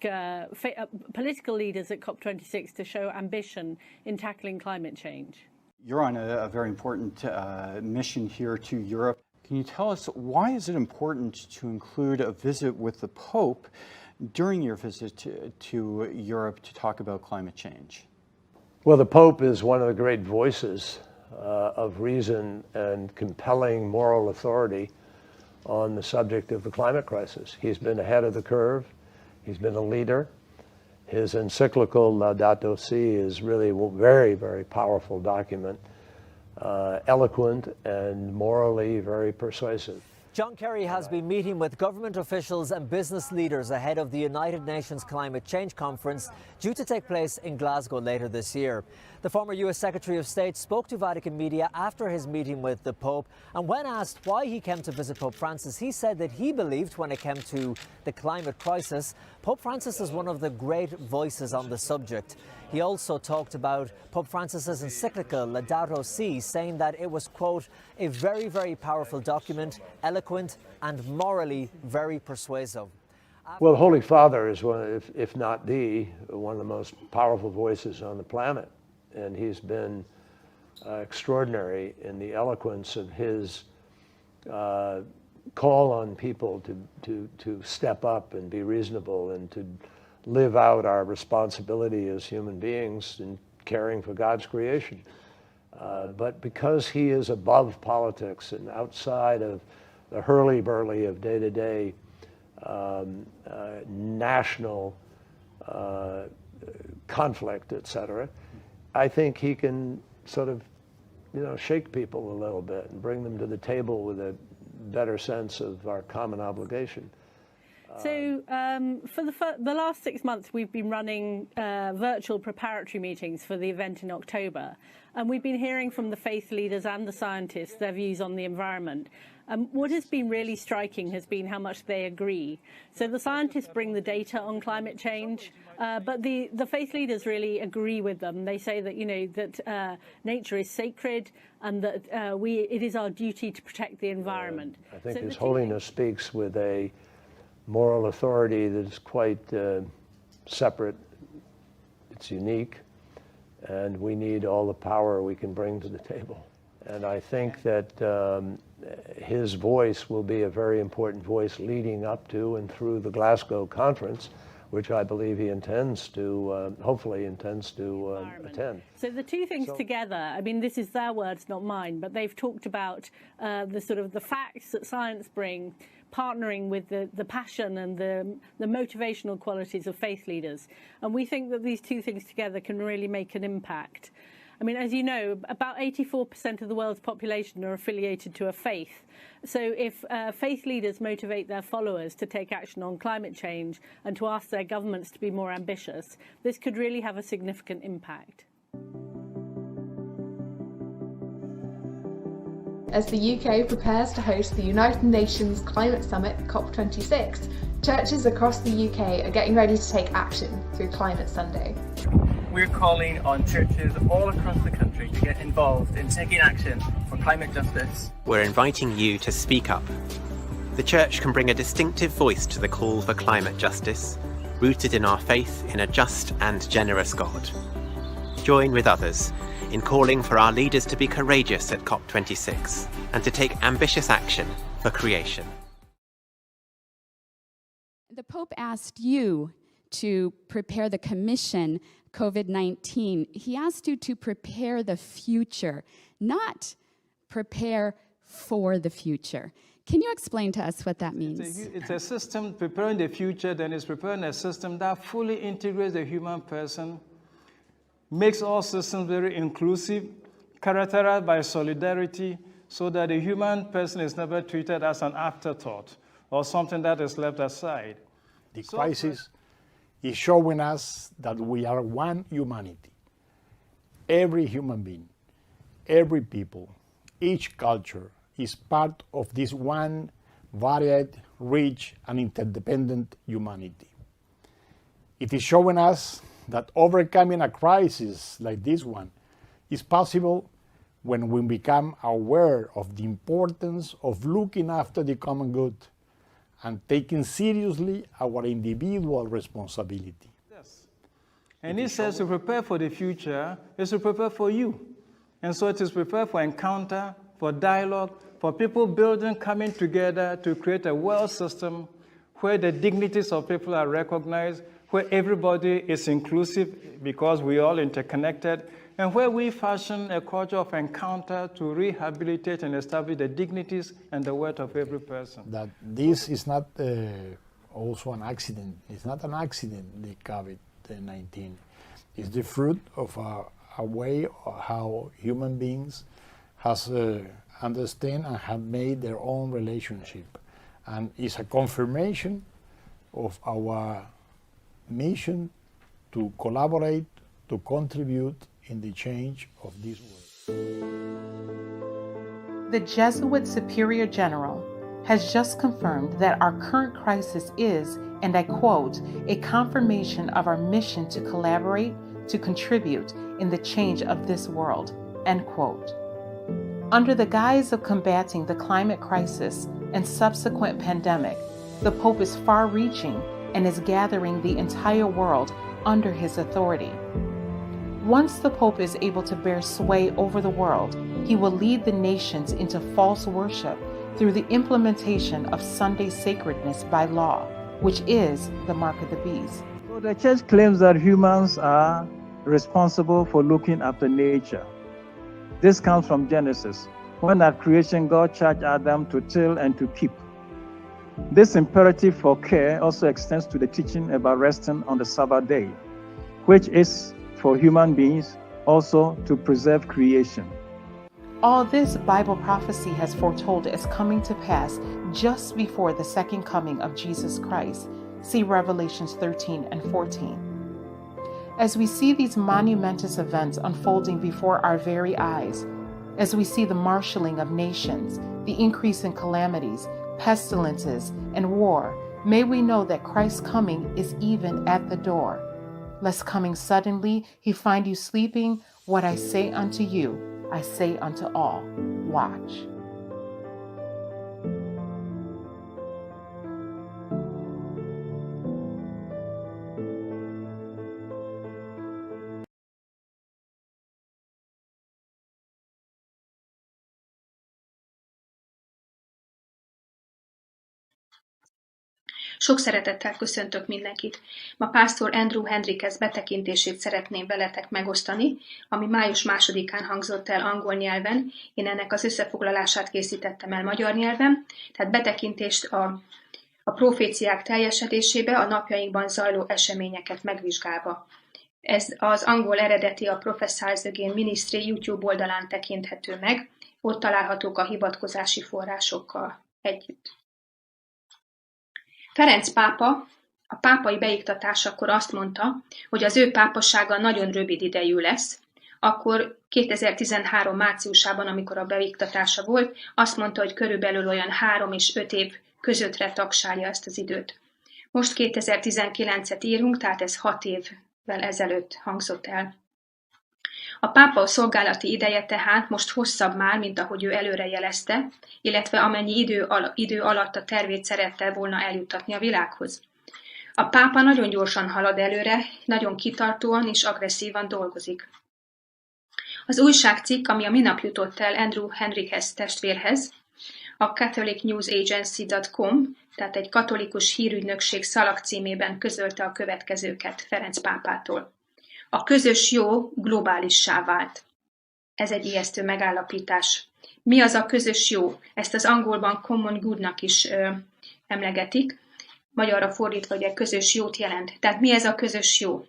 political leaders at COP26 to show ambition in tackling climate change. You're on a very important mission here to Europe. Can you tell us, why is it important to include a visit with the Pope during your visit to Europe to talk about climate change? Well, the Pope is one of the great voices of reason and compelling moral authority on the subject of the climate crisis. He's been ahead of the curve. He's been a leader. His encyclical Laudato Si is really a very, very powerful document, eloquent and morally very persuasive. John Kerry has been meeting with government officials and business leaders ahead of the United Nations Climate Change Conference due to take place in Glasgow later this year. The former US Secretary of State spoke to Vatican media after his meeting with the Pope, and when asked why he came to visit Pope Francis, he said that he believed when it came to the climate crisis, Pope Francis is one of the great voices on the subject. He also talked about Pope Francis's encyclical Laudato Si, saying that it was, quote, a very, very powerful document, eloquent and morally very persuasive. Well, the Holy Father is one, if not one of the most powerful voices on the planet. And he's been extraordinary in the eloquence of his call on people to step up and be reasonable and to live out our responsibility as human beings in caring for God's creation. But because he is above politics and outside of the hurly-burly of day-to-day national conflict, etc., I think he can sort of, shake people a little bit and bring them to the table with a better sense of our common obligation. So for the last 6 months, we've been running virtual preparatory meetings for the event in October. And we've been hearing from the faith leaders and the scientists their views on the environment. What has been really striking has been how much they agree. So the scientists bring the data on climate change, but the faith leaders really agree with them. They say that, that nature is sacred and that it is our duty to protect the environment. I think His Holiness speaks with a moral authority that is quite separate. It's unique, and we need all the power we can bring to the table. And I think that his voice will be a very important voice leading up to and through the Glasgow conference, which I believe he intends to, hopefully intends to attend. So the two things together, I mean, this is their words, not mine, but they've talked about the facts that science bring, partnering with the passion and the motivational qualities of faith leaders. And we think that these two things together can really make an impact. I mean, as you know, about 84% of the world's population are affiliated to a faith. So if faith leaders motivate their followers to take action on climate change and to ask their governments to be more ambitious, this could really have a significant impact. As the UK prepares to host the United Nations Climate Summit, COP26, churches across the UK are getting ready to take action through Climate Sunday. We're calling on churches all across the country to get involved in taking action for climate justice. We're inviting you to speak up. The church can bring a distinctive voice to the call for climate justice, rooted in our faith in a just and generous God. Join with others in calling for our leaders to be courageous at COP26 and to take ambitious action for creation. The Pope asked you to prepare the commission COVID-19. He asked you to prepare the future, not prepare for the future. Can you explain to us what that means? It's a system preparing the future, then it's preparing a system that fully integrates the human person, makes all systems very inclusive, characterized by solidarity, so that the human person is never treated as an afterthought or something that is left aside. The crisis is showing us that we are one humanity. Every human being, every people, each culture is part of this one varied, rich, and interdependent humanity. It is showing us that overcoming a crisis like this one is possible when we become aware of the importance of looking after the common good and taking seriously our individual responsibility. Yes. And he says to prepare for the future is to prepare for you. And so it is prepare for encounter, for dialogue, for people building, coming together to create a world system where the dignities of people are recognized, where everybody is inclusive because we are all interconnected, and where we fashion a culture of encounter to rehabilitate and establish the dignities and the worth of every person. That this is not also an accident. It's not an accident, the COVID-19. It's the fruit of a way of how human beings has understand and have made their own relationship. And it's a confirmation of our mission to collaborate, to contribute in the change of this world. The Jesuit Superior General has just confirmed that our current crisis is, and I quote, a confirmation of our mission to collaborate, to contribute in the change of this world, end quote. Under the guise of combating the climate crisis and subsequent pandemic, the Pope is far-reaching and is gathering the entire world under his authority. Once the Pope is able to bear sway over the world, he will lead the nations into false worship through the implementation of Sunday sacredness by law, which is the mark of the beast. So the church claims that humans are responsible for looking after nature. This comes from Genesis, when at creation God charged Adam to till and to keep. This imperative for care also extends to the teaching about resting on the Sabbath day, which is for human beings also to preserve creation. All this Bible prophecy has foretold is coming to pass just before the second coming of Jesus Christ. See Revelations 13 and 14. As we see these monumentous events unfolding before our very eyes, as we see the marshaling of nations, the increase in calamities, pestilences, and war, may we know that Christ's coming is even at the door. Lest coming suddenly he find you sleeping, what I say unto you, I say unto all, watch. Sok szeretettel köszöntök mindenkit. Ma pásztor Andrew Hendrikes betekintését szeretném veletek megosztani, ami május 2-án hangzott el angol nyelven. Én ennek az összefoglalását készítettem el magyar nyelven, tehát betekintést a proféciák teljesedésébe, a napjainkban zajló eseményeket megvizsgálva. Ez az angol eredeti, a Prophesies Again Ministry YouTube oldalán tekinthető meg, ott találhatók a hivatkozási forrásokkal együtt. Ferenc pápa a pápai beiktatásakor azt mondta, hogy az ő pápasága nagyon rövid idejű lesz. Akkor 2013 márciusában, amikor a beiktatása volt, azt mondta, hogy körülbelül olyan 3 és 5 év közöttre tagsálja ezt az időt. Most 2019-et írunk, tehát ez 6 évvel ezelőtt hangzott el. A pápa szolgálati ideje tehát most hosszabb már, mint ahogy ő előre jelezte, illetve amennyi idő alatt a tervét szerette volna eljuttatni a világhoz. A pápa nagyon gyorsan halad előre, nagyon kitartóan és agresszívan dolgozik. Az újságcikk, ami a minap jutott el Andrew Henrikes testvérhez, a catholicnewsagency.com, tehát egy katolikus hírügynökség szalagcímében közölte a következőket Ferenc pápától. A közös jó globálissá vált. Ez egy ijesztő megállapítás. Mi az a közös jó? Ezt az angolban common goodnak is emlegetik. Magyarra fordítva, hogy egy közös jót jelent. Tehát mi ez a közös jó?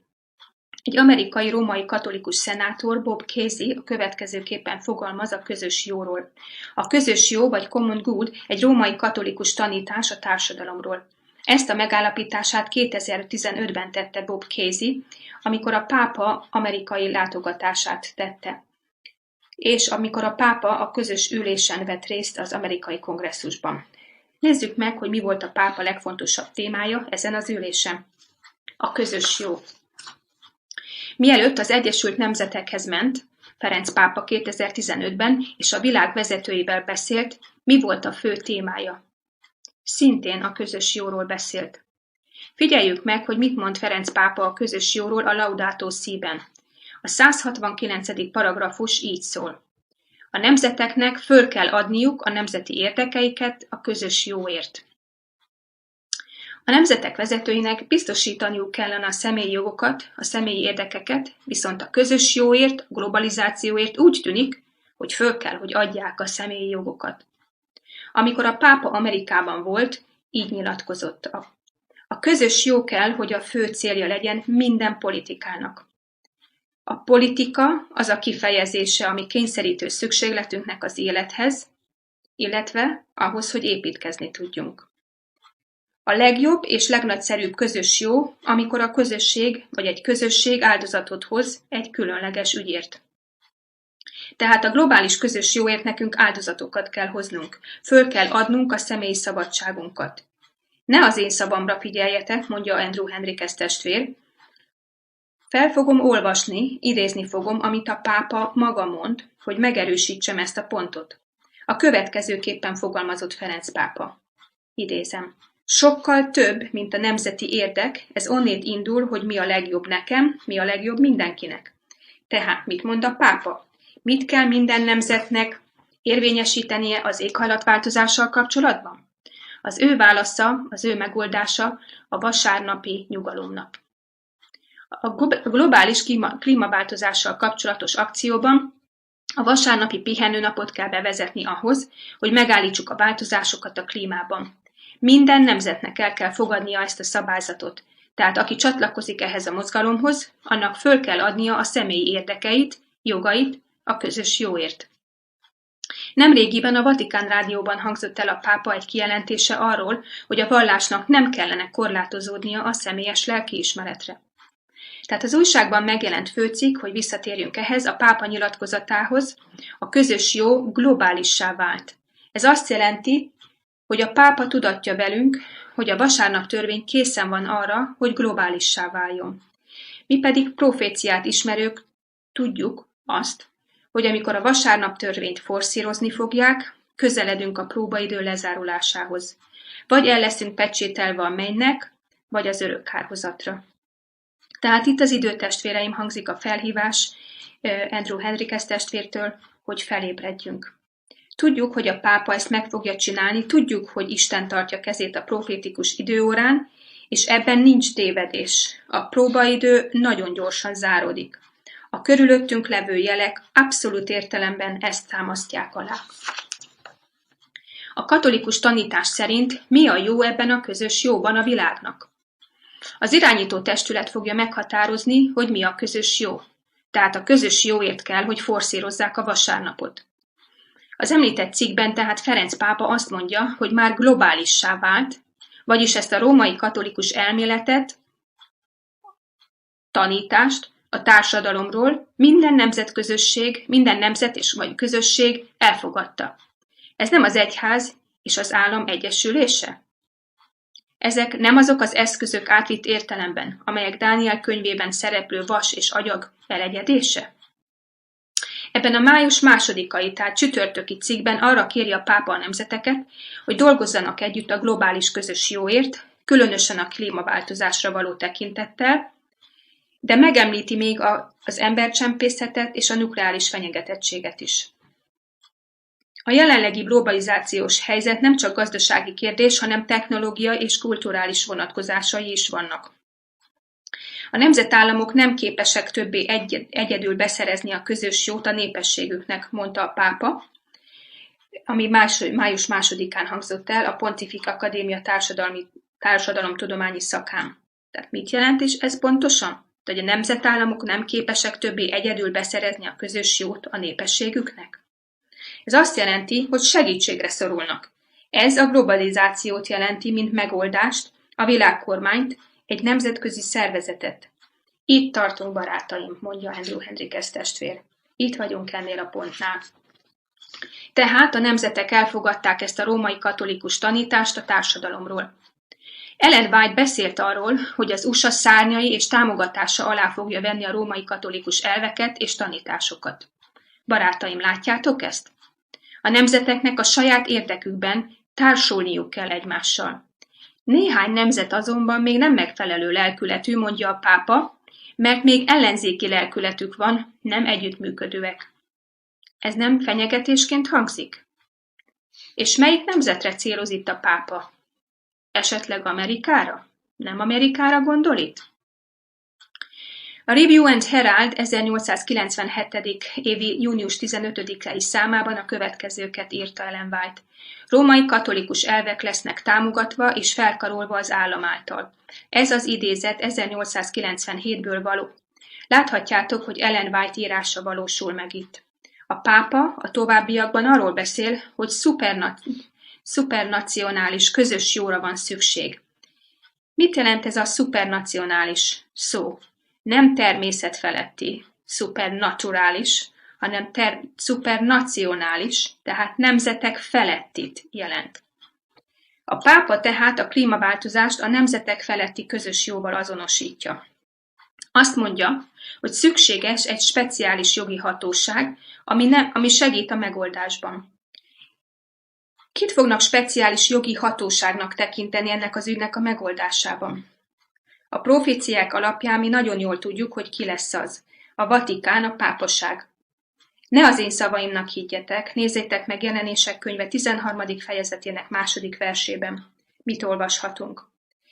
Egy amerikai római katolikus szenátor, Bob Casey, a következőképpen fogalmaz a közös jóról. A közös jó, vagy common good, egy római katolikus tanítás a társadalomról. Ezt a megállapítását 2015-ben tette Bob Casey, amikor a pápa amerikai látogatását tette, és amikor a pápa a közös ülésen vett részt az amerikai kongresszusban. Nézzük meg, hogy mi volt a pápa legfontosabb témája ezen az ülésen. A közös jó. Mielőtt az Egyesült Nemzetekhez ment, Ferenc pápa 2015-ben és a világ vezetőivel beszélt, mi volt a fő témája? Szintén a közös jóról beszélt. Figyeljük meg, hogy mit mond Ferenc pápa a közös jóról a Laudato Si-ben. A 169. paragrafus így szól. A nemzeteknek föl kell adniuk a nemzeti érdekeiket a közös jóért. A nemzetek vezetőinek biztosítaniuk kellene a személyi jogokat, a személyi érdekeket, viszont a közös jóért, a globalizációért úgy tűnik, hogy föl kell, hogy adják a személyi jogokat. Amikor a pápa Amerikában volt, így nyilatkozott. A közös jó kell, hogy a fő célja legyen minden politikának. A politika az a kifejezése, ami kényszerítő szükségletünknek az élethez, illetve ahhoz, hogy építkezni tudjunk. A legjobb és legnagyszerűbb közös jó, amikor a közösség vagy egy közösség áldozatot hoz egy különleges ügyért. Tehát a globális közös jóért nekünk áldozatokat kell hoznunk, föl kell adnunk a személyi szabadságunkat. Ne az én szavamra figyeljetek, mondja Andrew Henrikes testvér. Fel fogom olvasni, idézni fogom, amit a pápa maga mond, hogy megerősítsem ezt a pontot. A következőképpen fogalmazott Ferenc pápa. Idézem. Sokkal több, mint a nemzeti érdek, ez onnét indul, hogy mi a legjobb nekem, mi a legjobb mindenkinek. Tehát mit mond a pápa? Mit kell minden nemzetnek érvényesítenie az éghajlatváltozással kapcsolatban? Az ő válasza, az ő megoldása a vasárnapi nyugalomnap. A globális klímaváltozással kapcsolatos akcióban a vasárnapi pihenőnapot kell bevezetni ahhoz, hogy megállítsuk a változásokat a klímában. Minden nemzetnek el kell fogadnia ezt a szabályzatot, tehát aki csatlakozik ehhez a mozgalomhoz, annak föl kell adnia a személyi érdekeit, jogait a közös jóért. Nemrégiben a Vatikán rádióban hangzott el a pápa egy kijelentése arról, hogy a vallásnak nem kellene korlátozódnia a személyes lelkiismeretre. Tehát az újságban megjelent főcikk, hogy visszatérjünk ehhez, a pápa nyilatkozatához, a közös jó globálissá vált. Ez azt jelenti, hogy a pápa tudatja velünk, hogy a vasárnap törvény készen van arra, hogy globálissá váljon. Mi pedig proféciát ismerők tudjuk azt, hogy amikor a vasárnap törvényt forszírozni fogják, közeledünk a próbaidő lezárulásához. Vagy el leszünk pecsételve a mennynek, vagy az örök hálózatra. Tehát itt az időtestvéreim hangzik a felhívás Andrew Henrikes testvértől, hogy felébredjünk. Tudjuk, hogy a pápa ezt meg fogja csinálni, tudjuk, hogy Isten tartja kezét a profétikus időórán, és ebben nincs tévedés. A próbaidő nagyon gyorsan záródik. A körülöttünk levő jelek abszolút értelemben ezt támasztják alá. A katolikus tanítás szerint mi a jó ebben a közös jóban a világnak? Az irányító testület fogja meghatározni, hogy mi a közös jó. Tehát a közös jóért kell, hogy forszírozzák a vasárnapot. Az említett cikkben tehát Ferenc pápa azt mondja, hogy már globálissá vált, vagyis ezt a római katolikus elméletet, tanítást a társadalomról minden nemzetközösség, minden nemzet és vagy közösség elfogadta. Ez nem az egyház és az állam egyesülése? Ezek nem azok az eszközök átvitt értelemben, amelyek Dániel könyvében szereplő vas és agyag elegyedése? Ebben a május 2-ai, tehát csütörtöki cikkben arra kéri a pápa a nemzeteket, hogy dolgozzanak együtt a globális közös jóért, különösen a klímaváltozásra való tekintettel, de megemlíti még az embercsempészetet és a nukleáris fenyegetettséget is. A jelenlegi globalizációs helyzet nem csak gazdasági kérdés, hanem technológiai és kulturális vonatkozásai is vannak. A nemzetállamok nem képesek többé egyedül beszerezni a közös jót a népességüknek, mondta a pápa, ami május 2-án hangzott el a Pontifik Akadémia társadalomtudományi szakán. Tehát mit jelent is ez pontosan? Hogy a nemzetállamok nem képesek többé egyedül beszerezni a közös jót a népességüknek? Ez azt jelenti, hogy segítségre szorulnak. Ez a globalizációt jelenti, mint megoldást, a világkormányt, egy nemzetközi szervezetet. Itt tartunk, barátaim, mondja Andrew Hendrikes testvér. Itt vagyunk ennél a pontnál. Tehát a nemzetek elfogadták ezt a római katolikus tanítást a társadalomról. Ellen White beszélt arról, hogy az USA szárnyai és támogatása alá fogja venni a római katolikus elveket és tanításokat. Barátaim, látjátok ezt? A nemzeteknek a saját érdekükben társulniuk kell egymással. Néhány nemzet azonban még nem megfelelő lelkületű, mondja a pápa, mert még ellenzéki lelkületük van, nem együttműködőek. Ez nem fenyegetésként hangzik? És melyik nemzetre céloz itt a pápa? Esetleg Amerikára? Nem Amerikára gondol itt? A Review and Herald 1897. évi június 15-i számában a következőket írta Ellen White. Római katolikus elvek lesznek támogatva és felkarolva az állam által. Ez az idézet 1897-ből való. Láthatjátok, hogy Ellen White írása valósul meg itt. A pápa a továbbiakban arról beszél, hogy szupernacionális közös jóra van szükség. Mit jelent ez a szupernacionális szó? Nem természetfeletti, supernaturális, hanem szupernacionális, tehát nemzetek felettit jelent. A pápa tehát a klímaváltozást a nemzetek feletti közös jóval azonosítja. Azt mondja, hogy szükséges egy speciális jogi hatóság, ami segít a megoldásban. Kit fognak speciális jogi hatóságnak tekinteni ennek az ügynek a megoldásában? A proféciák alapján mi nagyon jól tudjuk, hogy ki lesz az. A Vatikán, a pápaság. Ne az én szavaimnak higgyetek, nézzétek meg Jelenések könyve 13. fejezetének 2. versében. Mit olvashatunk?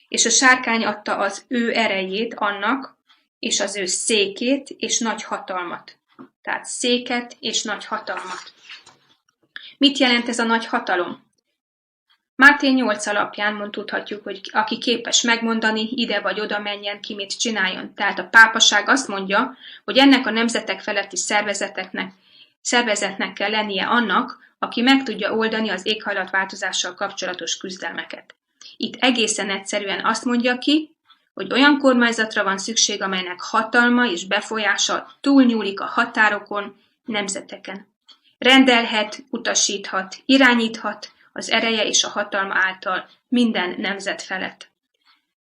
És a sárkány adta az ő erejét annak, és az ő székét és nagy hatalmat. Tehát széket és nagy hatalmat. Mit jelent ez a nagy hatalom? Máté 8 alapján tudhatjuk, hogy aki képes megmondani, ide vagy oda menjen, ki mit csináljon. Tehát a pápaság azt mondja, hogy ennek a nemzetek feletti szervezetnek kell lennie annak, aki meg tudja oldani az éghajlatváltozással kapcsolatos küzdelmeket. Itt egészen egyszerűen azt mondja ki, hogy olyan kormányzatra van szükség, amelynek hatalma és befolyása túlnyúlik a határokon, nemzeteken. Rendelhet, utasíthat, irányíthat az ereje és a hatalma által minden nemzet felett.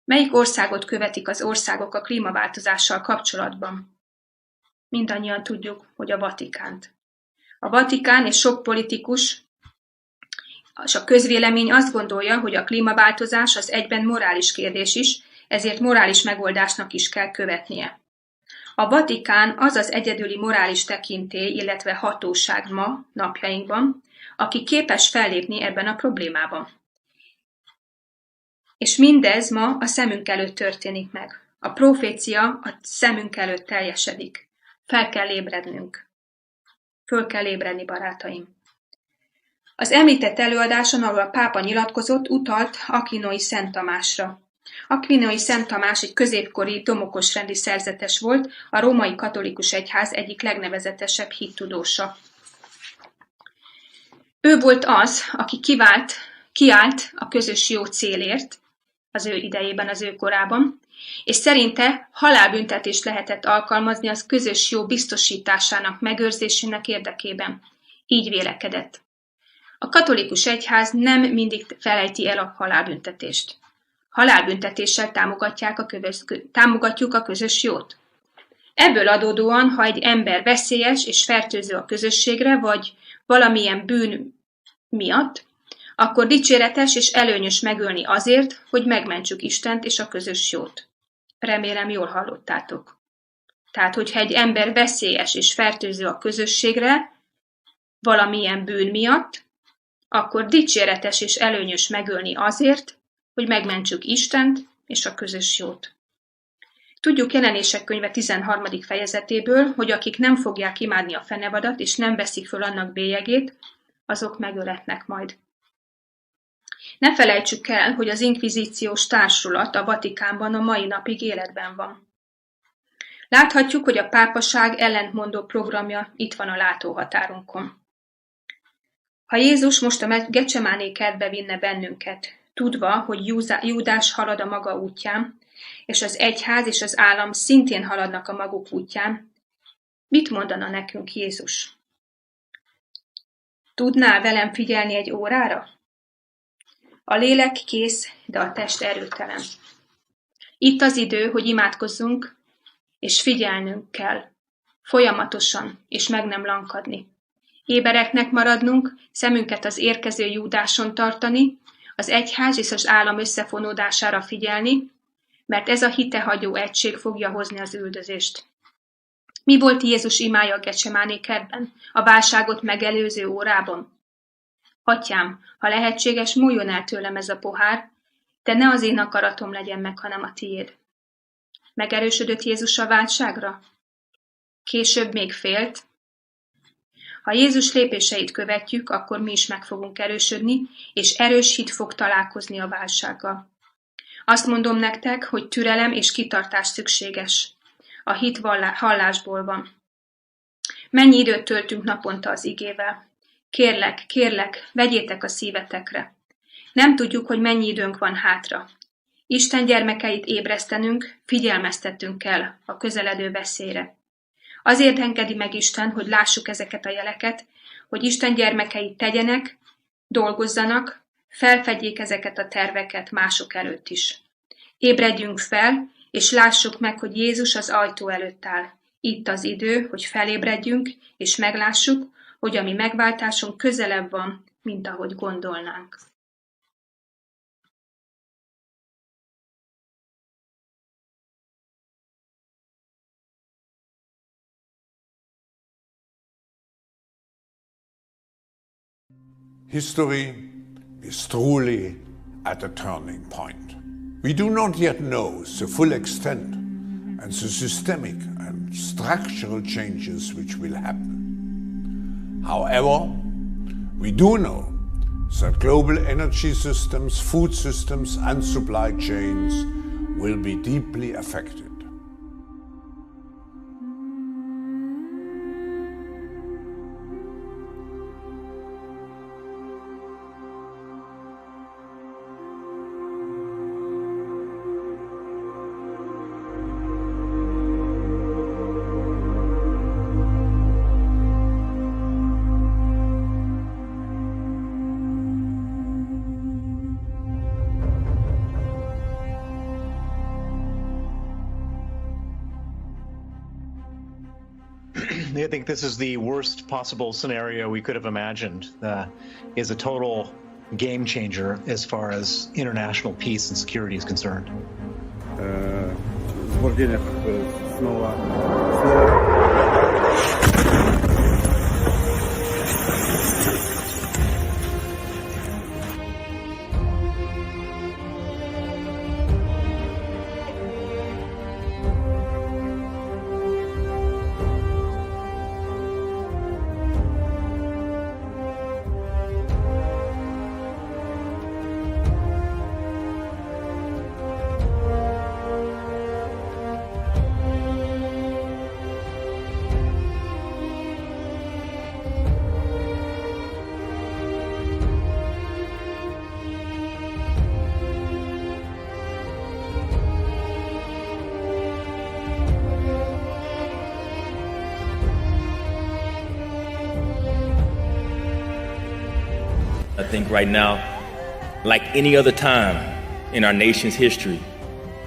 Melyik országot követik az országok a klímaváltozással kapcsolatban? Mindannyian tudjuk, hogy a Vatikánt. A Vatikán és sok politikus és a közvélemény azt gondolja, hogy a klímaváltozás az egyben morális kérdés is, ezért morális megoldásnak is kell követnie. A Vatikán az az egyedüli morális tekintély, illetve hatóság ma, napjainkban, aki képes fellépni ebben a problémában. És mindez ma a szemünk előtt történik meg. A profécia a szemünk előtt teljesedik. Fel kell ébrednünk. Föl kell ébredni, barátaim. Az említett előadáson, ahol a pápa nyilatkozott, utalt Akinoi Szent Tamásra. Aquinnai Szent Tamás egy középkori domokos rendi szerzetes volt, a római katolikus egyház egyik legnevezetesebb hittudósa. Ő volt az, aki kiállt a közös jó célért, az ő idejében, az ő korában, és szerinte halálbüntetést lehetett alkalmazni az közös jó biztosításának, megőrzésének érdekében. Így vélekedett. A katolikus egyház nem mindig felejti el a halálbüntetést. Halálbüntetéssel támogatjuk a közös jót. Ebből adódóan, ha egy ember veszélyes és fertőző a közösségre, vagy valamilyen bűn miatt, akkor dicséretes és előnyös megölni azért, hogy megmentsük Istent és a közös jót. Remélem, jól hallottátok. Tehát, hogyha egy ember veszélyes és fertőző a közösségre, valamilyen bűn miatt, akkor dicséretes és előnyös megölni azért, hogy megmentsük Istent és a közös jót. Tudjuk Jelenések könyve 13. fejezetéből, hogy akik nem fogják imádni a fenevadat és nem veszik föl annak bélyegét, azok megöletnek majd. Ne felejtsük el, hogy az inkvizíciós társulat a Vatikánban a mai napig életben van. Láthatjuk, hogy a pápaság ellentmondó programja itt van a látóhatárunkon. Ha Jézus most a Gecsemáné kertbe vinne bennünket, tudva, hogy Júdás halad a maga útján, és az egyház és az állam szintén haladnak a maguk útján, mit mondana nekünk Jézus? Tudnál velem figyelni egy órára? A lélek kész, de a test erőtelen. Itt az idő, hogy imádkozzunk, és figyelnünk kell, folyamatosan, és meg nem lankadni. Ébereknek maradnunk, szemünket az érkező Júdáson tartani, az egyház és az állam összefonódására figyelni, mert ez a hitehagyó egység fogja hozni az üldözést. Mi volt Jézus imája a Gecsemáné kertben, a válságot megelőző órában? Atyám, ha lehetséges, múljon el tőlem ez a pohár, de ne az én akaratom legyen meg, hanem a tiéd. Megerősödött Jézus a válságra? Később még félt? Ha Jézus lépéseit követjük, akkor mi is meg fogunk erősödni, és erős hit fog találkozni a válsággal. Azt mondom nektek, hogy türelem és kitartás szükséges. A hit hallásból van. Mennyi időt töltünk naponta az igével? Kérlek, vegyétek a szívetekre. Nem tudjuk, hogy mennyi időnk van hátra. Isten gyermekeit ébresztenünk, figyelmeztetünk kell a közeledő veszélyre. Azért engedi meg Isten, hogy lássuk ezeket a jeleket, hogy Isten gyermekei tegyenek, dolgozzanak, felfedjék ezeket a terveket mások előtt is. Ébredjünk fel, és lássuk meg, hogy Jézus az ajtó előtt áll. Itt az idő, hogy felébredjünk, és meglássuk, hogy a mi megváltásunk közelebb van, mint ahogy gondolnánk. History is truly at a turning point. We do not yet know the full extent and the systemic and structural changes which will happen. However, we do know that global energy systems, food systems and supply chains will be deeply affected. I think this is the worst possible scenario we could have imagined. Is a total game changer as far as international peace and security is concerned. I think right now, like any other time in our nation's history,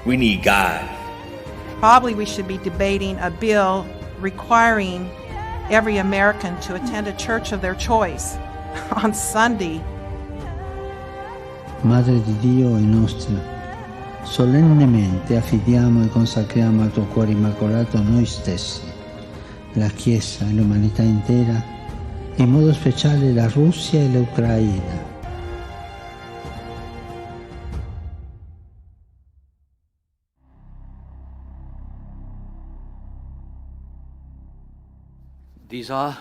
we need God. Probably we should be debating a bill requiring every American to attend a church of their choice on Sunday. Madre di Dio e nostra, solennemente affidiamo e consacriamo al tuo cuore immacolato noi stessi, la Chiesa e l'umanità intera, in modo speciale la Russia e l'Ucraina. These are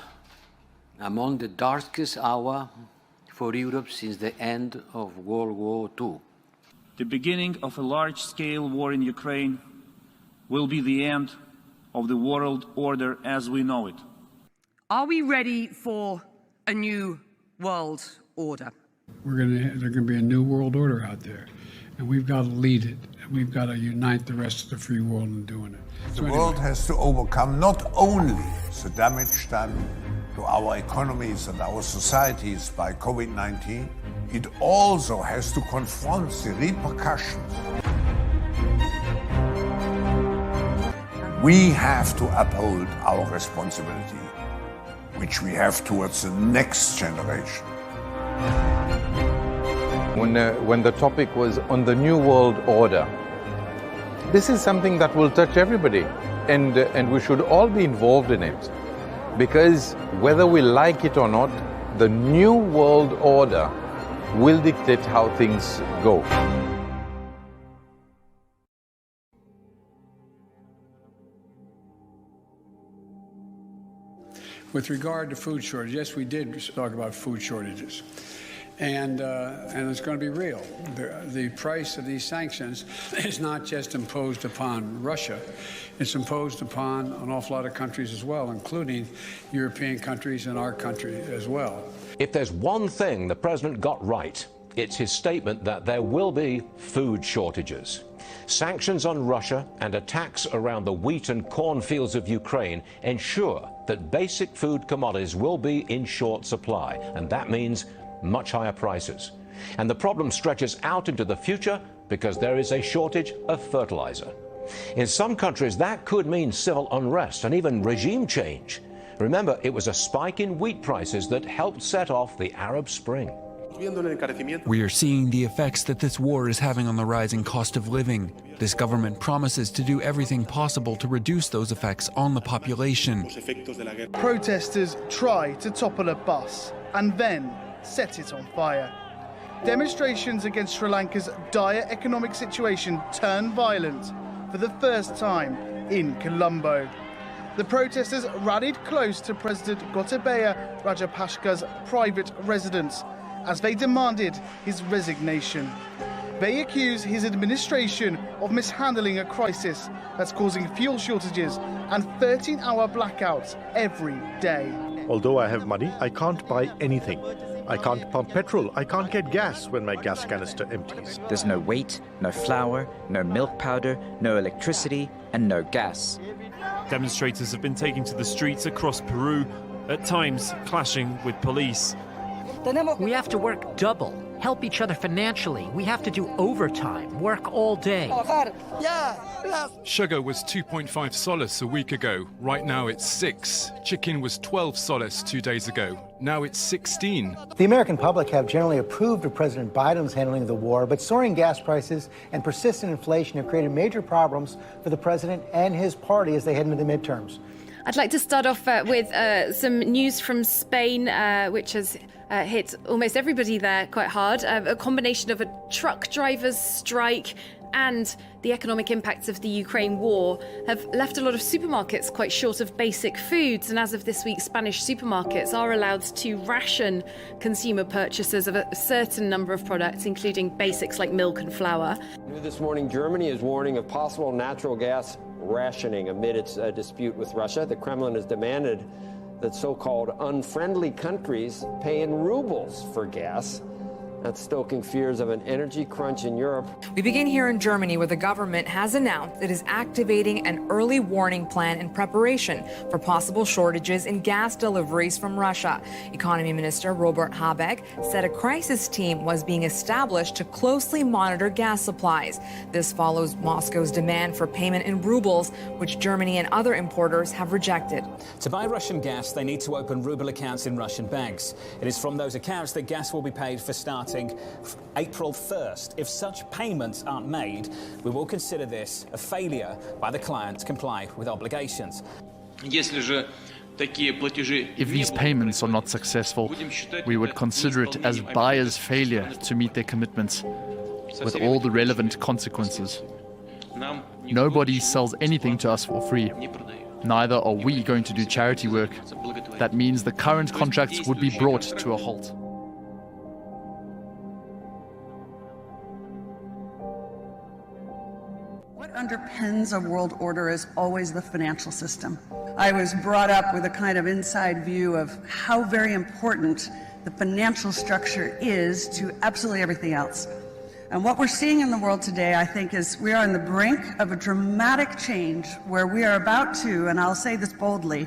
among the darkest hours for Europe since the end of World War II. The beginning of a large-scale war in Ukraine will be the end of the world order as we know it. Are we ready for a new world order? There's going to be a new world order out there, and we've got to lead it, and we've got to unite the rest of the free world in doing it. The world has to overcome not only the damage done to our economies and our societies by COVID-19, it also has to confront the repercussions. We have to uphold our responsibility, which we have towards the next generation. When the topic was on the new world order, this is something that will touch everybody, and we should all be involved in it, because whether we like it or not, the new world order will dictate how things go. With regard to food shortages, yes, we did talk about food shortages. And it's going to be real. The price of these sanctions is not just imposed upon Russia, it's imposed upon an awful lot of countries as well, including European countries and our country as well. If there's one thing the president got right, it's his statement that there will be food shortages. Sanctions on Russia and attacks around the wheat and corn fields of Ukraine ensure that basic food commodities will be in short supply, and that means much higher prices. And the problem stretches out into the future because there is a shortage of fertilizer. In some countries, that could mean civil unrest and even regime change. Remember, it was a spike in wheat prices that helped set off the Arab Spring. We are seeing the effects that this war is having on the rising cost of living. This government promises to do everything possible to reduce those effects on the population. Protesters try to topple a bus and then set it on fire. Demonstrations against Sri Lanka's dire economic situation turn violent for the first time in Colombo. The protesters rallied close to President Gotabaya Rajapaksa's private residence as they demanded his resignation. They accuse his administration of mishandling a crisis that's causing fuel shortages and 13-hour blackouts every day. Although I have money, I can't buy anything. I can't pump petrol. I can't get gas when my gas canister empties. There's no wheat, no flour, no milk powder, no electricity, and no gas. Demonstrators have been taking to the streets across Peru, at times clashing with police. We have to work double, help each other financially. We have to do overtime, work all day. Sugar was 2.5 soles a week ago. Right now it's 6. Chicken was 12 soles 2 days ago. Now it's 16. The American public have generally approved of President Biden's handling of the war, but soaring gas prices and persistent inflation have created major problems for the president and his party as they head into the midterms. I'd like to start off with some news from Spain, which has hit almost everybody there quite hard. A combination of a truck drivers' strike and the economic impacts of the Ukraine war have left a lot of supermarkets quite short of basic foods. And as of this week, Spanish supermarkets are allowed to ration consumer purchases of a certain number of products, including basics like milk and flour. New this morning, Germany is warning of possible natural gas rationing amid its dispute with Russia. The Kremlin has demanded that so-called unfriendly countries pay in rubles for gas. That's stoking fears of an energy crunch in Europe. We begin here in Germany, where the government has announced it is activating an early warning plan in preparation for possible shortages in gas deliveries from Russia. Economy Minister Robert Habeck said a crisis team was being established to closely monitor gas supplies. This follows Moscow's demand for payment in rubles, which Germany and other importers have rejected. To buy Russian gas, they need to open ruble accounts in Russian banks. It is from those accounts that gas will be paid for starting April 1st. If such payments aren't made, we will consider this a failure by the client to comply with obligations. If these payments are not successful, we would consider it as buyers' failure to meet their commitments, with all the relevant consequences. Nobody sells anything to us for free. Neither are we going to do charity work. That means the current contracts would be brought to a halt. What underpins a world order is always the financial system. I was brought up with a kind of inside view of how very important the financial structure is to absolutely everything else. And what we're seeing in the world today, I think, is we are on the brink of a dramatic change where we are about to, and I'll say this boldly,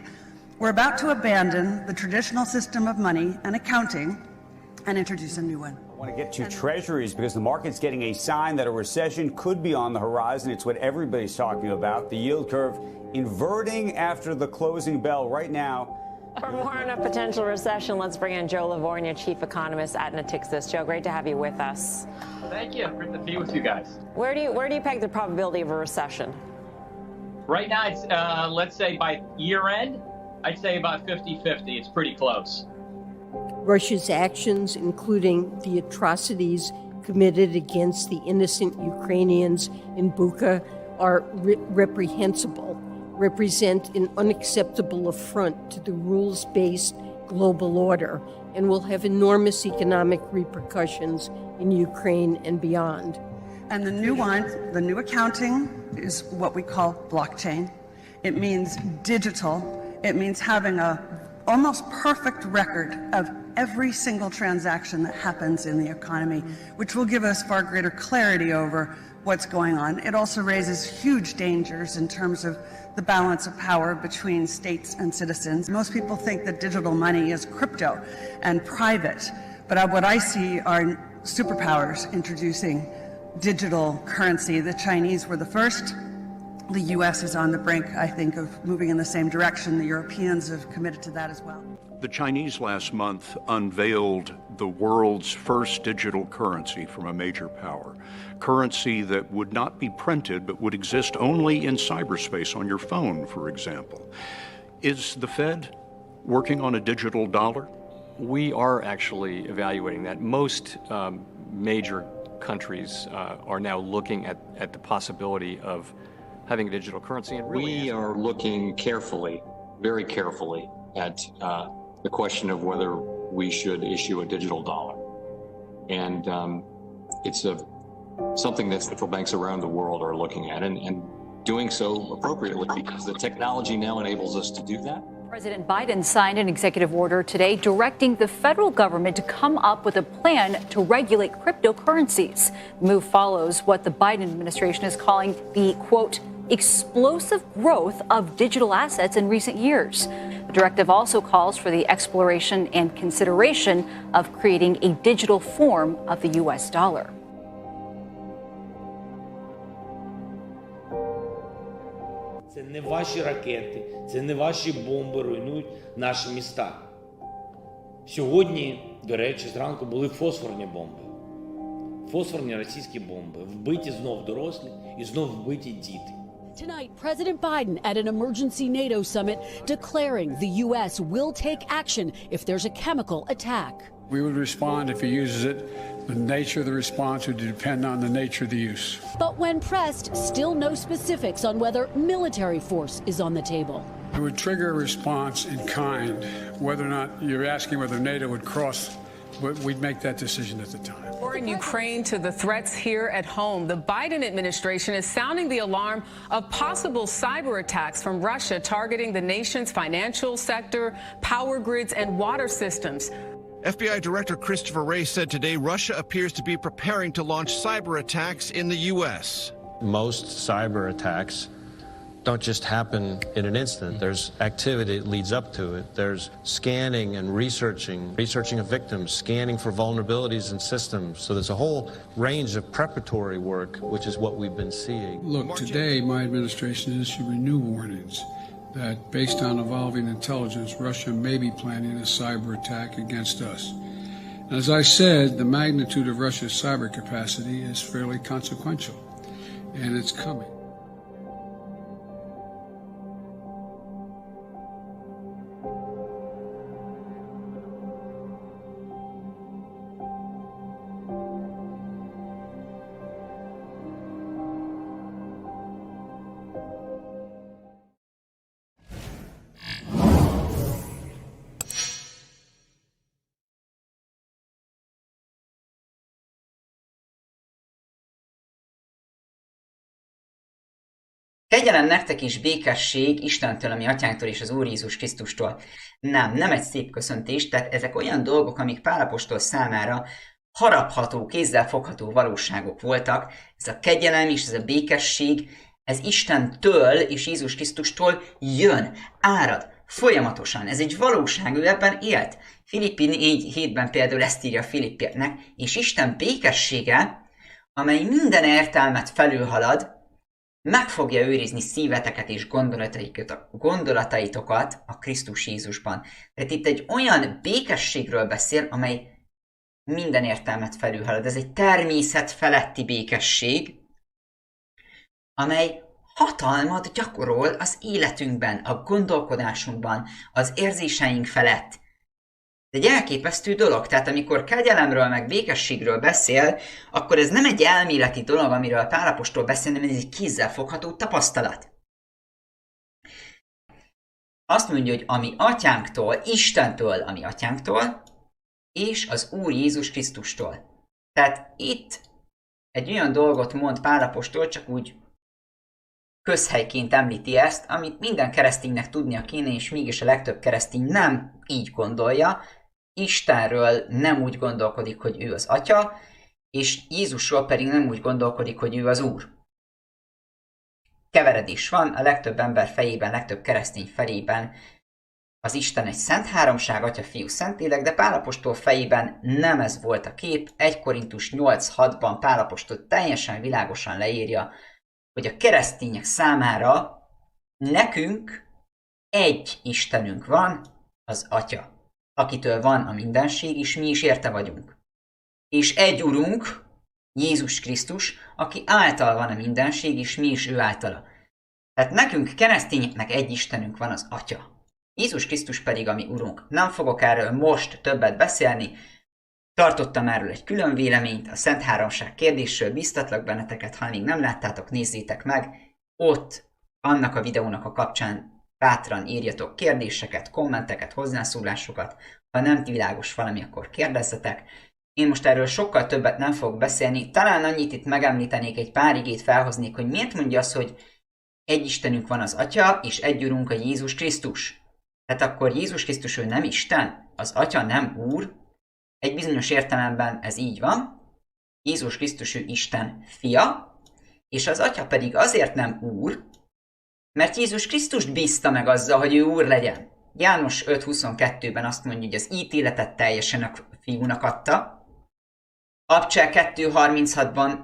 we're about to abandon the traditional system of money and accounting and introduce a new one. I want to get to treasuries because the market's getting a sign that a recession could be on the horizon. It's what everybody's talking about. The yield curve inverting after the closing bell right now. For more on a potential recession, let's bring in Joe Livornia, chief economist at Natixis. Joe, great to have you with us. Thank you. Great to be with you guys. Where do you peg the probability of a recession? Right now, it's let's say by year end, I'd say about 50-50. It's pretty close. Russia's actions, including the atrocities committed against the innocent Ukrainians in Bucha, are reprehensible, represent an unacceptable affront to the rules-based global order, and will have enormous economic repercussions in Ukraine and beyond. And the new one, the new accounting, is what we call blockchain. It means digital. It means having a almost perfect record of every single transaction that happens in the economy, which will give us far greater clarity over what's going on. It also raises huge dangers in terms of the balance of power between states and citizens. Most people think that digital money is crypto and private, but what I see are superpowers introducing digital currency. The Chinese were the first. The U.S. is on the brink, I think, of moving in the same direction. The Europeans have committed to that as well. The Chinese last month unveiled the world's first digital currency from a major power. Currency that would not be printed, but would exist only in cyberspace on your phone, for example. Is the Fed working on a digital dollar? We are actually evaluating that. Most major countries are now looking at the possibility of having a digital currency. And really we are looking carefully, very carefully, at the question of whether we should issue a digital dollar. And it's something that central banks around the world are looking at and doing so appropriately because the technology now enables us to do that. President Biden signed an executive order today directing the federal government to come up with a plan to regulate cryptocurrencies. The move follows what the Biden administration is calling the, quote, explosive growth of digital assets in recent years. The directive also calls for the exploration and consideration of creating a digital form of the U.S. dollar. Це не ваші ракети, це не ваші бомби руйнують наші міста. Сьогодні, до речі, зранку були фосфорні бомби. Фосфорні російські бомби. Вбиті знов дорослі і знов вбиті діти. Tonight, President Biden at an emergency NATO summit declaring the U.S. will take action if there's a chemical attack. We would respond if he uses it. The nature of the response would depend on the nature of the use. But when pressed, still no specifics on whether military force is on the table. It would trigger a response in kind. Whether or not you're asking whether NATO would cross, we'd make that decision at the time. In Ukraine to the threats here at home, the Biden administration is sounding the alarm of possible cyber attacks from Russia targeting the nation's financial sector, power grids, and water systems. FBI Director Christopher Wray said today Russia appears to be preparing to launch cyber attacks in the U.S. Most cyber attacks don't just happen in an instant. There's activity that leads up to it. There's scanning and researching of victims, scanning for vulnerabilities in systems. So there's a whole range of preparatory work, which is what we've been seeing. Look, today my administration is issuing new warnings that based on evolving intelligence, Russia may be planning a cyber attack against us. As I said, the magnitude of Russia's cyber capacity is fairly consequential, and it's coming. Kegyelem nektek is békesség Istentől, ami atyánktól és az Úr Jézus Krisztustól. Nem egy szép köszöntés, tehát ezek olyan dolgok, amik Pál apostol számára harapható, kézzelfogható valóságok voltak. Ez a kegyelem és ez a békesség, ez Istentől és Jézus Krisztustól jön, árad, folyamatosan. Ez egy valóság, ő ebben élt. Filippi 4:7-ben például ezt írja Filippieknek, és Isten békessége, amely minden értelmet felülhalad, meg fogja őrizni szíveteket és gondolataitokat a Krisztus Jézusban. Tehát itt egy olyan békességről beszél, amely minden értelmet felülhalad. Ez egy természet feletti békesség, amely hatalmat gyakorol az életünkben, a gondolkodásunkban, az érzéseink felett. Ez egy elképesztő dolog, tehát amikor kegyelemről meg békességről beszél, akkor ez nem egy elméleti dolog, amiről Pál apostol beszél, hanem ez egy kézzelfogható tapasztalat. Azt mondja, hogy ami atyánktól, Istentől, ami atyánktól, és az Úr Jézus Krisztustól. Tehát itt egy olyan dolgot mond Pál apostol, csak úgy közhelyként említi ezt, amit minden kereszténynek tudnia kéne, és mégis a legtöbb keresztény nem így gondolja. Istenről nem úgy gondolkodik, hogy ő az Atya, és Jézusról pedig nem úgy gondolkodik, hogy ő az Úr. Keveredés van a legtöbb ember fejében, legtöbb keresztény fejében. Az Isten egy szent háromság, Atya, Fiú, Szentlélek, de Pál apostol fejében nem ez volt a kép. 1 Korintus 8:6-ban Pál apostol teljesen világosan leírja, hogy a keresztények számára nekünk egy Istenünk van, az Atya, akitől van a mindenség, és mi is érte vagyunk. És egy Urunk, Jézus Krisztus, aki által van a mindenség, és mi is ő általa. Tehát nekünk, keresztényeknek egy Istenünk van, az Atya. Jézus Krisztus pedig a mi Urunk. Nem fogok erről most többet beszélni, tartottam erről egy külön véleményt, a Szent Háromság kérdésről, bíztatlak benneteket, ha még nem láttátok, nézzétek meg. Ott, annak a videónak a kapcsán bátran írjatok kérdéseket, kommenteket, hozzászólásokat. Ha nem világos valami, akkor kérdezzetek. Én most erről sokkal többet nem fogok beszélni. Talán annyit itt megemlítenék, egy pár igét felhoznék, hogy miért mondja azt, hogy egy Istenünk van, az Atya, és egy Urunk, a Jézus Krisztus. Tehát akkor Jézus Krisztus ő nem Isten, az Atya nem Úr. Egy bizonyos értelemben ez így van. Jézus Krisztus ő Isten fia, és az Atya pedig azért nem Úr, mert Jézus Krisztust bízta meg azzal, hogy ő Úr legyen. János 5:22-ben azt mondja, hogy az ítéletet teljesen a fiúnak adta. Abcsel 2:36-ban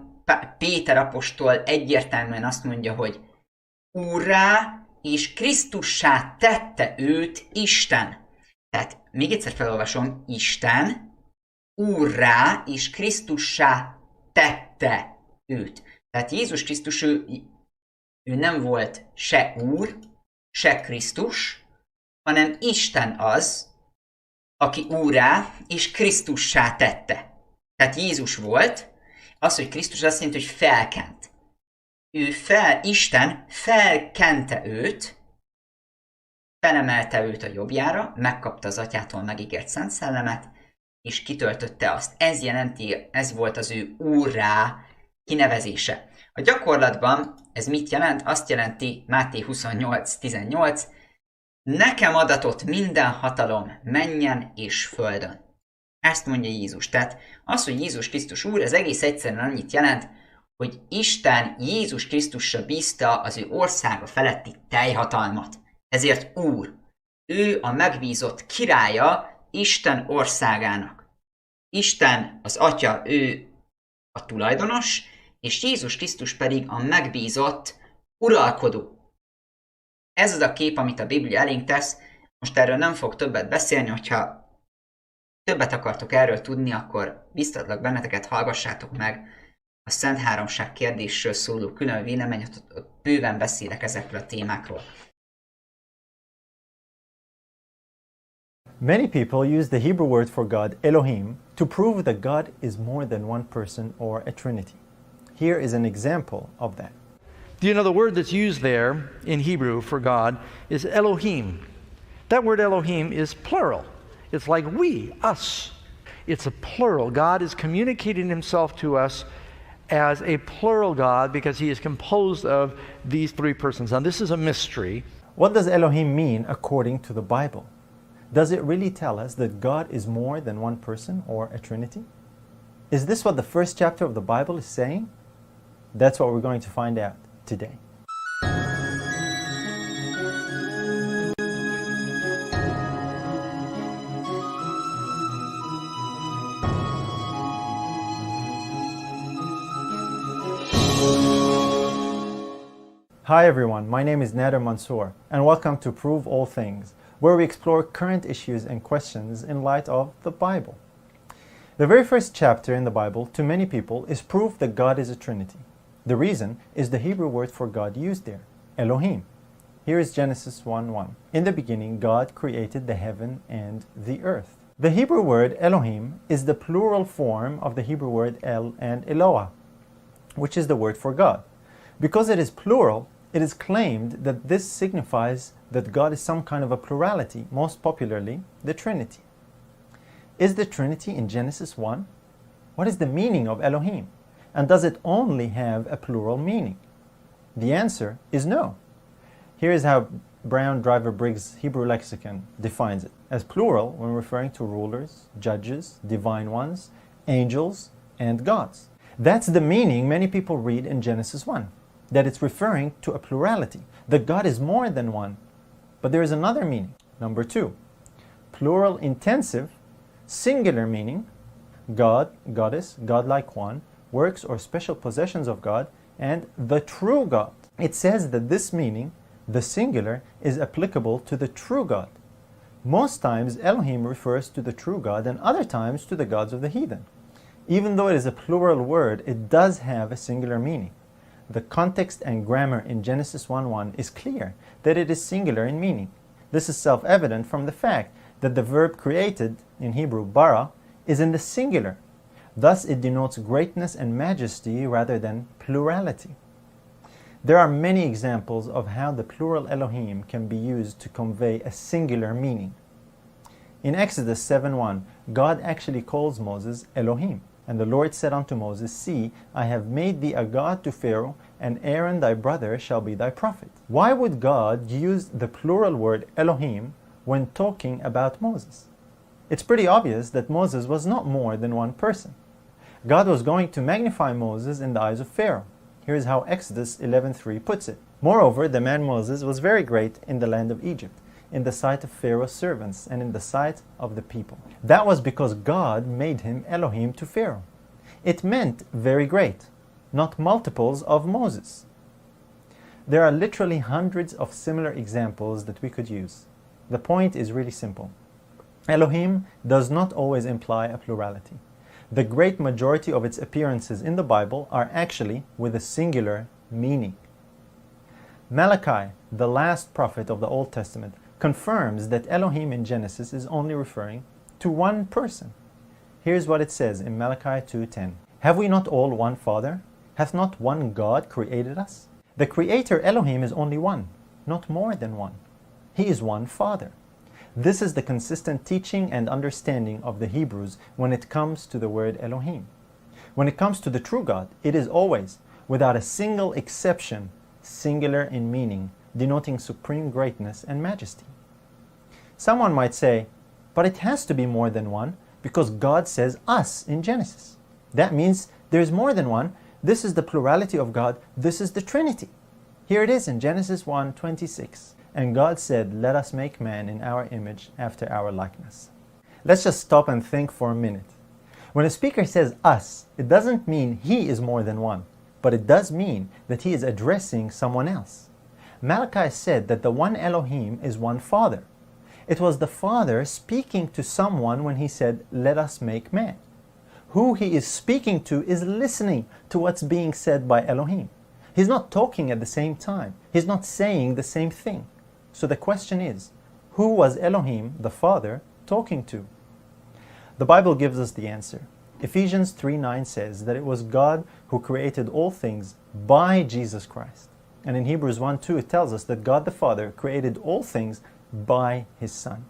Péter apostol egyértelműen azt mondja, hogy Úrrá és Krisztussá tette őt Isten. Tehát még egyszer felolvasom, Isten Úrrá és Krisztussá tette őt. Tehát Jézus Krisztus ő nem volt se Úr, se Krisztus, hanem Isten az, aki Úrrá és Krisztussá tette. Tehát Jézus volt, az, hogy Krisztus azt jelenti, hogy felkent. Isten felkente őt, felemelte őt a jobbjára, megkapta az Atyától megígért Szent Szellemet, és kitöltötte azt. Ez jelenti, ez volt az ő Úrrá kinevezése. A gyakorlatban ez mit jelent? Azt jelenti Máté 28:18, nekem adatott minden hatalom mennyen és földön. Ezt mondja Jézus. Tehát az, hogy Jézus Krisztus Úr, ez egész egyszerűen annyit jelent, hogy Isten Jézus Krisztusra bízta az ő országa feletti teljhatalmat. Ezért Úr. Ő a megbízott királya Isten országának. Isten az Atya, ő a tulajdonos, és Jézus Krisztus pedig a megbízott uralkodó. Ez az a kép, amit a Biblia elénk tesz. Most erről nem fog többet beszélni, hogyha többet akartok erről tudni, akkor biztatlak benneteket, hallgassátok meg a Szent Háromság kérdésről szóló külön véleményet, ott bőven beszélek ezekről a témákról. Many people use the Hebrew word for God, Elohim, to prove that God is more than one person or a trinity. Here is an example of that. Do you know the word that's used there in Hebrew for God is Elohim? That word Elohim is plural. It's like we, us. It's a plural. God is communicating himself to us as a plural God because he is composed of these three persons. Now this is a mystery. What does Elohim mean according to the Bible? Does it really tell us that God is more than one person or a trinity? Is this what the first chapter of the Bible is saying? That's what we're going to find out today. Hi everyone, my name is Nader Mansour and welcome to Prove All Things, where we explore current issues and questions in light of the Bible. The very first chapter in the Bible, to many people, is proof that God is a Trinity. The reason is the Hebrew word for God used there, Elohim. Here is Genesis 1:1. In the beginning, God created the heaven and the earth. The Hebrew word Elohim is the plural form of the Hebrew word El and Eloah, which is the word for God. Because it is plural, it is claimed that this signifies that God is some kind of a plurality, most popularly the Trinity. Is the Trinity in Genesis 1? What is the meaning of Elohim? And does it only have a plural meaning? The answer is no. Here is how Brown Driver Briggs' Hebrew lexicon defines it as plural when referring to rulers, judges, divine ones, angels, and gods. That's the meaning many people read in Genesis 1, that it's referring to a plurality, that God is more than one. But there is another meaning, number 2. Plural intensive, singular meaning, God, goddess, godlike one, works or special possessions of God, and the true God. It says that this meaning, the singular, is applicable to the true God. Most times Elohim refers to the true God and other times to the gods of the heathen. Even though it is a plural word, it does have a singular meaning. The context and grammar in Genesis 1:1 is clear that it is singular in meaning. This is self-evident from the fact that the verb created, in Hebrew bara, is in the singular. Thus it denotes greatness and majesty rather than plurality. There are many examples of how the plural Elohim can be used to convey a singular meaning. In Exodus 7:1, God actually calls Moses Elohim. And the Lord said unto Moses, See, I have made thee a god to Pharaoh, and Aaron thy brother shall be thy prophet. Why would God use the plural word Elohim when talking about Moses? It's pretty obvious that Moses was not more than one person. God was going to magnify Moses in the eyes of Pharaoh. Here's how Exodus 11:3 puts it. Moreover, the man Moses was very great in the land of Egypt, in the sight of Pharaoh's servants, and in the sight of the people. That was because God made him Elohim to Pharaoh. It meant very great, not multiples of Moses. There are literally hundreds of similar examples that we could use. The point is really simple. Elohim does not always imply a plurality. The great majority of its appearances in the Bible are actually with a singular meaning. Malachi, the last prophet of the Old Testament, confirms that Elohim in Genesis is only referring to one person. Here's what it says in Malachi 2:10. Have we not all one Father? Hath not one God created us? The Creator Elohim is only one, not more than one. He is one Father. This is the consistent teaching and understanding of the Hebrews when it comes to the word Elohim. When it comes to the true God, it is always, without a single exception, singular in meaning, denoting supreme greatness and majesty. Someone might say, but it has to be more than one, because God says us in Genesis. That means there's more than one. This is the plurality of God. This is the Trinity. Here it is in Genesis 1:26. And God said, let us make man in our image after our likeness. Let's just stop and think for a minute. When a speaker says us, it doesn't mean he is more than one, but it does mean that he is addressing someone else. Malachi said that the one Elohim is one Father. It was the Father speaking to someone when he said, let us make man. Who he is speaking to is listening to what's being said by Elohim. He's not talking at the same time. He's not saying the same thing. So the question is, who was Elohim, the Father, talking to? The Bible gives us the answer. Ephesians 3:9 says that it was God who created all things by Jesus Christ. And in Hebrews 1:2 it tells us that God the Father created all things by His Son.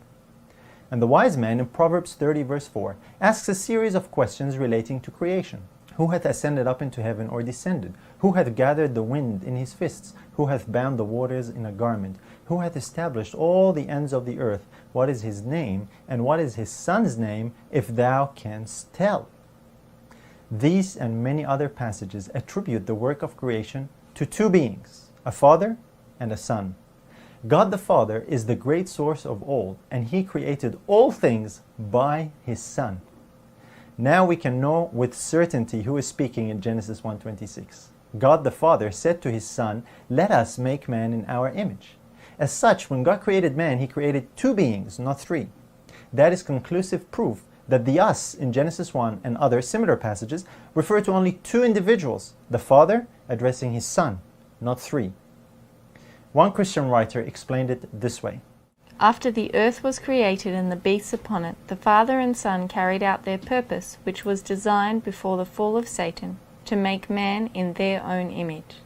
And the wise man in Proverbs 30 verse 4 asks a series of questions relating to creation. Who hath ascended up into heaven or descended? Who hath gathered the wind in his fists? Who hath bound the waters in a garment? Who hath established all the ends of the earth? What is his name? And what is his son's name, if thou canst tell? These and many other passages attribute the work of creation to two beings, a Father and a Son. God the Father is the great source of all, and He created all things by His Son. Now we can know with certainty who is speaking in Genesis 1:26. God the Father said to His Son, let us make man in our image. As such, when God created man, He created two beings, not three. That is conclusive proof that the us in Genesis 1 and other similar passages refer to only two individuals, the Father addressing His Son, not three. One Christian writer explained it this way. After the earth was created and the beasts upon it, the Father and Son carried out their purpose, which was designed before the fall of Satan, to make man in their own image.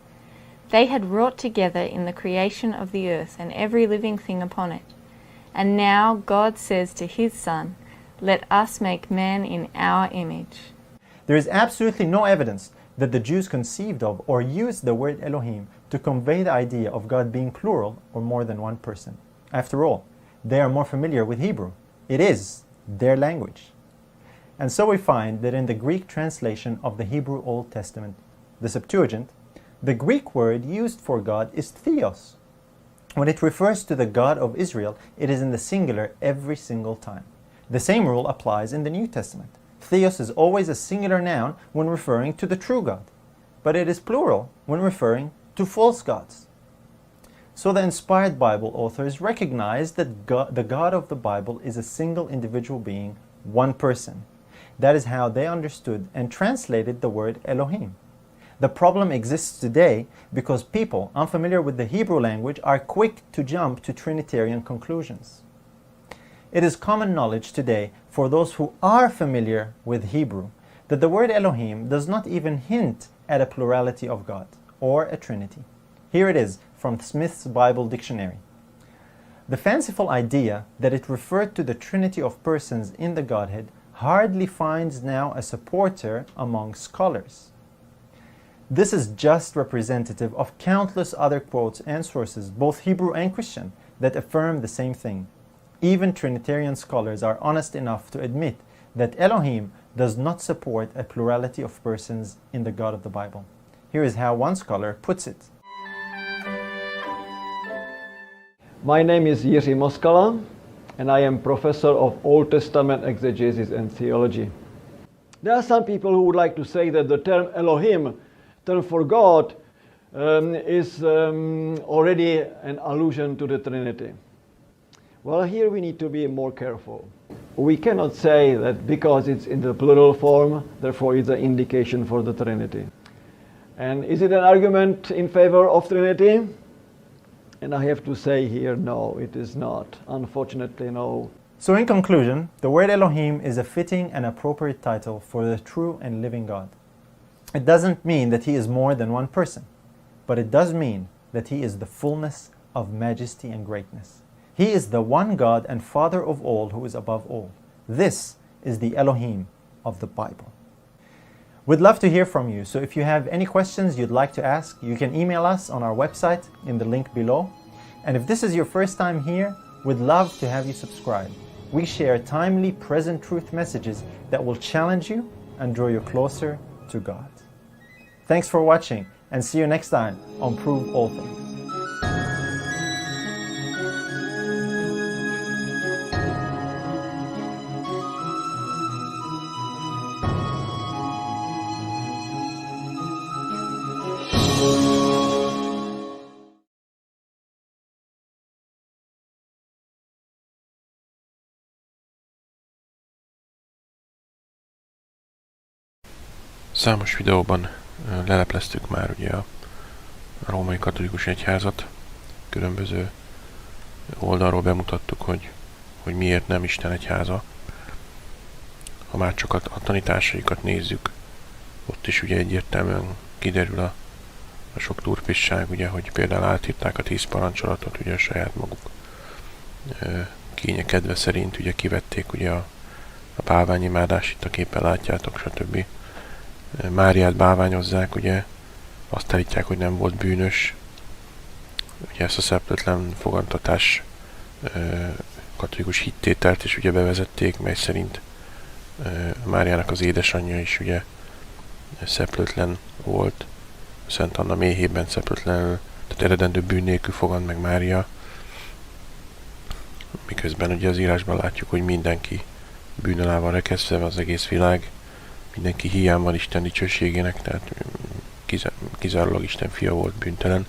They had wrought together in the creation of the earth and every living thing upon it. And now God says to His Son, let us make man in our image. There is absolutely no evidence that the Jews conceived of or used the word Elohim to convey the idea of God being plural or more than one person. After all, they are more familiar with Hebrew. It is their language. And so we find that in the Greek translation of the Hebrew Old Testament, the Septuagint, the Greek word used for God is theos. When it refers to the God of Israel, it is in the singular every single time. The same rule applies in the New Testament. Theos is always a singular noun when referring to the true God, but it is plural when referring to false gods. So the inspired Bible authors recognize that the God of the Bible is a single individual being, one person. That is how they understood and translated the word Elohim. The problem exists today because people unfamiliar with the Hebrew language are quick to jump to Trinitarian conclusions. It is common knowledge today for those who are familiar with Hebrew that the word Elohim does not even hint at a plurality of God or a Trinity. Here it is from Smith's Bible Dictionary. The fanciful idea that it referred to the Trinity of persons in the Godhead hardly finds now a supporter among scholars. This is just representative of countless other quotes and sources, both Hebrew and Christian, that affirm the same thing. Even Trinitarian scholars are honest enough to admit that Elohim does not support a plurality of persons in the God of the Bible. Here is how one scholar puts it. My name is Jiří Moskala, and I am professor of Old Testament exegesis and theology. There are some people who would like to say that the term Elohim, term for God, is already an allusion to the Trinity. Well, here we need to be more careful. We cannot say that because it's in the plural form, therefore it's an indication for the Trinity. And is it an argument in favor of Trinity? And I have to say here, no, it is not. Unfortunately, no. So in conclusion, the word Elohim is a fitting and appropriate title for the true and living God. It doesn't mean that He is more than one person, but it does mean that He is the fullness of majesty and greatness. He is the one God and Father of all who is above all. This is the Elohim of the Bible. We'd love to hear from you, so if you have any questions you'd like to ask, you can email us on our website in the link below. And if this is your first time here, we'd love to have you subscribe. we share timely, present truth messages that will challenge you and draw you closer to God. Thanks for watching, and see you next time on Prove All Things. Számos videóban lelepleztük már ugye a római katolikus egyházat, különböző oldalról bemutattuk, hogy miért nem Isten egyháza. Ha már csak a tanításaikat nézzük, ott is ugye egyértelműen kiderül a sok turpisság, ugye, hogy például átírták a 10 parancsolatot, ugye a saját maguk kénye kedve szerint, ugye kivették ugye a bálványimádást, itt a képen látjátok, stb. Máriát bálványozzák, ugye, azt állítják, hogy nem volt bűnös. Ugye ezt a szepletlen fogantatás katolikus hittételt is ugye bevezették, mely szerint Máriának az édesanyja is ugye szeplőtlen volt, Szent Anna méhében szeplőtlenül, tehát eredendő bűn nélkül fogant meg Mária, miközben ugye az írásban látjuk, hogy mindenki bűn alá van rekesztve, az egész világ, mindenki hiány van Isten dicsőségének, tehát kizárólag Isten fia volt bűntelen.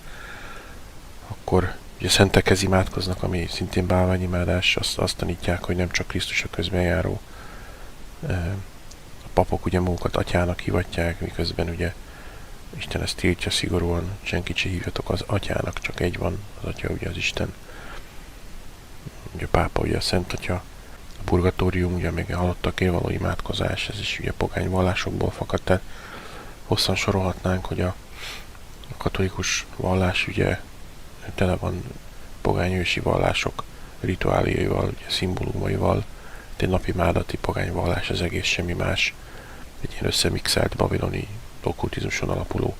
Akkor ugye szentekhez imádkoznak, ami szintén bálványimádás, azt tanítják, hogy nem csak Krisztus a közbenjáró. A papok ugye magukat atyának hivatják, miközben ugye Isten ezt tiltja szigorúan, senkit se hívjatok az atyának, csak egy van, az atya ugye az Isten. Ugye a pápa ugye a Szent Atya, a purgatórium, ugye még a halottakért való imádkozás, ez is ugye pogány vallásokból fakad, tehát hosszan sorolhatnánk, hogy a katolikus vallás ugye tele van pogány ősi vallások rituáliaival, ugye szimbólumaival, egy napi mádati pogány vallás, az egész semmi más, egy ilyen összemixelt babiloni okkultizmuson alapuló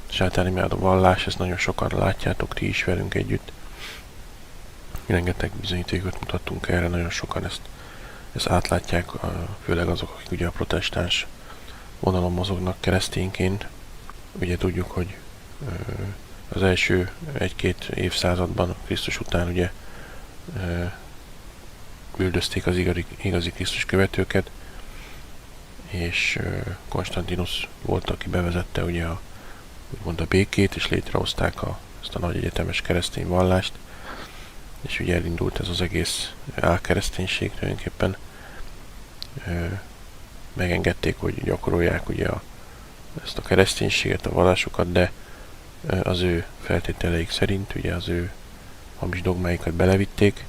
sátánimádó vallás, ezt nagyon sokan látjátok, ti is velünk együtt. Rengeteg bizonyítékot mutattunk erre, nagyon sokan ezt átlátják, főleg azok, akik ugye a protestáns vonalon mozognak keresztényként. Ugye tudjuk, hogy az első 1-2 évszázadban Krisztus után ugye üldözték az igazi Krisztus követőket, és Konstantinus volt, aki bevezette ugye úgymond a békét, és létrehozták ezt a nagy egyetemes keresztény vallást, és ugye elindult ez az egész álkereszténység tulajdonképpen. Megengedték, hogy gyakorolják ugye ezt a kereszténységet, a vallásokat, de az ő feltételeik szerint, ugye az ő hamis dogmáikat belevitték.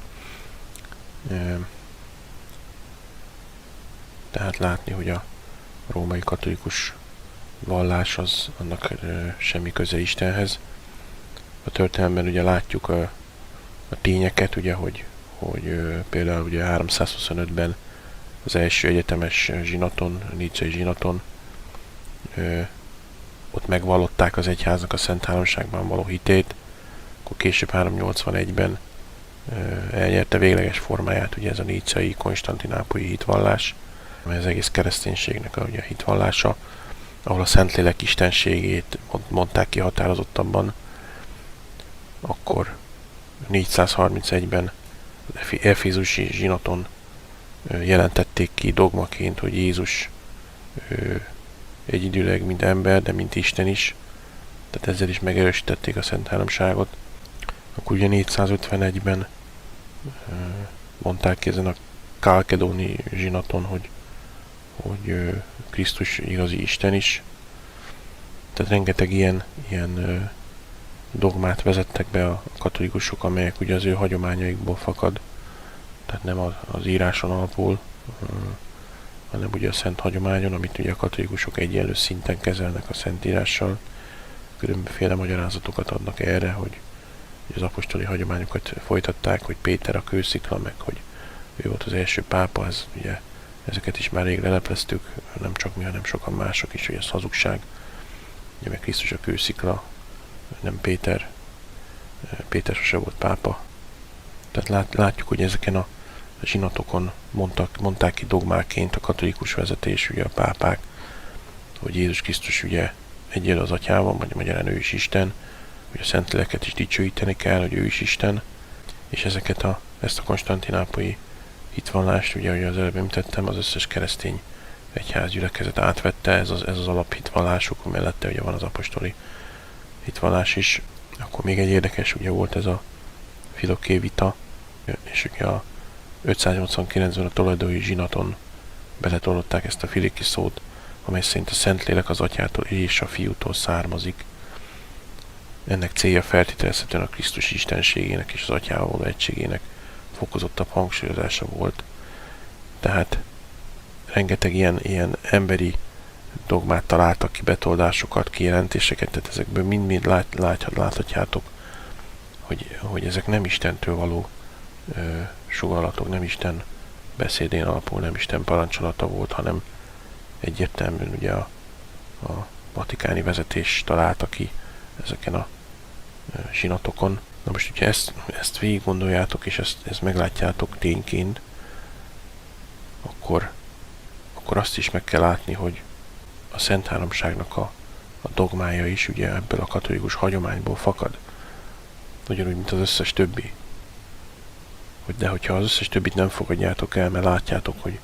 Tehát látni, hogy a római katolikus vallás annak semmi köze Istenhez. A történelemben ugye látjuk a tényeket, ugye, hogy például ugye 325-ben az első egyetemes zsinaton, nicei zsinaton ott megvallották az egyháznak a Szent Háromságban való hitét, akkor később 381-ben elnyerte végleges formáját ugye ez a nicei konstantinápolyi hitvallás, amely az egész kereszténységnek a ugye, hitvallása, ahol a Szentlélek istenségét mondták ki határozottabban. Akkor 431-ben az efézusi zsinaton jelentették ki dogmaként, hogy Jézus egyidőleg mint ember, de mint Isten is. Tehát ezzel is megerősítették a Szent Háromságot. Akkor ugye 451-ben mondták ki ezen a kálkedóni zsinaton, hogy Krisztus igazi Isten is. Tehát rengeteg ilyen dogmát vezettek be a katolikusok, amelyek ugye az ő hagyományaikból fakad, tehát nem az íráson alapul, hanem ugye a szent hagyományon, amit ugye a katolikusok egyenlő szinten kezelnek a Szentírással. Különbözőféle magyarázatokat adnak erre, hogy az apostoli hagyományokat folytatták, hogy Péter a kőszikla, meg hogy ő volt az első pápa, ugye ezeket is már rég lelepleztük, nem csak mi, hanem sokan mások is, hogy ez hazugság. Ugye meg Krisztus a kőszikla, nem Péter. Péter sose volt pápa. Tehát látjuk, hogy ezeken a zsinatokon mondták ki dogmáként a katolikus vezetés, ugye a pápák, hogy Jézus Krisztus ugye egyedül az atyával, vagy magyarán ő is Isten, hogy a Szentléleket is dicsőíteni kell, hogy ő is Isten, és ezt a konstantinápolyi hitvallást, ugye, ahogy az előbb említettem, az összes keresztény egyházgyülekezet átvette, ez az alaphittvallásuk, mellette ugye van az apostoli hitvallás is. Akkor még egy érdekes, ugye volt ez a Filoké vita, és ugye a 589-ben a toledói zsinaton beletolották ezt a filéki szót, amely szerint a Szentlélek az atyától és a fiútól származik. Ennek célja feltételezhetően a Krisztus istenségének és az atyával való egységének fokozottabb hangsúlyozása volt. Tehát rengeteg ilyen emberi dogmát találtak ki, betoldásokat, kijelentéseket, tehát ezekből mind-mind láthatjátok, hogy ezek nem Istentől való sugallalatok, nem Isten beszédén alapul, nem Isten parancsolata volt, hanem egyértelműen ugye a vatikáni vezetés találta ki ezeken a zsinatokon. Na most, hogyha ezt végig gondoljátok, és ezt meglátjátok tényként, akkor azt is meg kell látni, hogy a Szent Háromságnak a dogmája is ugye ebből a katolikus hagyományból fakad. Ugyanúgy, mint az összes többi. De hogyha az összes többit nem fogadjátok el, mert látjátok, hogy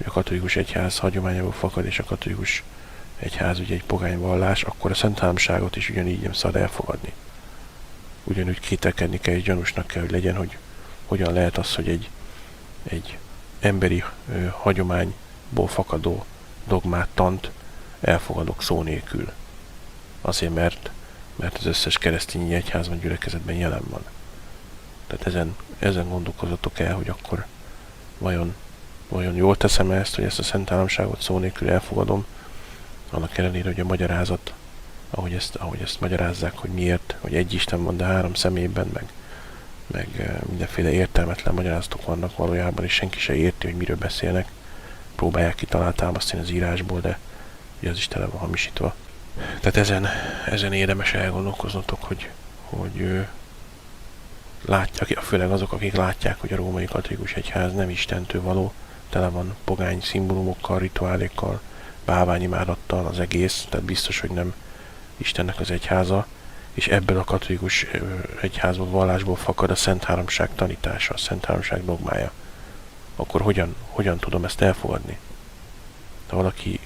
a katolikus egyház hagyományából fakad, és a katolikus egyház ugye egy pogány vallás, akkor a Szent Háromságot is ugyanígy nem szabad elfogadni. Ugyanúgy kételkedni kell, és gyanúsnak kell, hogy legyen, hogy hogyan lehet az, hogy egy emberi hagyományból fakadó dogmát, tant elfogadok szó nélkül. Azért, mert az összes keresztény egyházban, gyülekezetben jelen van. Tehát ezen gondolkozzatok el, hogy akkor vajon jól teszem ezt, hogy ezt a Szent Háromságot szó nélkül elfogadom, annak ellenére, hogy a magyarázat, ahogy ezt magyarázzák, hogy miért, hogy egy Isten van, de három személyben, meg mindenféle értelmetlen magyarázatok vannak valójában, és senki se érti, hogy miről beszélnek. Próbálják támasztani az írásból, de ugye az is tele van hamisítva. Tehát ezen érdemes elgondolkoznotok, hogy látják, főleg azok, akik látják, hogy a római katolikus egyház nem Istentől való, tele van pogány szimbólumokkal, rituálékkal, bálványimádattal az egész, tehát biztos, hogy nem Istennek az egyháza, és ebből a katolikus egyházból, vallásból fakad a Szent Háromság tanítása, a Szent Háromság dogmája. Akkor hogyan tudom ezt elfogadni? Ha valaki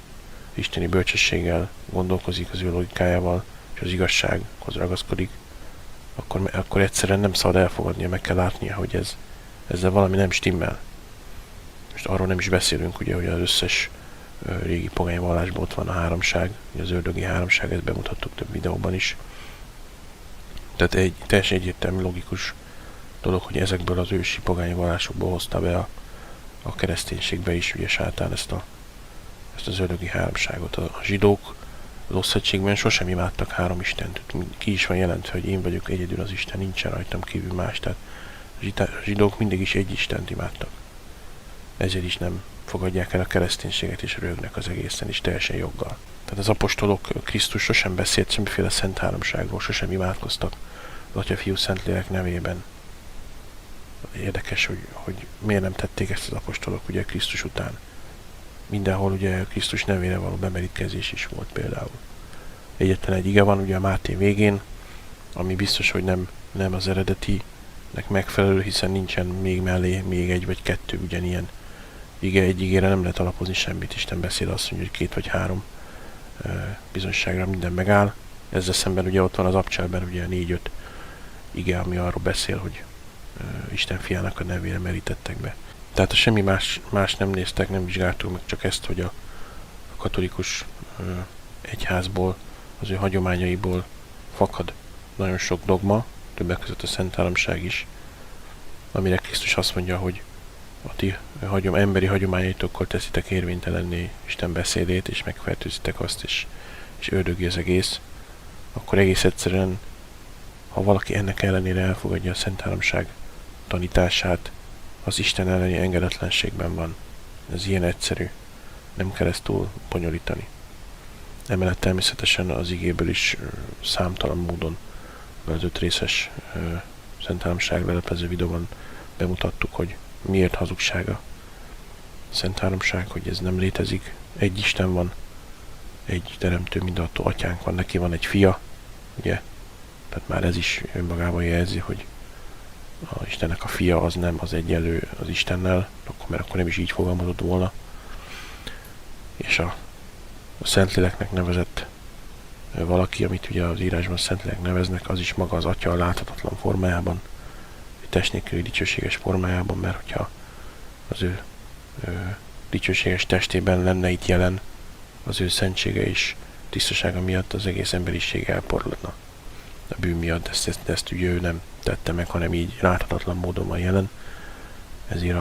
isteni bölcsességgel gondolkozik, az ő logikájával, és az igazsághoz ragaszkodik, akkor egyszerűen nem szabad elfogadnia, meg kell látnia, hogy ezzel valami nem stimmel. Most arról nem is beszélünk, ugye, hogy az összes régi pogány vallásban ott van a háromság, az ördögi háromság, ezt bemutattuk több videóban is. Tehát egy teljesen egyértelmű, logikus dolog, hogy ezekből az ősi pogány vallásokból hozta be a kereszténységbe is ugye sátán ezt az ördögi háromságot. A zsidók az Ószövetségben sosem imádtak három istent. Ki is van jelentve, hogy én vagyok egyedül az Isten, nincsen rajtam kívül más. Tehát a zsidók mindig is egy Istent imádtak. Ezért is nem fogadják el a kereszténységet, és röhögnek az egészen is teljesen joggal. Tehát az apostolok, Krisztus sosem beszélt semmiféle Szent Háromságról, sosem imádkoztak az Atya, Fiú, Szentlélek nevében. Érdekes, hogy miért nem tették ezt az apostolok ugye Krisztus után. Mindenhol ugye Krisztus nevére való bemerítkezés is volt például. Egyetlen egy ige van ugye a Máté végén, ami biztos, hogy nem az eredetinek megfelelő, hiszen nincsen még mellé még egy vagy kettő ugyanilyen ige. Egy igére nem lehet alapozni semmit. Isten beszél azt mondja, hogy 2 vagy 3 bizonyságra minden megáll. Ezzel szemben ugye ott van az abcselben ugye 4-5 ige, ami arról beszél, hogy Isten fiának a nevére merítettek be. Tehát a semmi más nem néztek, nem vizsgáltuk meg, csak ezt, hogy a katolikus egyházból, az ő hagyományaiból fakad nagyon sok dogma, többek között a Szent Háromság is, amire Krisztus azt mondja, hogy a ti emberi hagyományaitokkal teszitek érvénytelenné Isten beszédét, és megfertőzitek azt, és ördögi az egész, akkor egész egyszerűen, ha valaki ennek ellenére elfogadja a Szent Háromság tanítását, az Isten elleni engedetlenségben van. Ez ilyen egyszerű. Nem kell ezt túl bonyolítani. Emellett természetesen az igéből is számtalan módon az 5 részes Szent Háromság leleplező videóban bemutattuk, hogy miért hazugsága Szent Háromság, hogy ez nem létezik. Egy Isten van, egy teremtő, mindenható atyánk van, neki van egy fia, ugye? Tehát már ez is önmagában jelzi, hogy a Istennek a fia az nem az egyenlő az Istennel, mert akkor nem is így fogalmazott volna. És a Szentléleknek nevezett valaki, amit ugye az írásban Szentlélek neveznek, az is maga az Atya a láthatatlan formájában, test nélküli dicsőséges formájában, mert hogyha az ő dicsőséges testében lenne itt jelen, az ő szentsége és tisztasága miatt az egész emberiség elporladna. A bűn miatt ezt ugye ő nem tette meg, hanem így láthatatlan módon van jelen. Ezért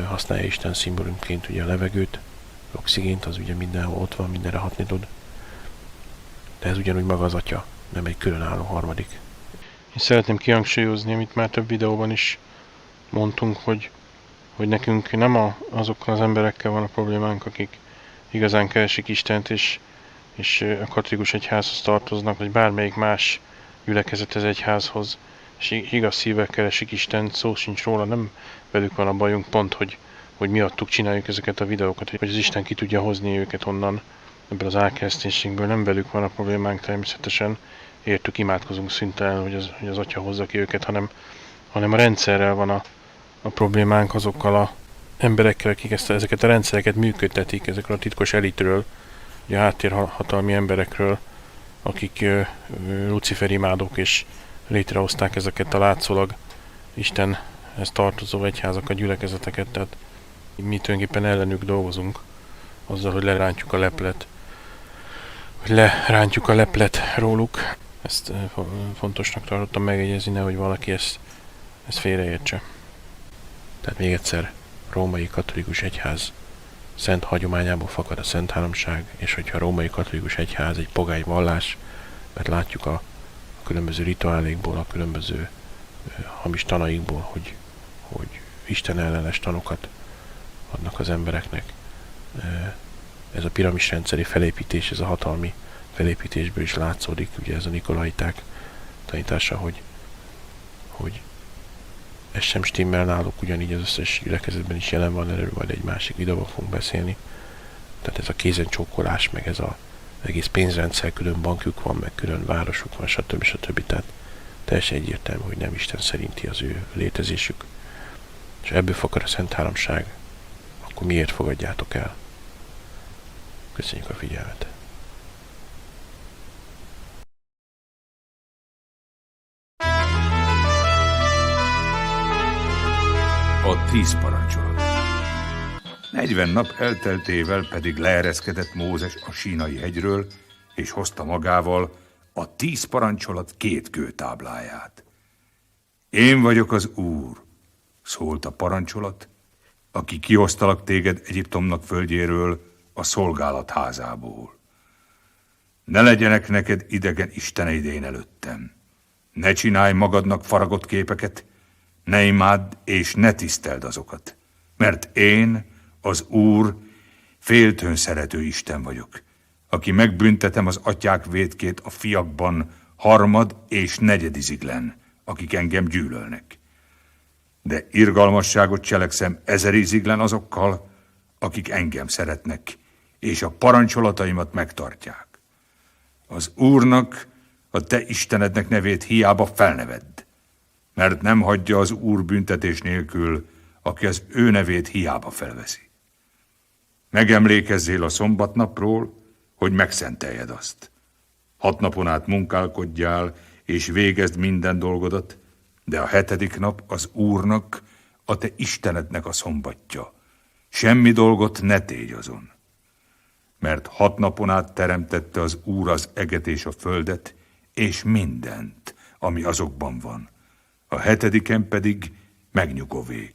használja Isten szimbólumként ugye a levegőt, oxigént, az ugye mindenhol ott van, mindenre hatni tud. De ez ugyanúgy maga az Atya, nem egy különálló harmadik. Én szeretném kihangsúlyozni, amit már több videóban is mondtunk, hogy nekünk nem azokkal az emberekkel van a problémánk, akik igazán keresik Istent, és a katolikus egyházhoz tartoznak, vagy bármelyik más gyülekezethez, egyházhoz, és igaz szívvel keresik Istent, szó sincs róla, nem velük van a bajunk, pont, hogy miattuk csináljuk ezeket a videókat, hogy az Isten ki tudja hozni őket onnan, ebből az álkereszténységből, nem velük van a problémánk természetesen, értük, imádkozunk szüntelen, hogy az Atya hozza ki őket, hanem a rendszerrel van a problémánk, azokkal a emberekkel, akik ezeket a rendszereket működtetik, ezekről a titkos elitről, ugye a háttérhatalmi emberekről, akik Lucifer imádók, és létrehozták ezeket a látszólag Istenhez tartozó egyházakat, gyülekezeteket, tehát mi tulajdonképpen ellenük dolgozunk, azzal, hogy lerántjuk a leplet róluk. Ezt fontosnak tartottam megjegyezni, nehogy valaki ezt félreértse. Tehát még egyszer, római katolikus egyház szent hagyományából fakad a Szent Háromság, és hogyha a római katolikus egyház egy pogány vallás, mert látjuk a különböző rituálékból, a különböző hamis tanaikból, hogy Isten ellenes tanokat adnak az embereknek. Ez a piramisrendszeri felépítés, ez a hatalmi felépítésből is látszódik, ugye ez a nikolaiták tanítása, hogy ez sem stimmel náluk, ugyanígy az összes gyülekezetben is jelen van, erről majd egy másik videóban fogunk beszélni. Tehát ez a kézen csókolás, meg ez az egész pénzrendszer, külön bankjuk van, meg külön városuk van, stb. Tehát teljesen egyértelmű, hogy nem Isten szerinti az ő létezésük. És ebből fakad a Szent Háromság, akkor miért fogadjátok el? Köszönjük a figyelmet! A 10 parancsolat. 40 nap elteltével pedig leereszkedett Mózes a Sínai hegyről, és hozta magával a 10 parancsolat 2 kőtábláját. Én vagyok az Úr, szólt a parancsolat, aki kihoztalak téged Egyiptomnak földjéről, a szolgálat házából. Ne legyenek neked idegen isteneid én előttem. Ne csinálj magadnak faragott képeket, ne imádd és ne tiszteld azokat, mert én, az Úr, féltőn szerető Isten vagyok, aki megbüntetem az atyák vétkét a fiakban 3. és 4. iziglen, akik engem gyűlölnek. De irgalmasságot cselekszem 1000 iziglen azokkal, akik engem szeretnek, és a parancsolataimat megtartják. Az Úrnak, a te Istenednek nevét hiába felnevedd, mert nem hagyja az Úr büntetés nélkül, aki az ő nevét hiába felveszi. Megemlékezzél a szombatnapról, hogy megszenteljed azt. 6 napon át munkálkodjál, és végezd minden dolgodat, de a 7. nap az Úrnak, a te Istenednek a szombatja. Semmi dolgot ne tégy azon. Mert 6 napon át teremtette az Úr az eget és a földet, és mindent, ami azokban van. A 7. pedig megnyugovég.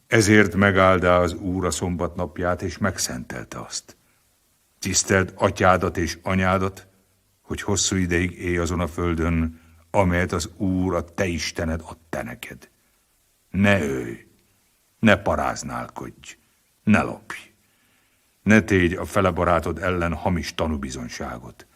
Ezért megáldá az Úr a szombatnapját, és megszentelte azt. Tiszteld atyádat és anyádat, hogy hosszú ideig élj azon a földön, amelyet az Úr, a te Istened ad te neked. Ne ölj, ne paráználkodj, ne lopj. Ne tégy a fele barátod ellen hamis tanúbizonyságot.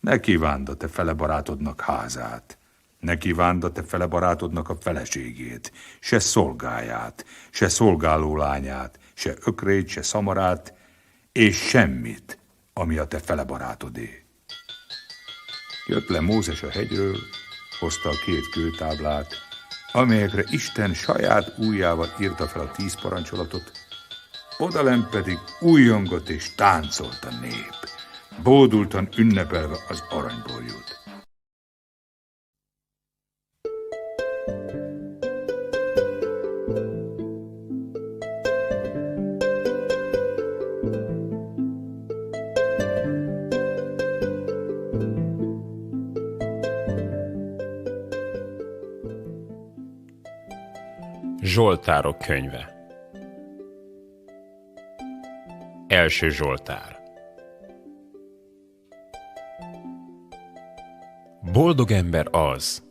Ne kívánd a te fele barátodnak házát. Ne kívánd a te fele barátodnak a feleségét, se szolgáját, se szolgáló lányát, se ökrét, se szamarát, és semmit, ami a te fele barátodé. Jött le Mózes a hegyről, hozta a 2 kőtáblát, amelyekre Isten saját ujjával írta fel a 10 parancsolatot, odalent pedig újjongott és táncolt a nép, bódultan ünnepelve az aranyborjút. Zsoltárok könyve. Első Zsoltár. Boldog ember az,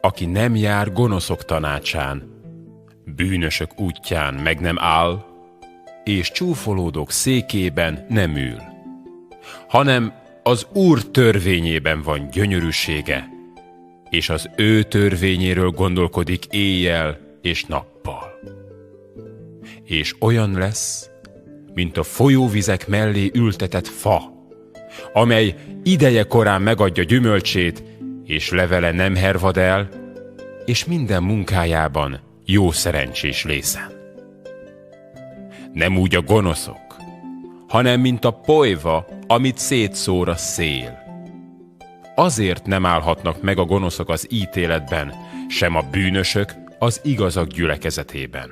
aki nem jár gonoszok tanácsán, bűnösök útján meg nem áll, és csúfolódók székében nem ül, hanem az Úr törvényében van gyönyörűsége, és az ő törvényéről gondolkodik éjjel és nappal. És olyan lesz, mint a folyóvizek mellé ültetett fa, amely ideje korán megadja gyümölcsét, és levele nem hervad el, és minden munkájában jó szerencsés lészen. Nem úgy a gonoszok, hanem mint a polyva, amit szétszór a szél. Azért nem állhatnak meg a gonoszok az ítéletben, sem a bűnösök az igazak gyülekezetében.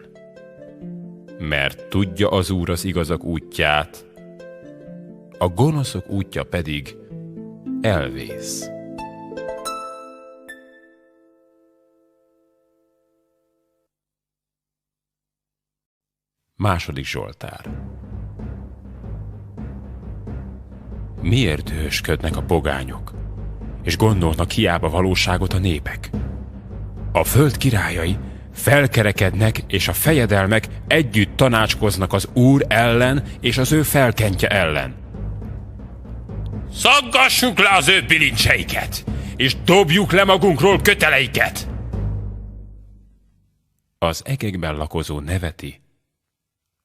Mert tudja az Úr az igazak útját, a gonoszok útja pedig elvész. Második Zsoltár. Miért dühösködnek a pogányok, és gondolnak hiába valóságot a népek? A föld királyai felkerekednek, és a fejedelmek együtt tanácskoznak az Úr ellen és az ő felkentje ellen. Szaggassuk le az ő bilincseiket, és dobjuk le magunkról köteleiket! Az egekben lakozó neveti,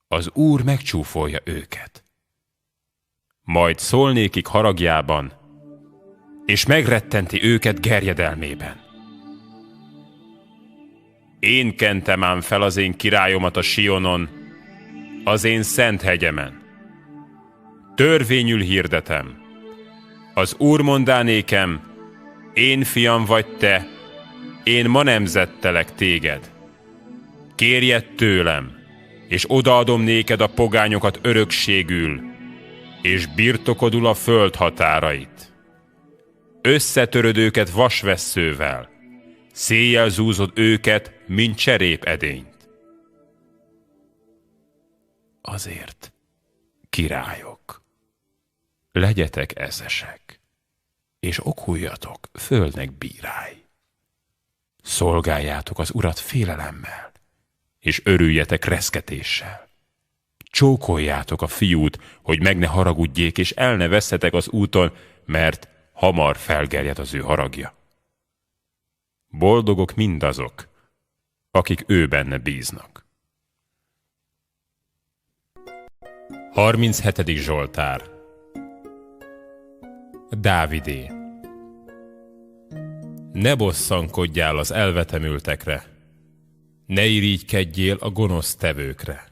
az Úr megcsúfolja őket. Majd szól nékik haragjában, és megrettenti őket gerjedelmében. Én kentem ám fel az én királyomat a Sionon, az én szent hegyemen. Törvényül hirdetem. Az Úr mondá nékem, én fiam vagy te, én ma nemzettelek téged. Kérjed tőlem, és odaadom néked a pogányokat örökségül, és birtokodul a föld határait. Összetöröd őket vasvesszővel, széjjel zúzod őket, mint cserép edényt. Azért, királyok, legyetek eszesek, és okuljatok földnek bírái. Szolgáljátok az Urat félelemmel, és örüljetek reszketéssel. Csókoljátok a fiút, hogy meg ne haragudjék, és el ne vesszetek az úton, mert hamar felgerjed az ő haragja. Boldogok mindazok, akik ő benne bíznak. 37. Zsoltár. Dávidé. Ne bosszankodjál az elvetemültekre, ne irigykedjél a gonosz tevőkre.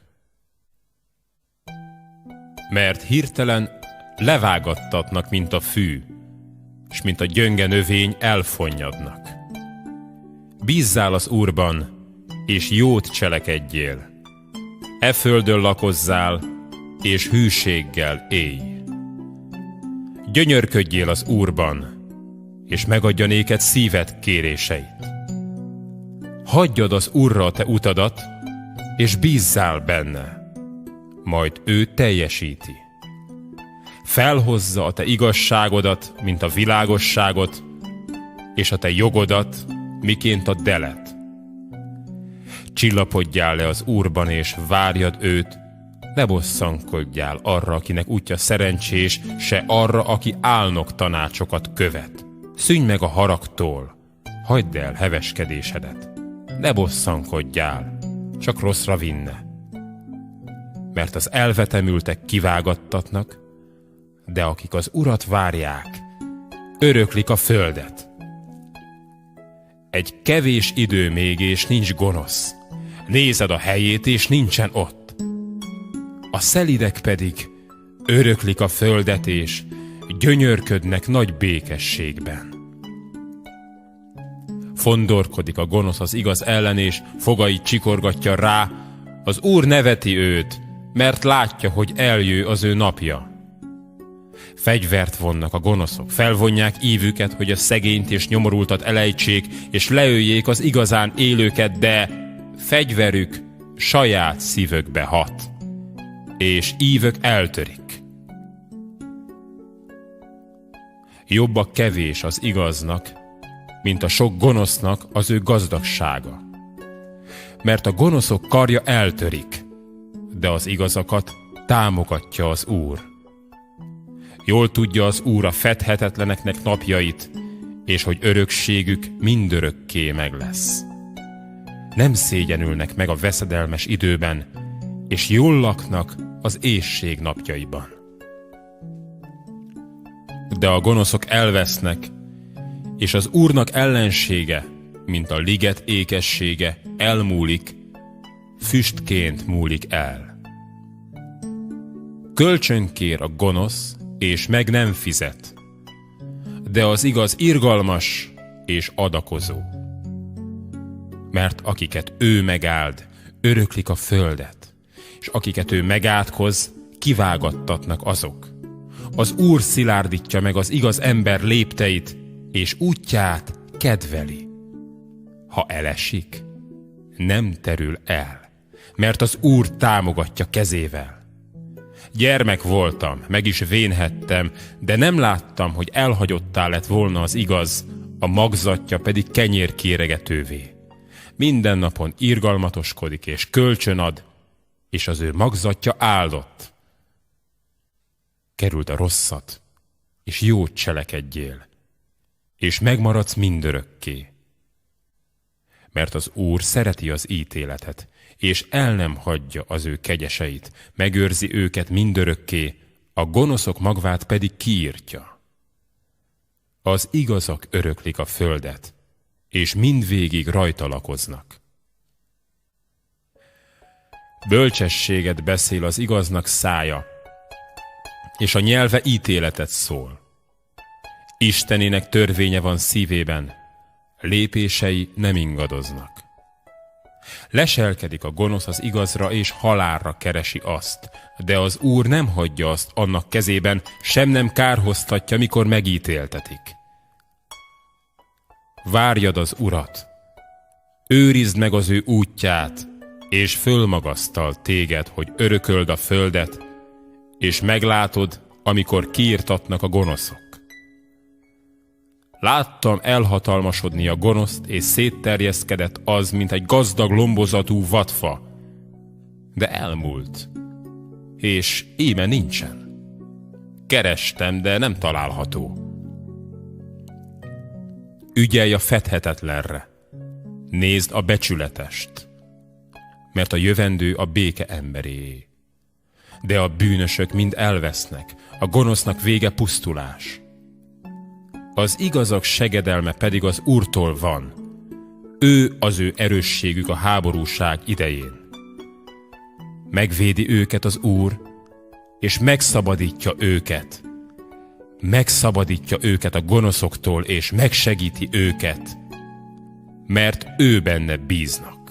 Mert hirtelen levágattatnak, mint a fű, s mint a gyönge növény elfonnyadnak. Bízzál az Úrban, és jót cselekedjél. E földön lakozzál, és hűséggel élj. Gyönyörködjél az Úrban, és megadja néked szíved kéréseit. Hagyjad az Úrra a te utadat, és bízzál benne, majd ő teljesíti. Felhozza a te igazságodat, mint a világosságot, és a te jogodat, miként a delet. Csillapodjál le az Úrban, és várjad őt, ne bosszankodjál arra, akinek útja szerencsés, se arra, aki álnok tanácsokat követ. Szűnj meg a haragtól, hagyd el heveskedésedet, ne bosszankodjál, csak rosszra vinne. Mert az elvetemültek kivágattatnak, de akik az Urat várják, öröklik a földet. Egy kevés idő még, és nincs gonosz. Nézed a helyét, és nincsen ott. A szelidek pedig öröklik a földet, és gyönyörködnek nagy békességben. Fondorkodik a gonosz az igaz ellen, és fogait csikorgatja rá, az Úr neveti őt, mert látja, hogy eljő az ő napja. Fegyvert vonnak a gonoszok, felvonják ívüket, hogy a szegényt és nyomorultat elejtsék, és leöljék az igazán élőket, de fegyverük saját szívükbe hat, és ívük eltörik. Jobb a kevés az igaznak, mint a sok gonosznak az ő gazdagsága. Mert a gonoszok karja eltörik, de az igazakat támogatja az Úr. Jól tudja az Úr a fedhetetleneknek napjait, és hogy örökségük mindörökké meg lesz. Nem szégyenülnek meg a veszedelmes időben, és jól laknak az éhség napjaiban. De a gonoszok elvesznek, és az Úrnak ellensége, mint a liget ékessége, elmúlik, füstként múlik el. Kölcsön kér a gonosz, és meg nem fizet, de az igaz irgalmas és adakozó. Mert akiket ő megáld, öröklik a földet, és akiket ő megátkoz, kivágattatnak azok. Az Úr szilárdítja meg az igaz ember lépteit, és útját kedveli. Ha elesik, nem terül el, mert az Úr támogatja kezével. Gyermek voltam, meg is vénhettem, de nem láttam, hogy elhagyottá lett volna az igaz, a magzatja pedig kenyérkéregetővé. Minden napon irgalmatoskodik és kölcsön ad, és az ő magzatja áldott. Kerüld a rosszat, és jót cselekedjél, és megmaradsz mindörökké. Mert az Úr szereti az ítéletet, és el nem hagyja az ő kegyeseit, megőrzi őket mindörökké, a gonoszok magvát pedig kiírtja. Az igazak öröklik a földet, és mindvégig rajta lakoznak. Bölcsességet beszél az igaznak szája, és a nyelve ítéletet szól. Istenének törvénye van szívében, lépései nem ingadoznak. Leselkedik a gonosz az igazra, és halálra keresi azt, de az Úr nem hagyja azt annak kezében, sem nem kárhoztatja, mikor megítéltetik. Várjad az Urat, őrizd meg az ő útját, és fölmagasztal téged, hogy örököld a földet, és meglátod, amikor kiirtatnak a gonoszok. Láttam elhatalmasodni a gonoszt, és szétterjeszkedett az, mint egy gazdag lombozatú vadfa, de elmúlt, és íme nincsen. Kerestem, de nem található. Ügyelj a fedhetetlenre, nézd a becsületest, mert a jövendő a béke emberéé. De a bűnösök mind elvesznek, a gonosznak vége pusztulás. Az igazak segedelme pedig az Úrtól van, ő az ő erősségük a háborúság idején. Megvédi őket az Úr, és megszabadítja őket. Megszabadítja őket a gonoszoktól, és megsegíti őket, mert ő benne bíznak.